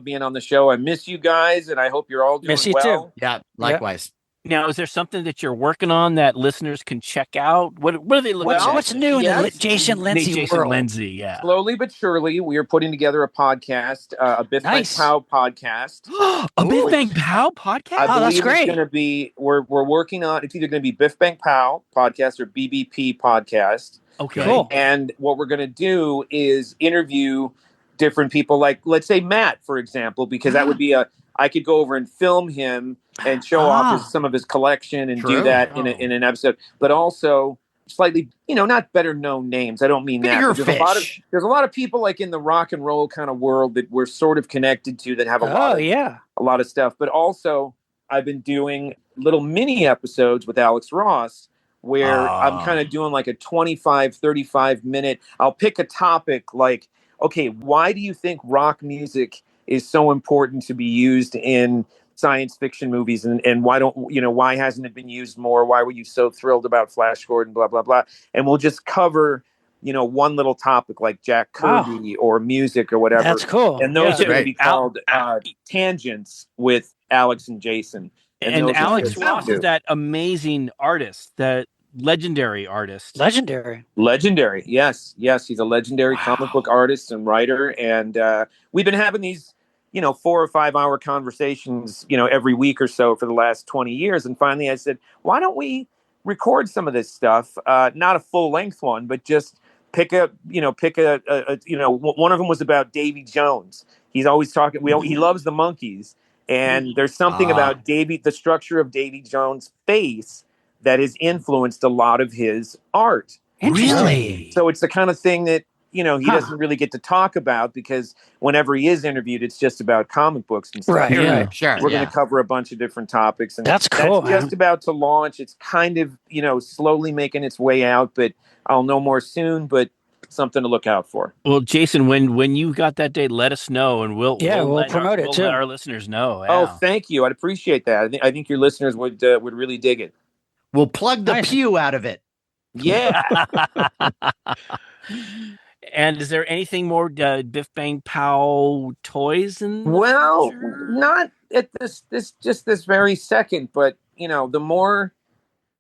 being on the show. I miss you guys, and I hope you're all doing miss you well. too. Yeah, likewise. Now, is there something that you're working on that listeners can check out? What are they looking at? What's new in the Jason LENZI world? LENZI, yeah. Slowly but surely, we are putting together a podcast, a Biff Bang Pow podcast. A Biff Bang Pow podcast? I believe that's great. It's going to be. We're working on. It's either going to be Biff Bang Pow podcast or BBP podcast. Okay. Cool. And what we're going to do is interview different people, like let's say Matt, for example, because that would be I could go over and film him and show off some of his collection and do that in an episode, but also slightly, not better known names. I don't mean that. There's a lot of people like in the rock and roll kind of world that we're sort of connected to that have a lot of stuff. But also I've been doing little mini episodes with Alex Ross where I'm kind of doing like a 25, 35 minute, I'll pick a topic like, okay, why do you think rock music is so important to be used in science fiction movies, and why hasn't it been used more? Why were you so thrilled about Flash Gordon, blah, blah, blah. And we'll just cover, one little topic like Jack Kirby or music or whatever. That's cool. And those are going to be called Tangents with Alex and Jason. And Alex Ross is that amazing artist, that legendary artist. Legendary. Yes. He's a legendary comic book artist and writer. And we've been having these, 4 or 5 hour conversations, every week or so for the last 20 years. And finally I said, why don't we record some of this stuff? Not a full length one, but just pick a one of them was about Davy Jones. He's always talking. He loves the Monkees. And there's something about the structure of Davy Jones' face that has influenced a lot of his art. Really? So it's the kind of thing that, he doesn't really get to talk about because whenever he is interviewed, it's just about comic books and stuff. Right. Yeah. Sure. We're going to cover a bunch of different topics. And that's cool. That's just about to launch. It's kind of, slowly making its way out, but I'll know more soon, but something to look out for. Well, Jason, when you got that date, let us know, and we'll promote it too. Let our listeners know. Yeah. Oh, thank you. I'd appreciate that. I think your listeners would really dig it. We'll plug the pew out of it. Yeah. And is there anything more Biff Bang Pow toys? Not at this very second, but the more,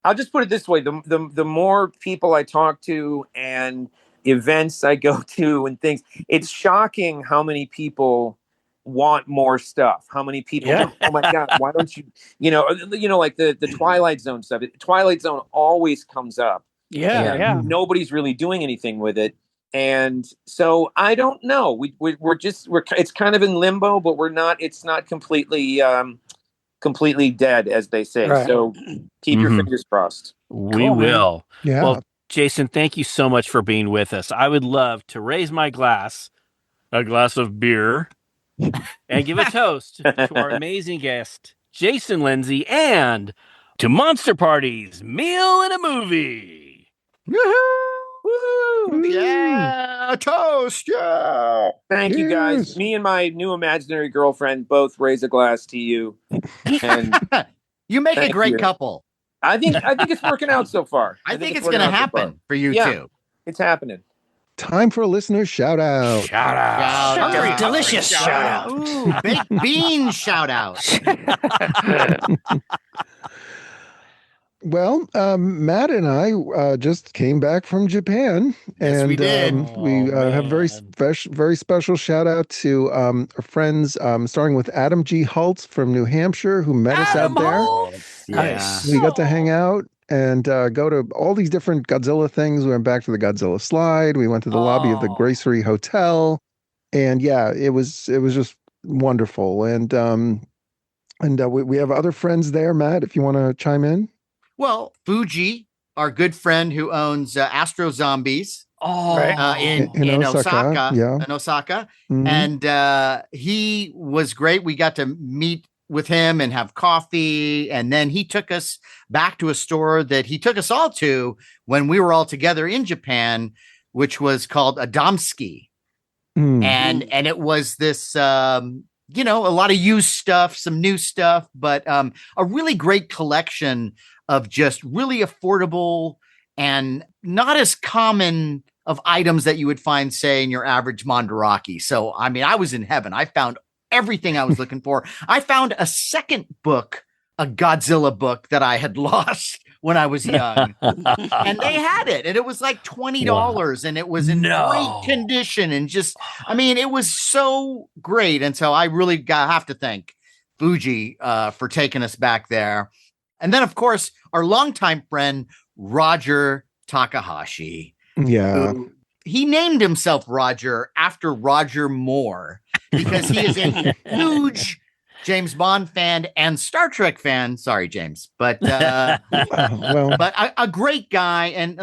I'll just put it this way: the more people I talk to and events I go to and things, it's shocking how many people want more stuff. How many people? Oh my God! Why don't you? Like the Twilight Zone stuff. Twilight Zone always comes up. Yeah. Nobody's really doing anything with it. And so I don't know. We're it's kind of in limbo, but we're not. It's not completely dead, as they say. Right. So keep your fingers crossed. We will. Yeah. Well, Jason, thank you so much for being with us. I would love to raise my glass, a glass of beer, and give a toast to our amazing guest, Jason LENZI, and to Monster Party's Meal and a Movie. Woo! Yeah, a toast. Yeah. Thank you, guys. Me and my new imaginary girlfriend both raise a glass to you. And you make a great couple. I think it's working out so far. I think it's going to happen for you too. It's happening. Time for a listener shout out. Shout out. Delicious shout out. Ooh, baked bean shout out. Well, Matt and I just came back from Japan, and we did. We have very special shout out to our friends, starting with Adam G. Holtz from New Hampshire, who met us out there. Nice. We got to hang out and go to all these different Godzilla things. We went back to the Godzilla slide. We went to the lobby of the Gracery Hotel, and it was just wonderful. And we have other friends there, Matt, if you want to chime in. Well, Fuji, our good friend who owns Astro Zombies. in Osaka. Yeah. In Osaka. Mhm. And he was great. We got to meet with him and have coffee. And then he took us back to a store that he took us all to when we were all together in Japan, which was called Adamski. And it was this, a lot of used stuff, some new stuff, but a really great collection of just really affordable and not as common of items that you would find, say, in your average Mandarake. So, I mean, I was in heaven. I found everything I was looking for. I found a second book, a Godzilla book that I had lost when I was young, and they had it, and it was like $20, and it was in great condition, and just, I mean, it was so great. And so I really have to thank Fuji for taking us back there. And then, of course, our longtime friend Roger Takahashi. Yeah, he named himself Roger after Roger Moore because he is a huge James Bond fan and Star Trek fan. Sorry, James, but but a great guy, and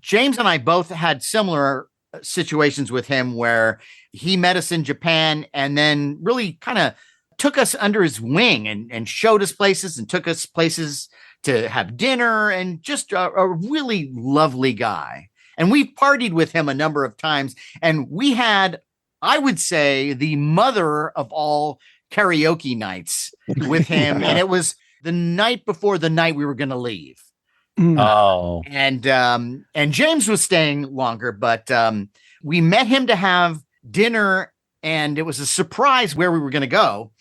James and I both had similar situations with him where he met us in Japan and then really kind of took us under his wing and showed us places and took us places to have dinner, and just a really lovely guy. And we've partied with him a number of times, and we had, I would say, the mother of all karaoke nights with him. And it was the night before the night we were going to leave. And James was staying longer, but we met him to have dinner, and it was a surprise where we were going to go.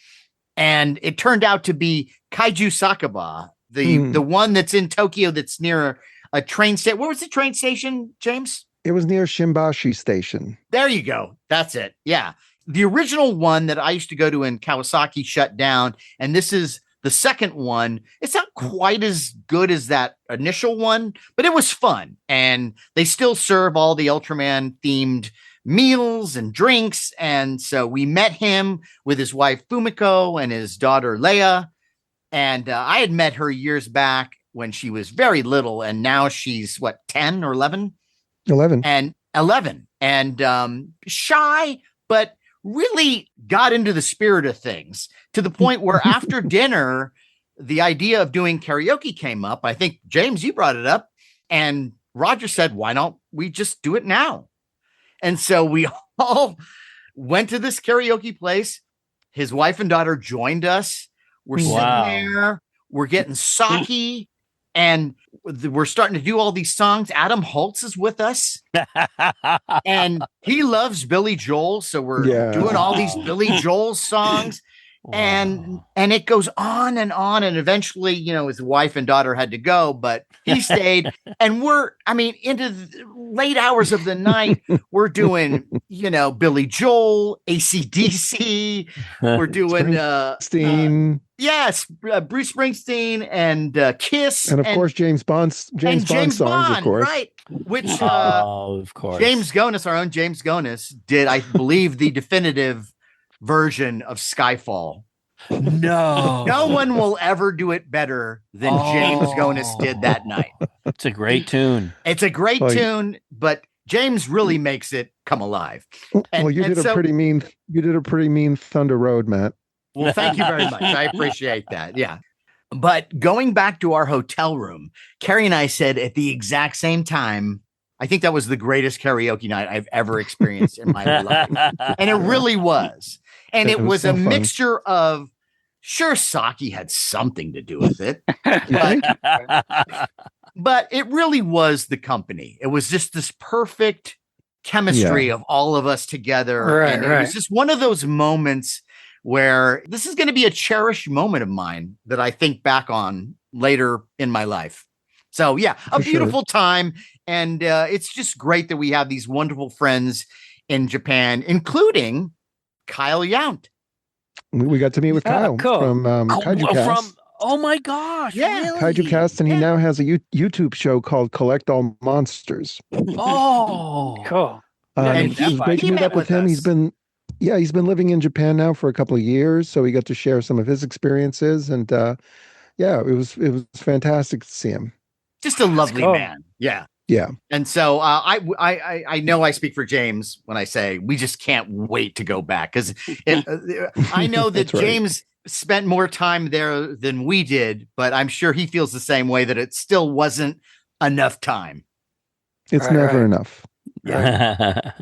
And it turned out to be Kaiju Sakaba, the one that's in Tokyo that's near a train station. What was the train station, James? It was near Shimbashi Station. There you go. That's it. Yeah. The original one that I used to go to in Kawasaki shut down, and this is the second one. It's not quite as good as that initial one, but it was fun. And they still serve all the Ultraman themed meals and drinks. And so we met him with his wife Fumiko and his daughter Leia. And I had met her years back when she was very little, and now she's 10 or 11? 11. And 11. And shy, but really got into the spirit of things, to the point where after dinner, the idea of doing karaoke came up. I think, James, you brought it up, and Roger said, why don't we just do it now? And so we all went to this karaoke place. His wife and daughter joined us. We're sitting there, we're getting sake, and we're starting to do all these songs. Adam Holtz is with us, and he loves Billy Joel. So we're doing all these Billy Joel songs. And it goes on, and eventually, his wife and daughter had to go, but he stayed. And into the late hours of the night, we're doing, Billy Joel, AC/DC. We're doing Springsteen. Yes, Bruce Springsteen and Kiss, and of course James Bond songs, of course, right? Which of course, James Gonis, our own James Gonis, did, I believe, the definitive version of Skyfall. No one will ever do it better than James Gonis did that night. It's a great tune. It's a great tune, but James really makes it come alive. Well, you did a pretty mean Thunder Road, Matt. Well, thank you very much. I appreciate that. Yeah. But going back to our hotel room, Carrie and I said at the exact same time, I think that was the greatest karaoke night I've ever experienced in my life. And it really was. And it was so a mixture of, sure, sake had something to do with it, but it really was the company. It was just this perfect chemistry of all of us together. Right, and it was just one of those moments where this is going to be a cherished moment of mine that I think back on later in my life. So yeah, a beautiful time. And it's just great that we have these wonderful friends in Japan, including Kyle Yount. We got to meet with Kyle from Kaiju Cast. Oh my gosh. Yeah. Really? Kaiju Cast, and he now has a YouTube show called Collect All Monsters. Oh, cool. And it was great to meet up with him. He's been living in Japan now for a couple of years, so we got to share some of his experiences, and it was fantastic to see him. Just a lovely man. Yeah. Yeah. And so I know I speak for James when I say we just can't wait to go back, because I know that right. James spent more time there than we did, but I'm sure he feels the same way, that it still wasn't enough time. It's never enough. Yeah.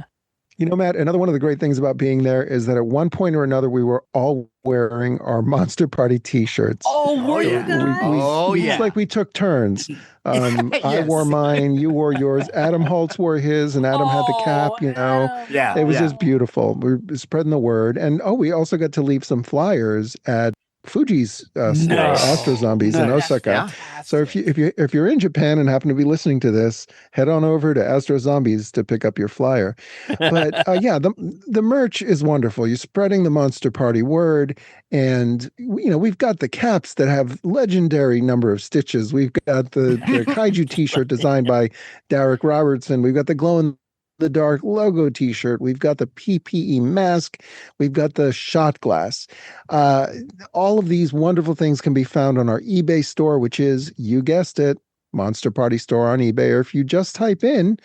You know, Matt, another one of the great things about being there is that at one point or another, we were all wearing our Monster Party t-shirts. Oh, were you guys? It's like we took turns. I wore mine, you wore yours, Adam Holtz wore his, and Adam had the cap, you know. Yeah. It was just beautiful. We're spreading the word. And we also got to leave some flyers at Fuji's store, Astro Zombies in Osaka. Yeah. So if you're in Japan and happen to be listening to this, head on over to Astro Zombies to pick up your flyer. But the merch is wonderful. You're spreading the Monster Party word, and we've got the caps that have legendary number of stitches. We've got the Kaiju T-shirt designed by Derek Robertson. We've got the glow in the dark logo t-shirt. We've got the PPE mask. We've got the shot glass. All of these wonderful things can be found on our eBay store, which is, you guessed it, Monster Party store on eBay. Or if you just type in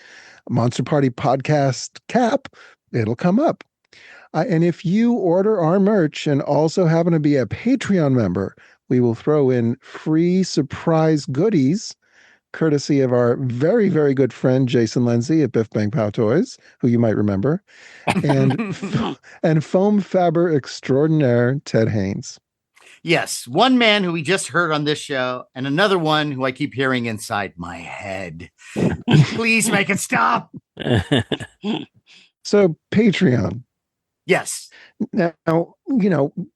Monster Party podcast cap, it'll come up. And if you order our merch and also happen to be a Patreon member, we will throw in free surprise goodies, courtesy of our very, very good friend, Jason LENZI at Biff Bang Pow Toys, who you might remember, and foam faber extraordinaire, Ted Haynes. Yes, one man who we just heard on this show, and another one who I keep hearing inside my head. Please make it stop. So, Patreon. Yes. Now,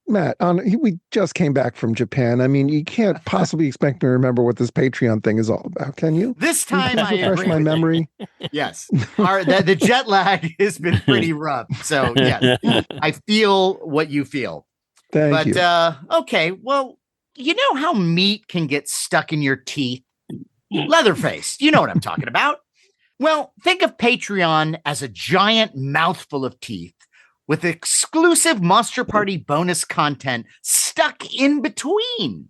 Matt, we just came back from Japan. I mean, you can't possibly expect me to remember what this Patreon thing is all about, can you? This time I refresh my memory. Yes. The jet lag has been pretty rough. So, yes, I feel what you feel. Thank you. Okay, well, you know how meat can get stuck in your teeth? Leatherface, you know what I'm talking about. Well, think of Patreon as a giant mouthful of teeth with exclusive Monster Party bonus content stuck in between.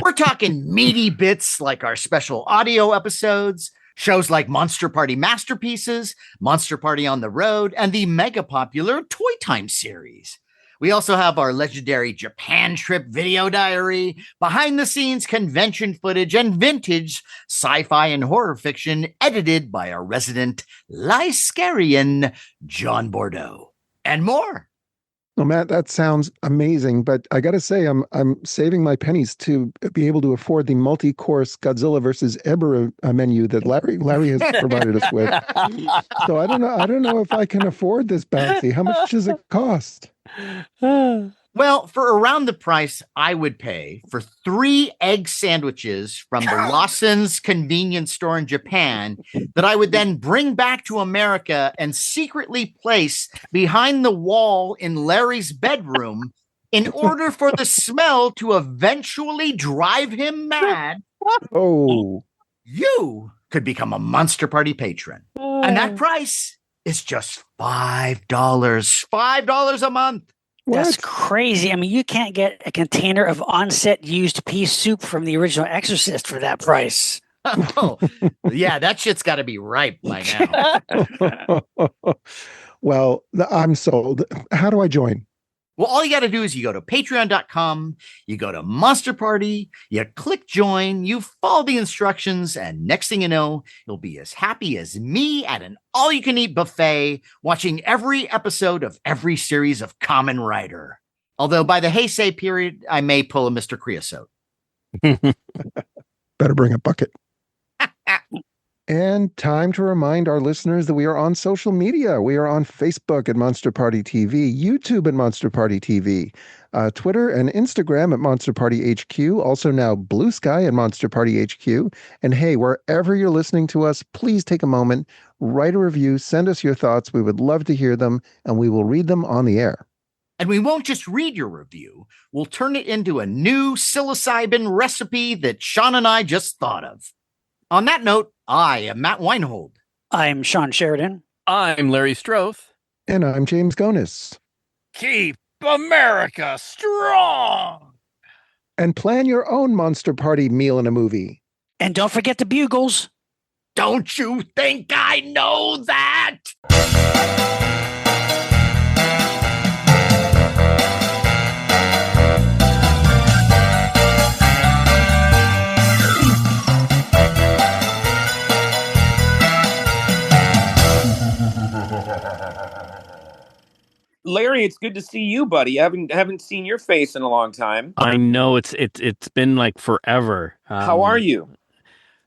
We're talking meaty bits like our special audio episodes, shows like Monster Party Masterpieces, Monster Party on the Road, and the mega popular Toy Time series. We also have our legendary Japan trip video diary, behind-the-scenes convention footage, and vintage sci-fi and horror fiction edited by our resident Lyscarian, John Bordeaux, and more. Well, Matt, that sounds amazing, but I got to say, I'm saving my pennies to be able to afford the multi-course Godzilla versus Ebra menu that Larry has provided us with. So I don't know if I can afford this bounty. How much does it cost? Well, for around the price I would pay for 3 egg sandwiches from the Lawson's convenience store in Japan that I would then bring back to America and secretly place behind the wall in Larry's bedroom in order for the smell to eventually drive him mad. Oh, you could become a Monster Party patron. And that price is just $5. $5 a month. what? That's crazy. I mean, you can't get a container of on-set used pea soup from the original Exorcist for that price. Oh, yeah, that shit's got to be ripe by now. Well, I'm sold. How do I join? Well, all you got to do is you go to patreon.com, you go to Monster Party, you click join, you follow the instructions, and next thing you know, you'll be as happy as me at an all-you-can-eat buffet watching every episode of every series of Kamen Rider. Although by the Heisei period, I may pull a Mr. Creosote. Better bring a bucket. And time to remind our listeners that we are on social media. We are on Facebook at Monster Party TV, YouTube at Monster Party TV, Twitter and Instagram at Monster Party HQ, also now Blue Sky at Monster Party HQ. And hey, wherever you're listening to us, please take a moment, write a review, send us your thoughts. We would love to hear them, and we will read them on the air. And we won't just read your review, we'll turn it into a new psilocybin recipe that Sean and I just thought of. On that note, I am Matt Weinhold. I'm Shawn Sheridan. I'm Larry Stroth. And I'm James Gonis. Keep America strong. And plan your own Monster Party meal in a movie. And don't forget the bugles. Don't you think I know that? Larry, it's good to see you, buddy. I haven't seen your face in a long time. I know it's been like forever. How are you?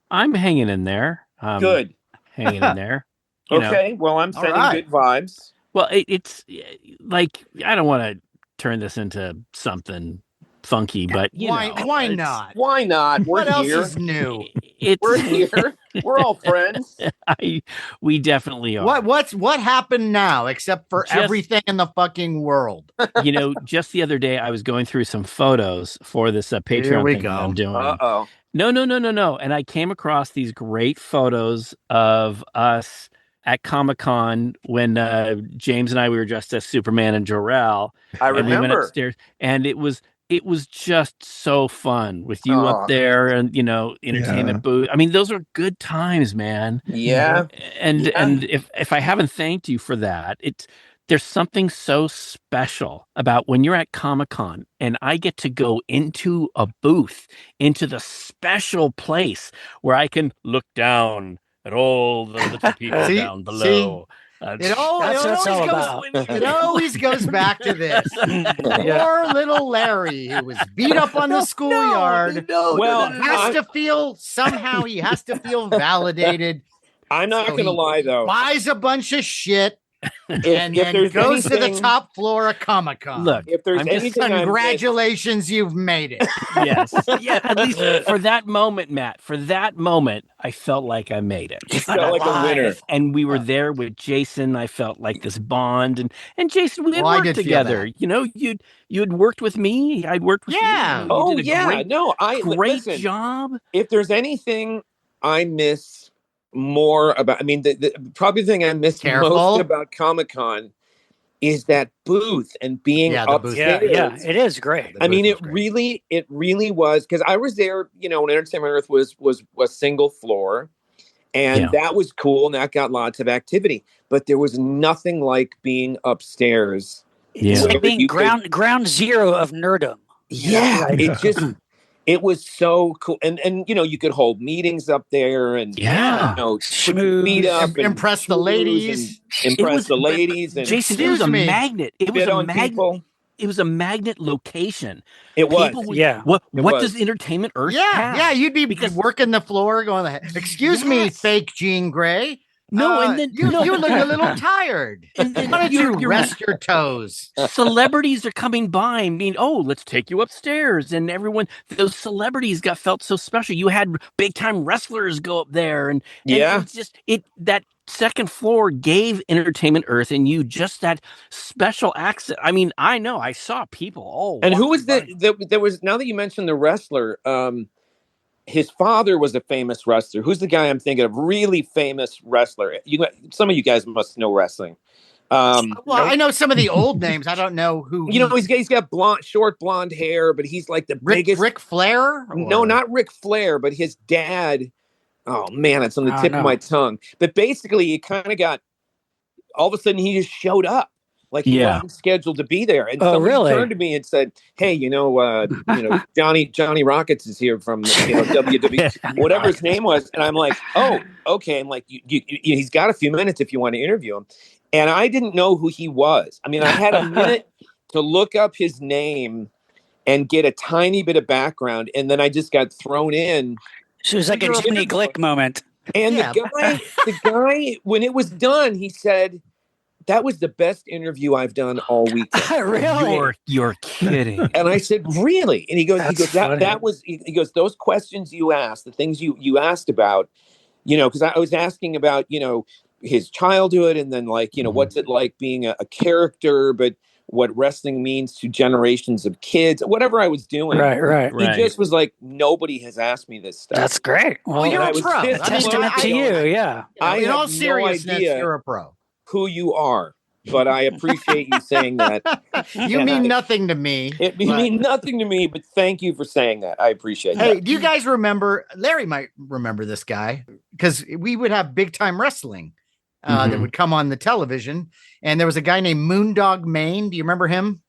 I'm hanging in there. Good. Hanging in there. Okay. Well, I'm sending good vibes. Well, it's like, I don't want to turn this into something funky, but why not? Why not? What else is new? We're here. We're all friends. We definitely are. What happened now, except for everything in the fucking world? Just the other day, I was going through some photos for this Patreon thing that I'm doing. Uh-oh. No. And I came across these great photos of us at Comic-Con when James and we were dressed as Superman and Jor-El. I remember. We went upstairs, and it was just so fun with you up there, and entertainment booth. I mean, those are good times, man. Yeah. And if I haven't thanked you for that, there's something so special about when you're at Comic-Con and I get to go into a booth, into the special place where I can look down at all the little people down below. It always goes back to this. Poor little Larry, who was beat up on the schoolyard. He has to feel validated. I'm not going to lie, though. Buys a bunch of shit and then goes to the top floor of Comic-Con. Look, if there's anything, congratulations, you've made it. Yes. Yeah, at least for that moment, Matt, I felt like I made it. You felt like a winner. And we were there with Jason. I felt like this bond. And Jason, we had worked together. You'd worked with me. I'd worked with you. You did a great job. If there's anything I miss more about, probably the thing I miss most about Comic-Con is that booth and being upstairs. Yeah, it is great. It really was, because I was there, when Entertainment Earth was single floor, and that was cool, and that got lots of activity. But there was nothing like being upstairs. It's like being ground zero of nerdom. Yeah, it was so cool, and you could hold meetings up there, and meet up, impress the ladies, and Jason, it was a magnet. It was a magnet. It was a magnet location. It was. What does Entertainment Earth have? Yeah, you'd be working the floor going, excuse me, fake Jean Grey. No, and then you look a little tired. And then why don't you rest your toes? Celebrities are coming by and being, let's take you upstairs. And those celebrities felt so special. You had big time wrestlers go up there, and it's just that second floor gave Entertainment Earth and you just that special access. I know I saw people. And who was there was, now that you mentioned the wrestler, his father was a famous wrestler. Who's the guy I'm thinking of? Really famous wrestler. Some of you guys must know wrestling. I know some of the old names. I don't know who. He's got short blonde hair, but he's like the biggest. Ric Flair? No, not Ric Flair, but his dad. Oh man, it's on the tip of my tongue. But basically, he kind of got. All of a sudden, he just showed up. Like he wasn't scheduled to be there, and somebody turned to me and said, "Hey, Johnny Rockets is here from WWE, whatever his name was." And I'm like, "Oh, okay." I'm like, "He's got a few minutes if you want to interview him." And I didn't know who he was. I had a minute to look up his name and get a tiny bit of background, and then I just got thrown in. So it was like a Jiminy Glick moment. And the guy, when it was done, he said, "That was the best interview I've done all week." Really? You're kidding. And I said, "Really?" And he goes, he goes, "Those questions you asked, the things you asked about, because I was asking about, his childhood, and then what's it like being a character, but what wrestling means to generations of kids, whatever I was doing." Right. He just was like, "Nobody has asked me this stuff." That's great. Well, you're a pro. Testament to you. Yeah. I in all have seriousness, no idea you're a pro. who you are. but I appreciate you saying that. You mean nothing to me. It means nothing to me, but thank you for saying that. I appreciate that. Hey, do you guys remember? Larry might remember this guy because we would have big time wrestling that would come on the television, and there was a guy named Moondog Maine. Do you remember him?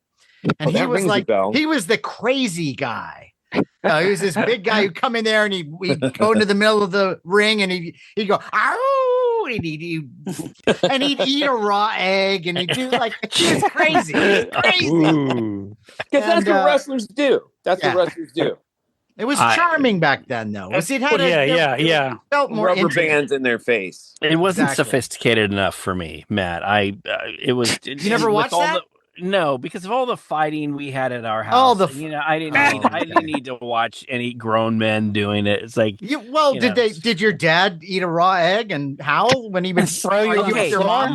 And he was like, he was the crazy guy. He was this big guy who'd come in there and he'd go into the middle of the ring and he'd go, "Ow!" and he'd eat a raw egg and he'd do like, he was crazy. Because that's what wrestlers do. That's what wrestlers do. It was charming back then, though. It had felt more rubber bands in their face. It wasn't sophisticated enough for me, Matt. It was. You never watched that? No, because of all the fighting we had at our house. I didn't need to watch any grown men doing it. It's like, did your dad eat a raw egg and howl when he would throw you with your mom?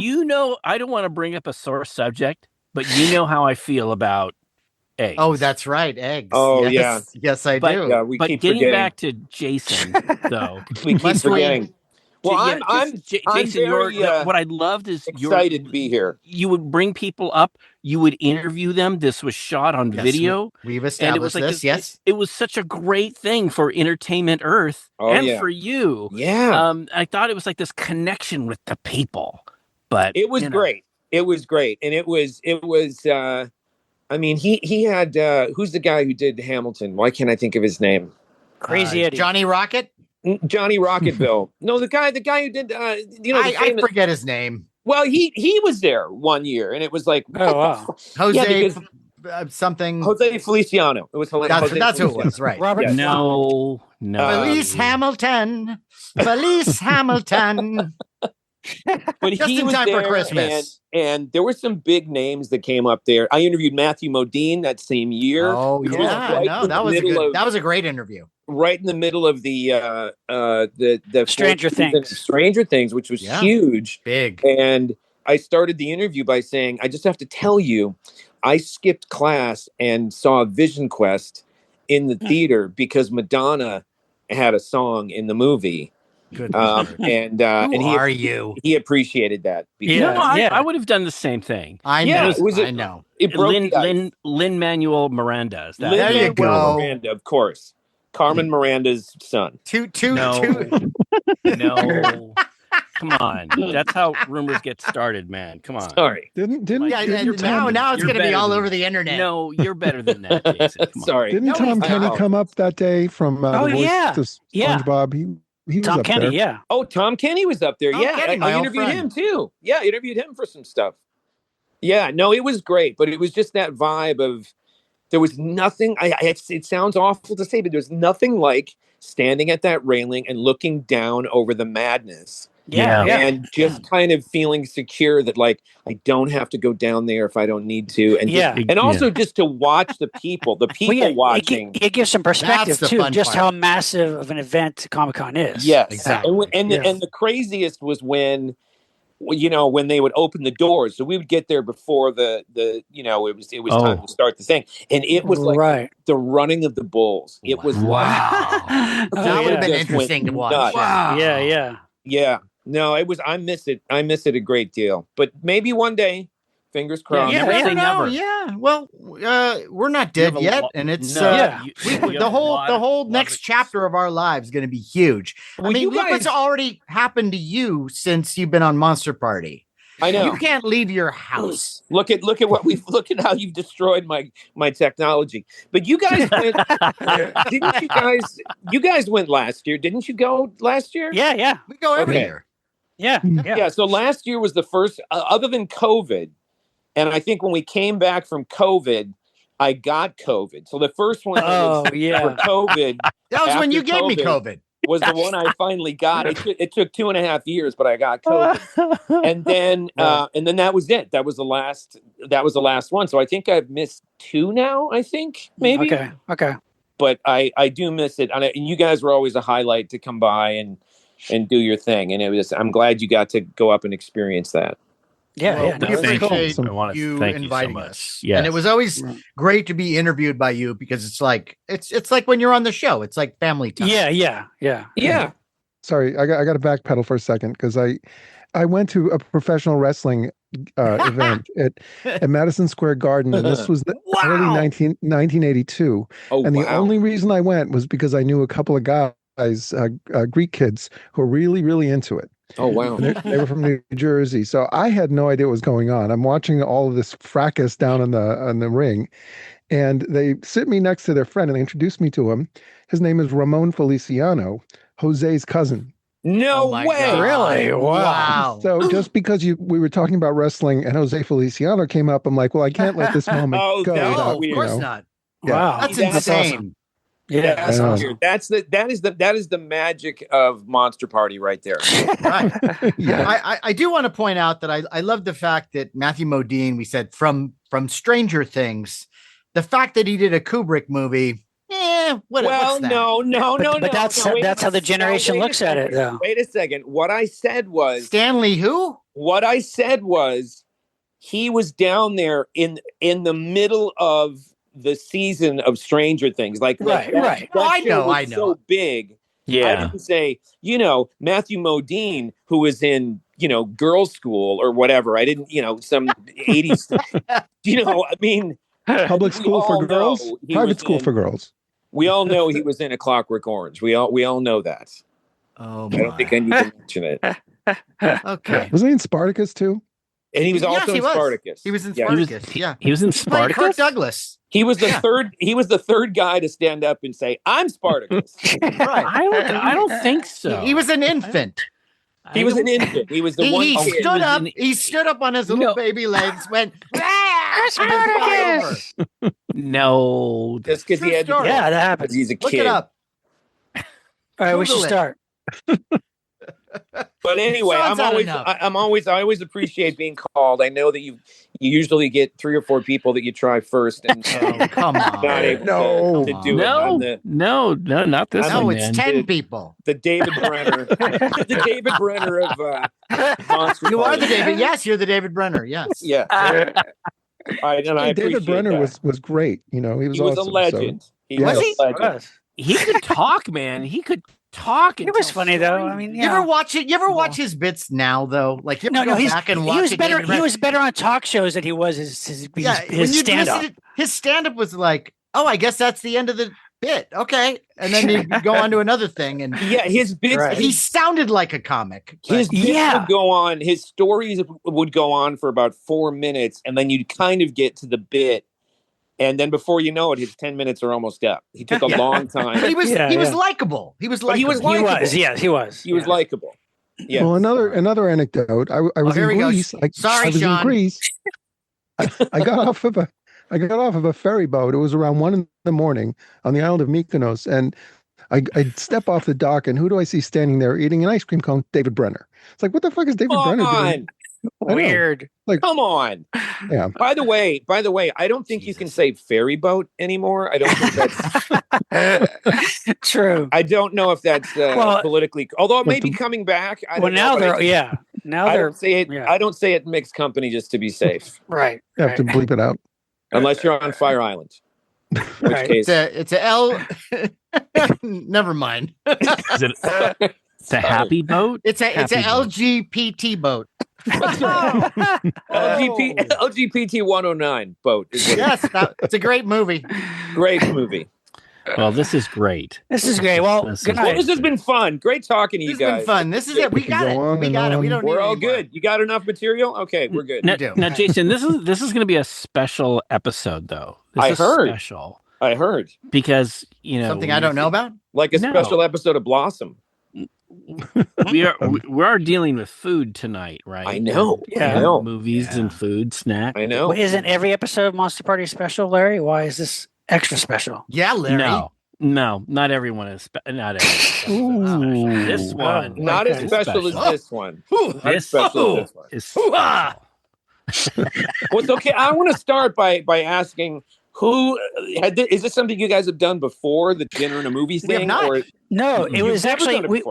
I don't want to bring up a sore subject, but you know how I feel about eggs. Oh, that's right, eggs. Oh, yes, I do. Yeah, but getting back to Jason, though, we keep forgetting. Well, Jason, what I loved is excited to be here. You would bring people up, you would interview them. This was shot on video. We've established this. Yes, it was such a great thing for Entertainment Earth for you. Yeah, I thought it was like this connection with the people, but it was great. It was great, and it was. I mean, he had who's the guy who did Hamilton? Why can't I think of his name? Crazy Eddie. Johnny Rocket. Johnny Rocketville. No, the guy who did I forget his name. Well, he was there one year, and it was like, Jose something. Jose Feliciano. It was hilarious. That's who it was, right? Robert. Yes. No. Felice Hamilton. Felice Hamilton. But just he in was time there, for Christmas. And there were some big names that came up there. I interviewed Matthew Modine that same year. Oh yeah, that was a great interview. Right in the middle of the Stranger Things, which was huge, big. And I started the interview by saying, I just have to tell you, I skipped class and saw Vision Quest in the theater because Madonna had a song in the movie. Good. And he appreciated that. I would have done the same thing. I know. I know. It broke Lin-Manuel Miranda. There you go. Miranda, of course. Carmen Miranda's son. No. Come on. That's how rumors get started, man. Come on. Sorry. Didn't now it's going to be all over the internet. No, you're better than that, Jason. Sorry. Didn't Tom Kenny come up that day from the voice to SpongeBob? He was Tom up Kenny, there. Oh, Tom Kenny was up there. I interviewed him too. Yeah, I interviewed him for some stuff. Yeah, no, it was great, but it was just that vibe of there was nothing. It sounds awful to say, but there's nothing like standing at that railing and looking down over the madness. And just kind of feeling secure that like I don't have to go down there if I don't need to, and also just to watch the people watching. It gives some perspective too, just how massive of an event Comic-Con is. Yes, exactly. And the craziest was when they would open the doors, so we would get there before it was time to start the thing, and it was like the running of the bulls. It was that would have been interesting to watch. Nuts. Wow. Yeah. No, it was. I miss it. I miss it a great deal. But maybe one day, fingers crossed. Never. Yeah. Well, we're not dead yet, and it's the whole next chapter of our lives is going to be huge. Well, I mean, look what's already happened to you since you've been on Monster Party. I know you can't leave your house. Look at how you've destroyed my technology. But you guys went, didn't you guys? You guys went last year, didn't you go last year? Yeah. We go every year. Yeah. So last year was the first, other than COVID, and I think when we came back from COVID, I got COVID. So the first one for COVID. That was when you gave me COVID. Was the one I finally got. It took 2.5 years, but I got COVID. And then that was it. That was the last one. So I think I've missed 2 now, I think, maybe. Okay. But I do miss it. And you guys were always a highlight to come by and do your thing. And I'm glad you got to go up and experience that. Yeah, we appreciate you inviting us. Yes. And it was always great to be interviewed by you because it's like when you're on the show. It's like family time. Yeah. Sorry, I got to backpedal for a second because I went to a professional wrestling event at Madison Square Garden, and this was the early 1982. And the only reason I went was because I knew a couple of guys, Greek kids, who were really, really into it. Oh, wow. They were from New Jersey. So I had no idea what was going on. I'm watching all of this fracas down on the ring, and they sit me next to their friend, and they introduced me to him. His name is Ramon Feliciano, Jose's cousin. No way. God. Really? Wow. So just because we were talking about wrestling and Jose Feliciano came up, I'm like, well, I can't let this moment go. No, of course not. Yeah. Wow. That's insane. Awesome. Yeah, that's awesome. That is the magic of Monster Party right there. Right. I do want to point out that I love the fact that Matthew Modine, we said from Stranger Things, the fact that he did a Kubrick movie. Well, no. But that's how the generation looks at it, though. Wait a second. What I said was Stanley who? What I said was he was down there in the middle of the season of Stranger Things. Right. I know. So big. Yeah. I didn't say, Matthew Modine, who was in, girls' school or whatever. I didn't, some 80s. I mean, public school for girls, private school for girls. We all know he was in A Clockwork Orange. We all know that. Oh, I don't think I need to mention it. Okay. Was he in Spartacus too? And he was also in Spartacus. He was in Spartacus. He was in Spartacus. Kirk Douglas. He was the third. He was the third guy to stand up and say, "I'm Spartacus." Right. I don't think so. He was an infant. He was an infant. He was the one. He stood up. He stood up on his little baby legs. Went. Spartacus. No, just because he had. Yeah, that happens. He's a kid. Look it up. All right, we should start. But anyway, I always appreciate being called. I know that you usually get 3 or 4 people that you try first, and come on, not able to do it. No, not this one. No, it's 10 people. The David Brenner, the David Brenner of Monster. You are the David. Yes, you're the David Brenner. Yes. Yeah. David Brenner was great. He was awesome, a legend. So. Was he? He could talk, man. He could talk. It was funny though. I mean, you ever watch it? You ever watch his bits now though? Like you ever go back and watch he was better. He was better on talk shows than he was his stand up. His stand up was like, oh, I guess that's the end of the bit. Okay, and then he'd go on to another thing, and his bits. Right. He sounded like a comic. His bits would go on. His stories would go on for about 4 minutes, and then you'd kind of get to the bit. And then before you know it, his 10 minutes are almost up. He took a long time. But he was likable. He was likable. He was. He was likable. Yeah. Well, another anecdote. I was in Greece. Sorry, Sean. In Greece. I got off of a ferry boat. It was around 1 a.m. on the island of Mykonos, and I step off the dock, and who do I see standing there eating an ice cream cone? David Brenner. It's like, what the fuck is David Brenner doing? Weird. Like, come on. Yeah. By the way, I don't think you can say ferry boat anymore. I don't think that's true. I don't know if that's politically, although it may be coming back. I don't say it mixed company just to be safe. Right. You have to bleep it out. Unless you're on Fire Island. In which case, it's a L. Never mind. It's a happy boat. It's a LGBT boat. LGBT 109 boat. Yes, it's a great movie. Great movie. Well, this is great. This is great. Well, good night. This has been fun. Great talking to you guys. This has been fun. This is it. We got it. We got it. We don't. We're all good. You got enough material? Okay, we're good. Now, Jason, this is going to be a special episode, though. I heard. Special. I heard because something I don't know about, like a special episode of Blossom. we are dealing with food tonight, right? I know. Yeah. I know. Movies and food, snacks. I know. Well, isn't every episode of Monster Party special, Larry? Why is this extra special? Yeah, Larry. No, not everyone is. Not everyone. This one, not as special as this one. This special as this one. Well, it's okay. I want to start by asking. Is this something you guys have done before, the dinner and a movie thing? We have not. No, it was actually we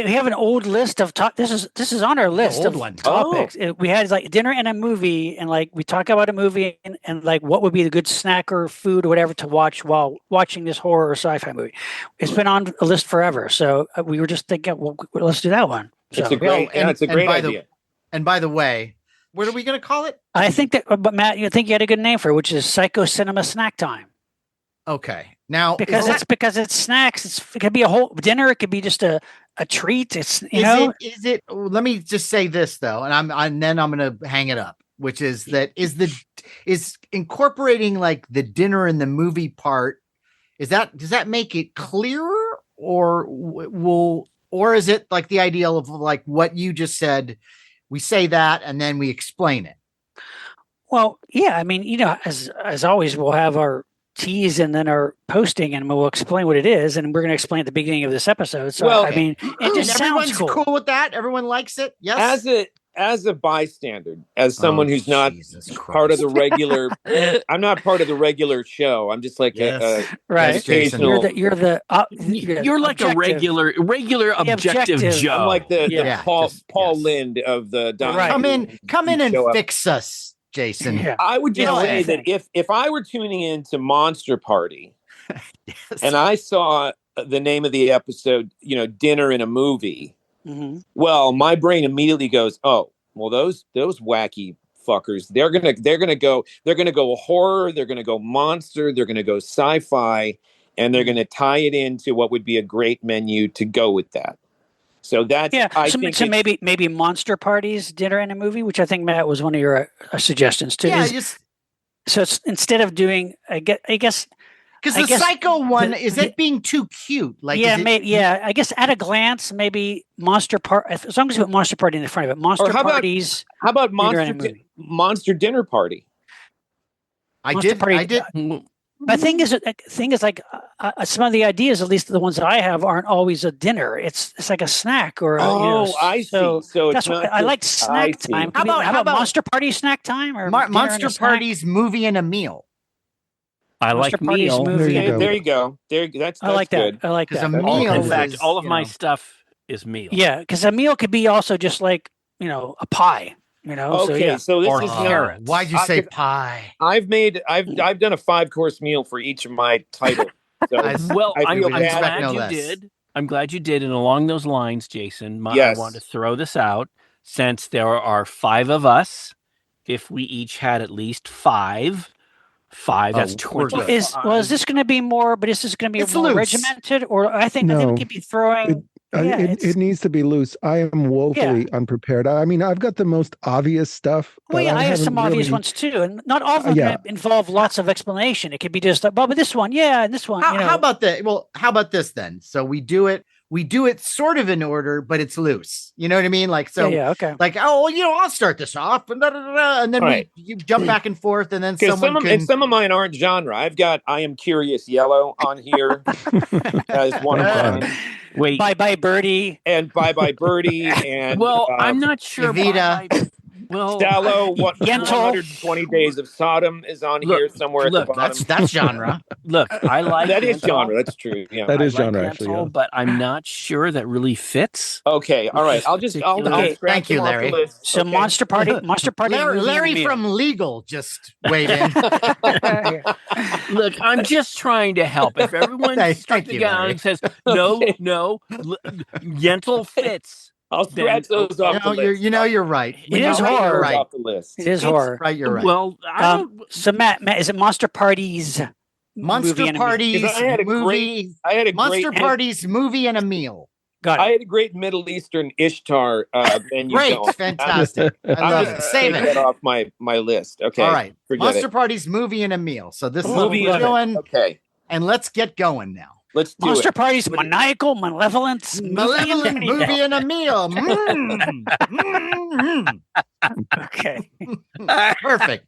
have an old list of this is on our list of topics. We had like dinner and a movie, and like we talk about a movie and like what would be the good snack or food or whatever to watch while watching this horror or sci-fi movie. It's been on a list forever, so we were just thinking, well, let's do that one. It's a great idea. And by the way, What are we going to call it? I think that, but Matt, you think you had a good name for it, which is Psycho Cinema Snack Time. Okay. Now, because it's snacks. It could be a whole dinner. It could be just a treat. It's is it? Let me just say this though, and then I'm going to hang it up. Which is that is incorporating like the dinner and the movie part. Does that make it clearer, or is it like the ideal of like what you just said? We say that and then we explain it. Well, yeah. I mean, as always, we'll have our tease and then our posting, and we'll explain what it is, and we're going to explain at the beginning of this episode. So, I mean, it just sounds cool with that. Everyone likes it. Yes. As a bystander, as someone who's not part of the regular, I'm not part of the regular show. I'm just like right. You're like objective. a regular objective Joe. I'm like the Paul Lind of the right. Come in and fix us, Jason. Yeah. I would just say that if I were tuning in to Monster Party, and I saw the name of the episode, dinner in a movie. Mm-hmm. Well, my brain immediately goes, "Oh, well, those wacky fuckers. They're gonna go horror. They're gonna go monster. They're gonna go sci-fi, and they're gonna tie it into what would be a great menu to go with that." So that's maybe Monster Parties dinner and a movie, which I think Matt was one of your suggestions too. Yeah, so it's instead of doing, I guess. Because the psycho one is it being too cute? Like I guess at a glance, maybe Monster Party. As long as you put Monster Party in the front of it, Parties. How about Monster Dinner Party? I did. The thing is, like some of the ideas, at least the ones that I have, aren't always a dinner. It's like a snack or. I see. So that's what I like. Snack time. How about Monster Party snack time or Monster Party's movie and a meal? I like meal. There you go. That's I like good. that. I like that. A meal, in fact, all of my stuff is meal. Yeah, because a meal could be also just like a pie. Okay, so this is carrots. Why'd you say pie? I've done a 5-course meal for each of my titles. So I'm glad you did. And along those lines, Jason, I want to throw this out. Since there are 5 of us, if we each had at least 5, that's 20. Is this going to be more? But is this going to be more regimented? Or I think we could be throwing. It needs to be loose. I am woefully unprepared. I mean, I've got the most obvious stuff. Well, I have some obvious ones too, and not all of them involve lots of explanation. It could be just, but this one, and this one. How about that? Well, how about this then? So we do it sort of in order, but it's loose. You know what I mean? Like okay. Like I'll start this off, and then you jump back and forth, and then some of mine aren't genre. I've got I Am Curious Yellow on here as one of mine. Wait, Bye Birdie and Bye Birdie and I'm not sure. Stallo, 120 Days of Sodom is on here somewhere at the bottom. That's genre. Look, I like that is genre. That's true. Yeah, that is genre actually. But I'm not sure that really fits. Okay, all right. I'll thank you, Larry. So Monster Party. Larry from Legal just weighed in. Look, I'm just trying to help. If everyone struck the ground and says no, Yentl fits. I'll scratch those off the list. You're right. It is horror. Right. Off the list. It is horror. Right, you're right. Well, so Matt, is it Monster Parties? Monster Parties movie. I had a Monster Parties movie and a meal. Got it. I had a great Middle Eastern Ishtar menu. Great, going. Fantastic. I love it. Save it. That off my list. Okay. All right. Monster it. Parties movie and a meal. So this movie is what we're doing. Okay. And let's get going now. Let's do Monster it. Parties, maniacal, malevolence, malevolent movie and a meal. Okay. Perfect.